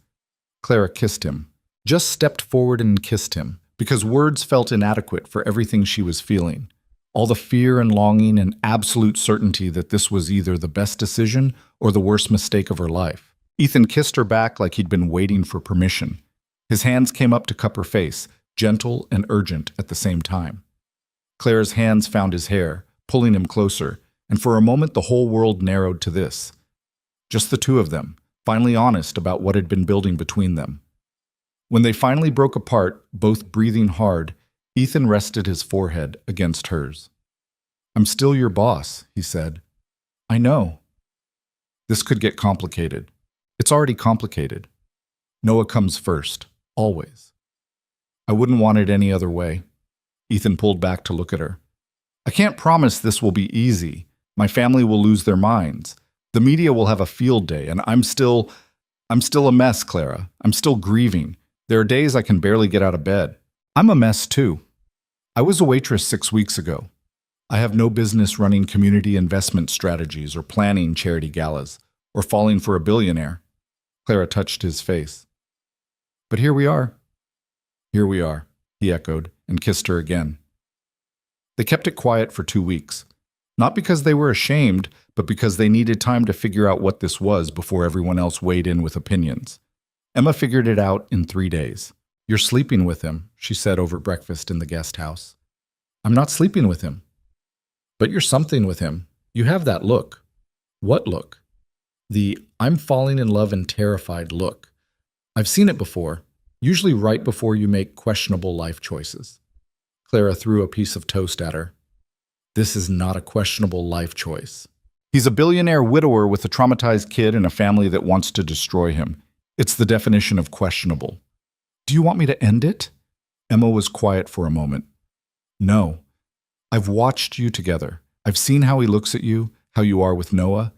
Speaker 1: Clara kissed him, just stepped forward and kissed him, because words felt inadequate for everything she was feeling. All the fear and longing and absolute certainty that this was either the best decision or the worst mistake of her life. Ethan kissed her back like he'd been waiting for permission. His hands came up to cup her face, gentle and urgent at the same time. Clara's hands found his hair, pulling him closer, and for a moment the whole world narrowed to this. Just the two of them, finally honest about what had been building between them. When they finally broke apart, both breathing hard, Ethan rested his forehead against hers. "I'm still your boss," he said. "I know." "This could get complicated. It's already complicated. Noah comes first, always." "I wouldn't want it any other way." Ethan pulled back to look at her. "I can't promise this will be easy, My family will lose their minds. The media will have a field day, and I'm still a mess, Clara. I'm still grieving. There are days I can barely get out of bed. I'm a mess too. I was a waitress 6 weeks ago. I have no business running community investment strategies or planning charity galas or falling for a billionaire. Clara touched his face. But here we are. Here we are, he echoed and kissed her again. They kept it quiet for 2 weeks. Not because they were ashamed, but because they needed time to figure out what this was before everyone else weighed in with opinions. Emma figured it out in 3 days. You're sleeping with him, she said over breakfast in the guest house. I'm not sleeping with him. But you're something with him. You have that look. What look? The I'm falling in love and terrified look. I've seen it before, usually right before you make questionable life choices. Clara threw a piece of toast at her. This is not a questionable life choice. He's a billionaire widower with a traumatized kid and a family that wants to destroy him. It's the definition of questionable. Do you want me to end it? Emma was quiet for a moment. No. I've watched you together. I've seen how he looks at you, how you are with Noah.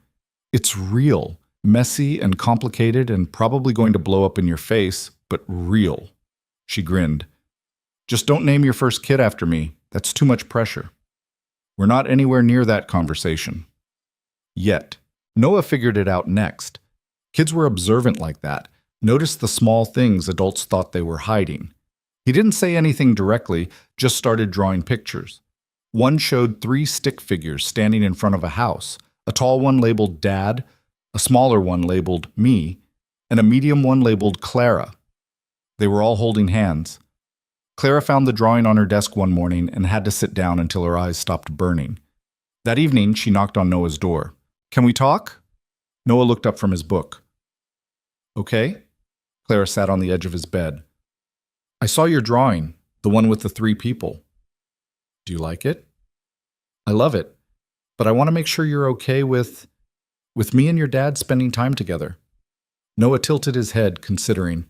Speaker 1: It's real, messy and complicated and probably going to blow up in your face, but real. She grinned. Just don't name your first kid after me. That's too much pressure. We're not anywhere near that conversation. Yet. Noah figured it out next. Kids were observant like that, noticed the small things adults thought they were hiding. He didn't say anything directly, just started drawing pictures. One showed 3 stick figures standing in front of a house, a tall one labeled Dad, a smaller one labeled Me, and a medium one labeled Clara. They were all holding hands. Clara found the drawing on her desk one morning and had to sit down until her eyes stopped burning. That evening, she knocked on Noah's door. Can we talk? Noah looked up from his book. Okay. Clara sat on the edge of his bed. I saw your drawing, the one with the 3 people. Do you like it? I love it, but I want to make sure you're okay with me and your dad spending time together. Noah tilted his head, considering.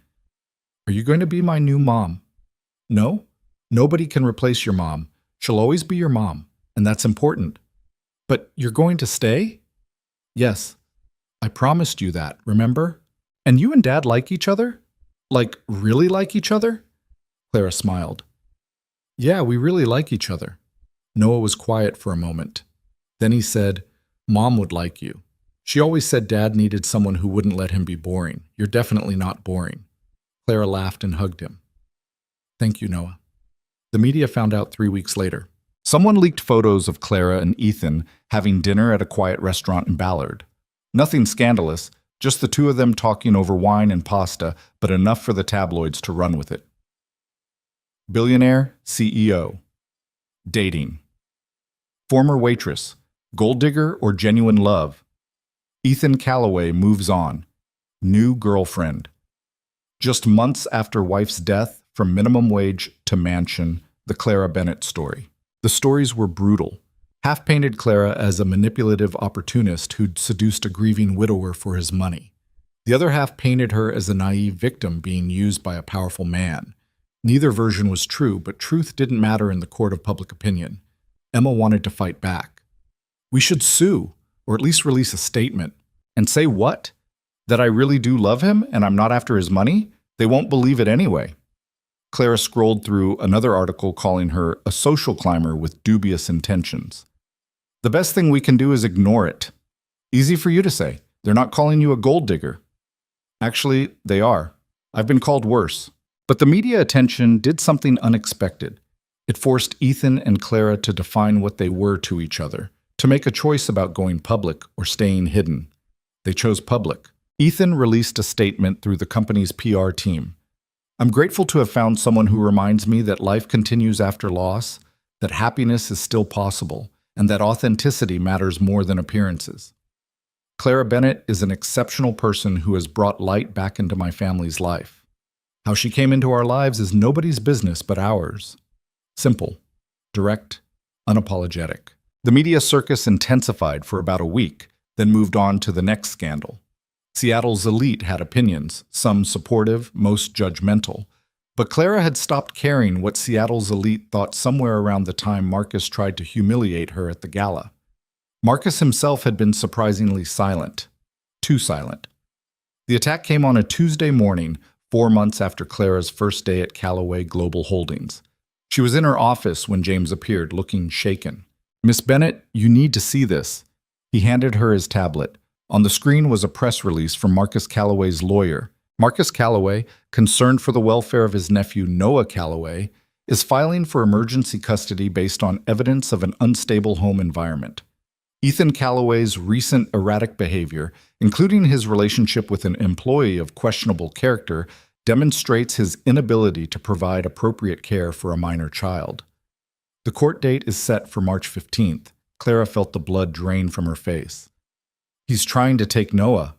Speaker 1: Are you going to be my new mom? No, nobody can replace your mom. She'll always be your mom, and that's important. But you're going to stay? Yes. I promised you that, remember? And you and Dad like each other? Like, really like each other? Clara smiled. Yeah, we really like each other. Noah was quiet for a moment. Then he said, Mom would like you. She always said Dad needed someone who wouldn't let him be boring. You're definitely not boring. Clara laughed and hugged him. Thank you, Noah. The media found out 3 weeks later. Someone leaked photos of Clara and Ethan having dinner at a quiet restaurant in Ballard. Nothing scandalous, just the 2 of them talking over wine and pasta, but enough for the tabloids to run with it. Billionaire, CEO. Dating. Former waitress. Gold digger or genuine love? Ethan Calloway moves on. New girlfriend. Just months after wife's death, from minimum wage to mansion, the Clara Bennett story. The stories were brutal. Half painted Clara as a manipulative opportunist who'd seduced a grieving widower for his money. The other half painted her as a naive victim being used by a powerful man. Neither version was true, but truth didn't matter in the court of public opinion. Emma wanted to fight back. We should sue, or at least release a statement. And say what? That I really do love him and I'm not after his money? They won't believe it anyway. Clara scrolled through another article calling her a social climber with dubious intentions. The best thing we can do is ignore it. Easy for you to say. They're not calling you a gold digger. Actually, they are. I've been called worse. But the media attention did something unexpected. It forced Ethan and Clara to define what they were to each other, to make a choice about going public or staying hidden. They chose public. Ethan released a statement through the company's PR team. I'm grateful to have found someone who reminds me that life continues after loss, that happiness is still possible, and that authenticity matters more than appearances. Clara Bennett is an exceptional person who has brought light back into my family's life. How she came into our lives is nobody's business but ours. Simple, direct, unapologetic. The media circus intensified for about a week, then moved on to the next scandal. Seattle's elite had opinions, some supportive, most judgmental. But Clara had stopped caring what Seattle's elite thought somewhere around the time Marcus tried to humiliate her at the gala. Marcus himself had been surprisingly silent. Too silent. The attack came on a Tuesday morning, 4 months after Clara's first day at Callaway Global Holdings. She was in her office when James appeared, looking shaken. "Miss Bennett, you need to see this." He handed her his tablet. On the screen was a press release from Marcus Callaway's lawyer. Marcus Callaway, concerned for the welfare of his nephew Noah Callaway, is filing for emergency custody based on evidence of an unstable home environment. Ethan Callaway's recent erratic behavior, including his relationship with an employee of questionable character, demonstrates his inability to provide appropriate care for a minor child. The court date is set for March 15th. Clara felt the blood drain from her face. "He's trying to take Noah."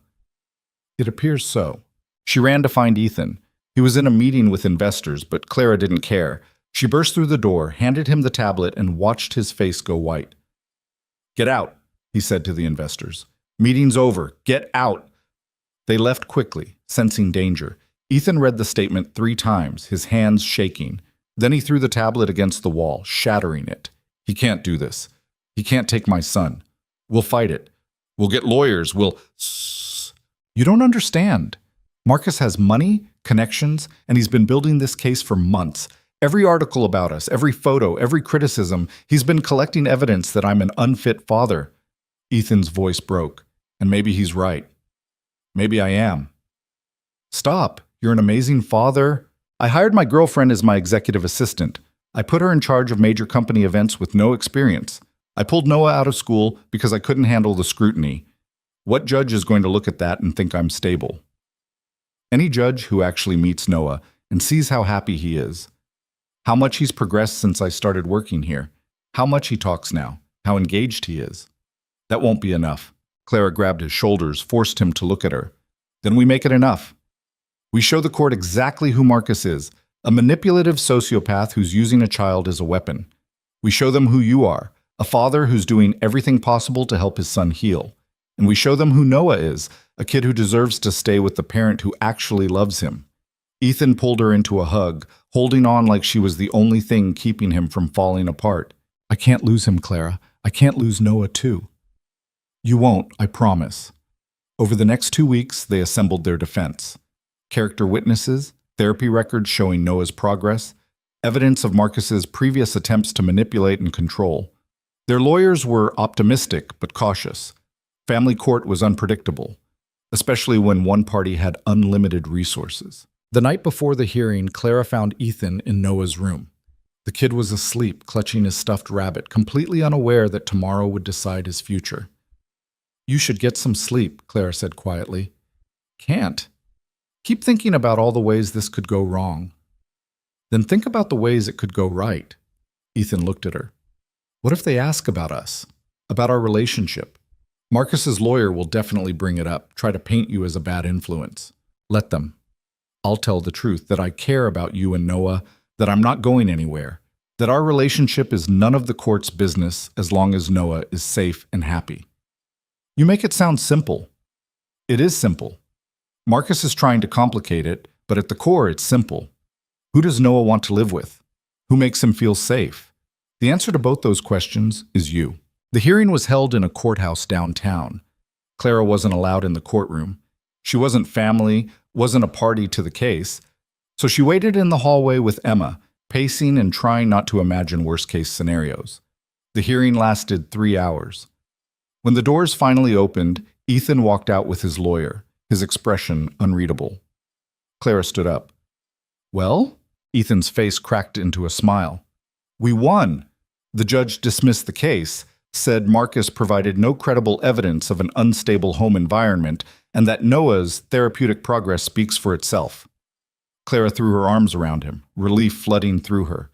Speaker 1: "It appears so." She ran to find Ethan. He was in a meeting with investors, but Clara didn't care. She burst through the door, handed him the tablet, and watched his face go white. "Get out," he said to the investors. "Meeting's over. Get out." They left quickly, sensing danger. Ethan read the statement 3 times, his hands shaking. Then he threw the tablet against the wall, shattering it. "He can't do this. He can't take my son. We'll fight it. We'll get lawyers. We'll..." "You don't understand. Marcus has money, connections, and he's been building this case for months. Every article about us, every photo, every criticism, he's been collecting evidence that I'm an unfit father." Ethan's voice broke. "And maybe he's right. Maybe I am." "Stop. You're an amazing father. I hired my girlfriend as my executive assistant. I put her in charge of major company events with no experience. I pulled Noah out of school because I couldn't handle the scrutiny. What judge is going to look at that and think I'm stable? Any judge who actually meets Noah and sees how happy he is, how much he's progressed since I started working here, how much he talks now, how engaged he is. That won't be enough." Clara grabbed his shoulders, forced him to look at her. "Then we make it enough. We show the court exactly who Marcus is, a manipulative sociopath who's using a child as a weapon. We show them who you are, a father who's doing everything possible to help his son heal. And we show them who Noah is, a kid who deserves to stay with the parent who actually loves him." Ethan pulled her into a hug, holding on like she was the only thing keeping him from falling apart. "I can't lose him, Clara. I can't lose Noah too." "You won't, I promise." Over the next 2 weeks, they assembled their defense. Character witnesses, therapy records showing Noah's progress, evidence of Marcus's previous attempts to manipulate and control. Their lawyers were optimistic but cautious. Family court was unpredictable, especially when one party had unlimited resources. The night before the hearing, Clara found Ethan in Noah's room. The kid was asleep, clutching his stuffed rabbit, completely unaware that tomorrow would decide his future. "You should get some sleep," Clara said quietly. "Can't. Keep thinking about all the ways this could go wrong. Then think about the ways it could go right." Ethan looked at her. "What if they ask about us? About our relationship? Marcus's lawyer will definitely bring it up, try to paint you as a bad influence. Let them. I'll tell the truth, that I care about you and Noah, that I'm not going anywhere, that our relationship is none of the court's business as long as Noah is safe and happy." You make it sound simple. It is simple. Marcus is trying to complicate it, but at the core it's simple. Who does Noah want to live with? Who makes him feel safe? The answer to both those questions is you. The hearing was held in a courthouse downtown. Clara wasn't allowed in the courtroom. She wasn't family, wasn't a party to the case, so she waited in the hallway with Emma, pacing and trying not to imagine worst-case scenarios. The hearing lasted 3 hours. When the doors finally opened, Ethan walked out with his lawyer, his expression unreadable. Clara stood up. "Well?" Ethan's face cracked into a smile. "We won." The judge dismissed the case, said Marcus provided no credible evidence of an unstable home environment and that Noah's therapeutic progress speaks for itself. Clara threw her arms around him, relief flooding through her.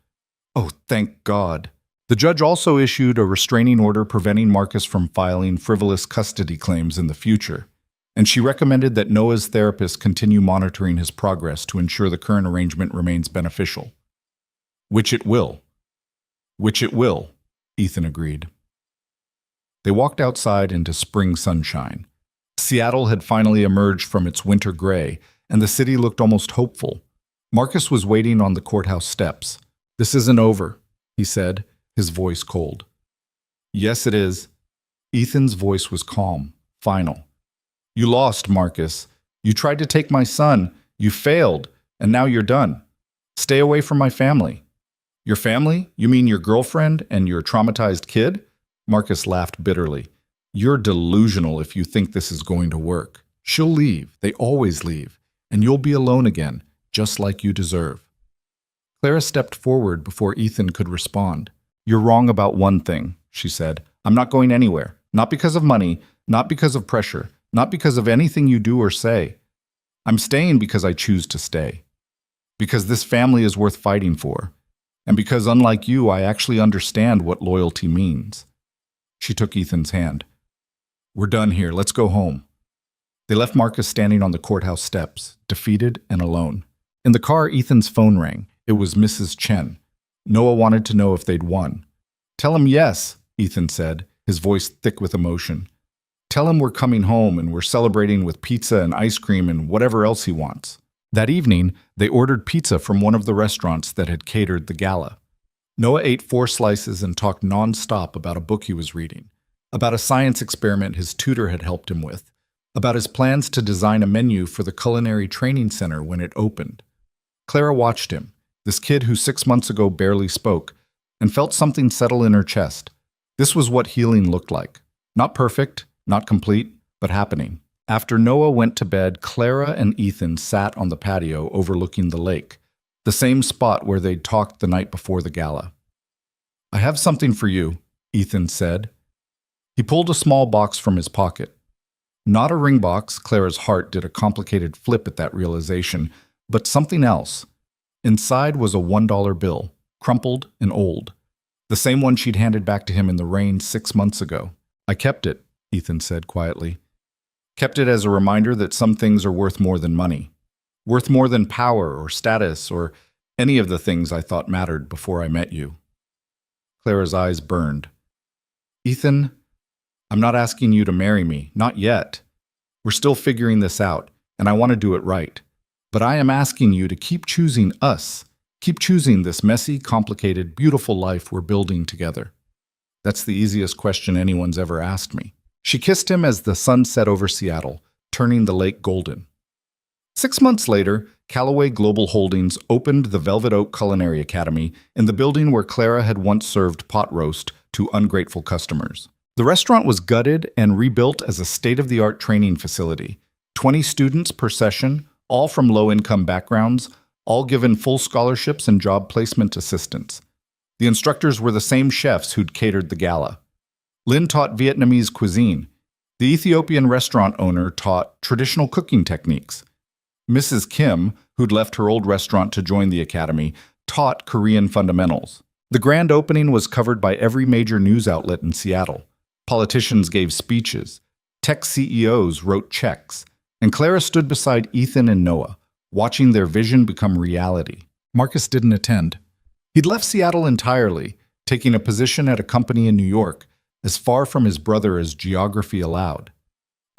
Speaker 1: "Oh, thank God." The judge also issued a restraining order preventing Marcus from filing frivolous custody claims in the future, and she recommended that Noah's therapist continue monitoring his progress to ensure the current arrangement remains beneficial. Which it will. Which it will, Ethan agreed. They walked outside into spring sunshine. Seattle had finally emerged from its winter gray, and the city looked almost hopeful. Marcus was waiting on the courthouse steps. "This isn't over," he said, his voice cold. "Yes, it is. Ethan's voice was calm, final. You lost, Marcus. You tried to take my son. You failed, and now you're done. Stay away from my family. Your family? You mean your girlfriend and your traumatized kid? Marcus laughed bitterly. You're delusional if you think this is going to work. She'll leave. They always leave. And you'll be alone again, just like you deserve. Clara stepped forward before Ethan could respond. You're wrong about one thing, she said. I'm not going anywhere. Not because of money, not because of pressure, not because of anything you do or say. I'm staying because I choose to stay. Because this family is worth fighting for. And because, unlike you, I actually understand what loyalty means. She took Ethan's hand. We're done here. Let's go home. They left Marcus standing on the courthouse steps, defeated and alone. In the car, Ethan's phone rang. It was Mrs. Chen. Noah wanted to know if they'd won. Tell him yes, Ethan said, his voice thick with emotion. Tell him we're coming home and we're celebrating with pizza and ice cream and whatever else he wants. That evening, they ordered pizza from one of the restaurants that had catered the gala. Noah ate 4 slices and talked non-stop about a book he was reading, about a science experiment his tutor had helped him with, about his plans to design a menu for the culinary training center when it opened. Clara watched him, this kid who 6 months ago barely spoke, and felt something settle in her chest. This was what healing looked like. Not perfect, not complete, but happening. After Noah went to bed, Clara and Ethan sat on the patio overlooking the lake, the same spot where they'd talked the night before the gala. I have something for you, Ethan said. He pulled a small box from his pocket. Not a ring box, Clara's heart did a complicated flip at that realization, but something else. Inside was a $1 bill, crumpled and old, the same one she'd handed back to him in the rain 6 months ago. I kept it, Ethan said quietly. Kept it as a reminder that some things are worth more than money, worth more than power or status or any of the things I thought mattered before I met you. Clara's eyes burned. Ethan, I'm not asking you to marry me, not yet. We're still figuring this out, and I want to do it right. But I am asking you to keep choosing us, keep choosing this messy, complicated, beautiful life we're building together. That's the easiest question anyone's ever asked me. She kissed him as the sun set over Seattle, turning the lake golden. 6 months later, Callaway Global Holdings opened the Velvet Oak Culinary Academy in the building where Clara had once served pot roast to ungrateful customers. The restaurant was gutted and rebuilt as a state-of-the-art training facility. 20 students per session, all from low-income backgrounds, all given full scholarships and job placement assistance. The instructors were the same chefs who'd catered the gala. Lynn taught Vietnamese cuisine. The Ethiopian restaurant owner taught traditional cooking techniques. Mrs. Kim, who'd left her old restaurant to join the academy, taught Korean fundamentals. The grand opening was covered by every major news outlet in Seattle. Politicians gave speeches. Tech CEOs wrote checks. And Clara stood beside Ethan and Noah, watching their vision become reality. Marcus didn't attend. He'd left Seattle entirely, taking a position at a company in New York, as far from his brother as geography allowed.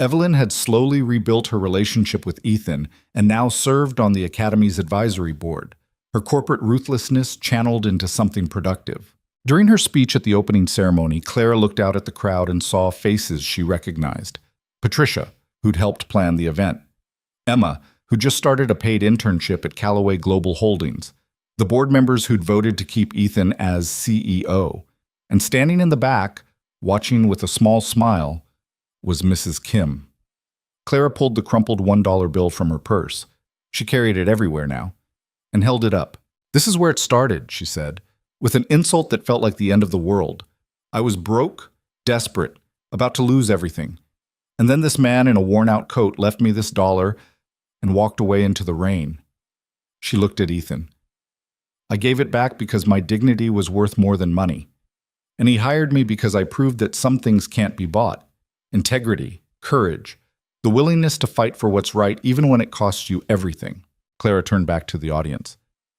Speaker 1: Evelyn had slowly rebuilt her relationship with Ethan and now served on the Academy's advisory board, her corporate ruthlessness channeled into something productive. During her speech at the opening ceremony, Clara looked out at the crowd and saw faces she recognized. Patricia, who'd helped plan the event. Emma, who just started a paid internship at Callaway Global Holdings. The board members who'd voted to keep Ethan as CEO. And standing in the back, watching with a small smile, was Mrs. Kim. Clara pulled the crumpled $1 bill from her purse. She carried it everywhere now, and held it up. This is where it started, she said, with an insult that felt like the end of the world. I was broke, desperate, about to lose everything. And then this man in a worn-out coat left me this dollar and walked away into the rain. She looked at Ethan. I gave it back because my dignity was worth more than money. And he hired me because I proved that some things can't be bought. Integrity, courage, the willingness to fight for what's right even when it costs you everything. Clara turned back to the audience.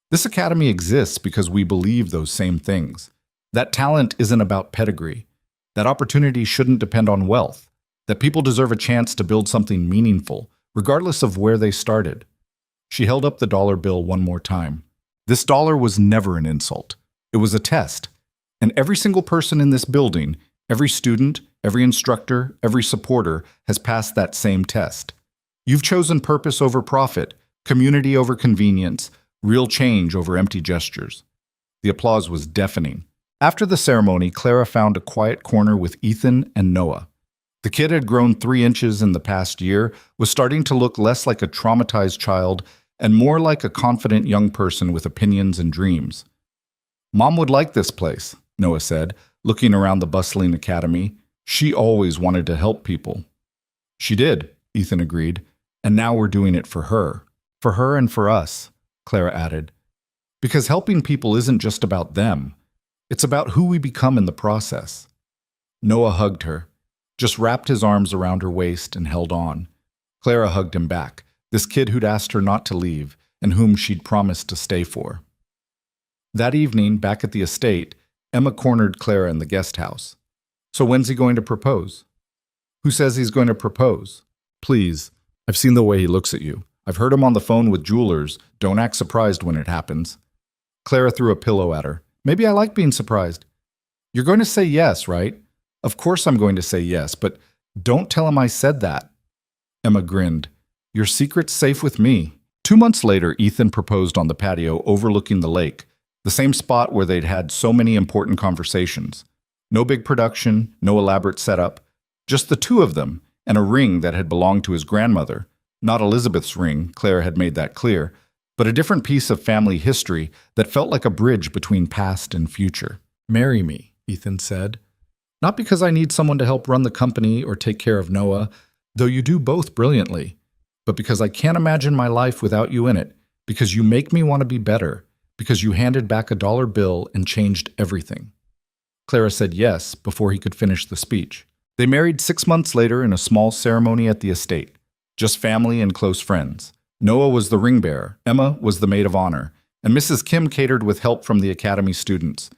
Speaker 1: This academy exists because we believe those same things. That talent isn't about pedigree. That opportunity shouldn't depend on wealth. That people deserve a chance to build something meaningful, regardless of where they started. She held up the dollar bill one more time. This dollar was never an insult. It was a test. And every single person in this building, every student, every instructor, every supporter has passed that same test. You've chosen purpose over profit, community over convenience, real change over empty gestures. The applause was deafening. After the ceremony, Clara found a quiet corner with Ethan and Noah. The kid had grown 3 inches in the past year, was starting to look less like a traumatized child and more like a confident young person with opinions and dreams. "Mom would like this place," Noah said, looking around the bustling academy. "She always wanted to help people." "She did," Ethan agreed, "and now we're doing it for her. For her and for us," Clara added. "Because helping people isn't just about them. It's about who we become in the process." Noah hugged her, just wrapped his arms around her waist and held on. Clara hugged him back, this kid who'd asked her not to leave and whom she'd promised to stay for. That evening, back at the estate, Emma cornered Clara in the guest house. "So when's he going to propose?" "Who says he's going to propose? Please, I've seen the way he looks at you. I've heard him on the phone with jewelers. Don't act surprised when it happens." Clara threw a pillow at her. "Maybe I like being surprised." "You're going to say yes, right?" "Of course I'm going to say yes, but don't tell him I said that." Emma grinned. "Your secret's safe with me." 2 months later, Ethan proposed on the patio overlooking the lake, the same spot where they'd had so many important conversations. No big production, no elaborate setup, just the two of them and a ring that had belonged to his grandmother. Not Elizabeth's ring, Clara had made that clear, but a different piece of family history that felt like a bridge between past and future. "Marry me," Ethan said. "Not because I need someone to help run the company or take care of Noah, though you do both brilliantly, but because I can't imagine my life without you in it, because you make me want to be better, because you handed back a dollar bill and changed everything." Clara said yes before he could finish the speech. They married 6 months later in a small ceremony at the estate. Just family and close friends. Noah was the ring bearer, Emma was the maid of honor, and Mrs. Kim catered with help from the academy students.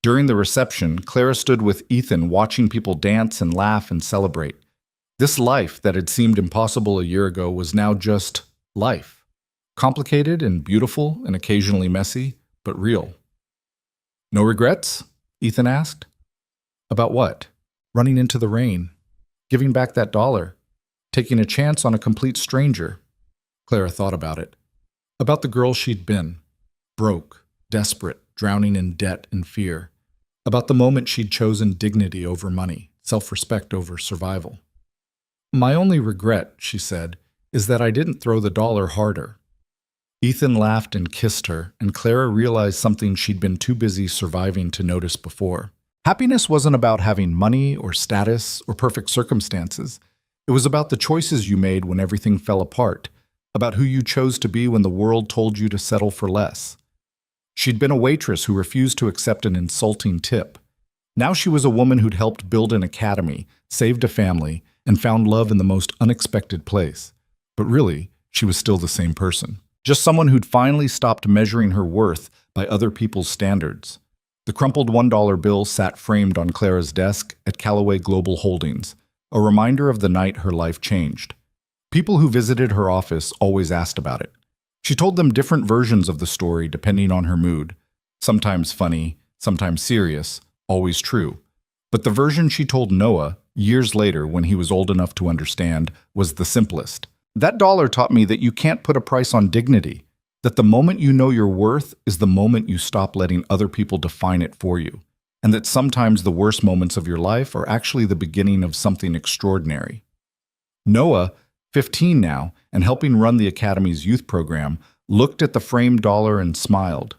Speaker 1: During the reception, Clara stood with Ethan watching people dance and laugh and celebrate. This life that had seemed impossible a year ago was now just life. Complicated and beautiful and occasionally messy, but real. "No regrets?" Ethan asked. "About what?" "Running into the rain. Giving back that dollar. Taking a chance on a complete stranger." Clara thought about it. About the girl she'd been. Broke, desperate, drowning in debt and fear. About the moment she'd chosen dignity over money, self-respect over survival. "My only regret," she said, "is that I didn't throw the dollar harder." Ethan laughed and kissed her, and Clara realized something she'd been too busy surviving to notice before. Happiness wasn't about having money or status or perfect circumstances. It was about the choices you made when everything fell apart, about who you chose to be when the world told you to settle for less. She'd been a waitress who refused to accept an insulting tip. Now she was a woman who'd helped build an academy, saved a family, and found love in the most unexpected place. But really, she was still the same person. Just someone who'd finally stopped measuring her worth by other people's standards. The crumpled $1 bill sat framed on Clara's desk at Callaway Global Holdings, a reminder of the night her life changed. People who visited her office always asked about it. She told them different versions of the story depending on her mood. Sometimes funny, sometimes serious, always true. But the version she told Noah, years later when he was old enough to understand, was the simplest. "That dollar taught me that you can't put a price on dignity, that the moment you know your worth is the moment you stop letting other people define it for you, and that sometimes the worst moments of your life are actually the beginning of something extraordinary." Noah, 15 now, and helping run the Academy's youth program, looked at the framed dollar and smiled.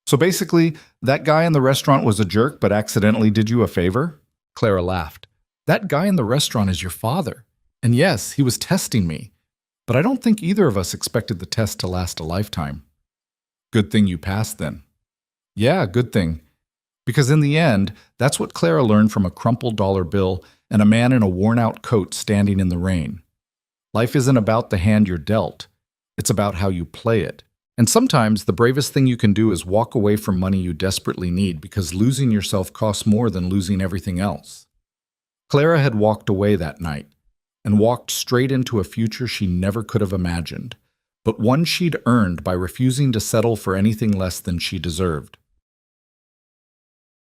Speaker 1: "So basically, that guy in the restaurant was a jerk but accidentally did you a favor?" Clara laughed. "That guy in the restaurant is your father. And yes, he was testing me. But I don't think either of us expected the test to last a lifetime." "Good thing you passed then." "Yeah, good thing. Because in the end, that's what Clara learned from a crumpled dollar bill and a man in a worn-out coat standing in the rain. Life isn't about the hand you're dealt. It's about how you play it. And sometimes the bravest thing you can do is walk away from money you desperately need because losing yourself costs more than losing everything else. Clara had walked away that night and walked straight into a future she never could have imagined, but one she'd earned by refusing to settle for anything less than she deserved.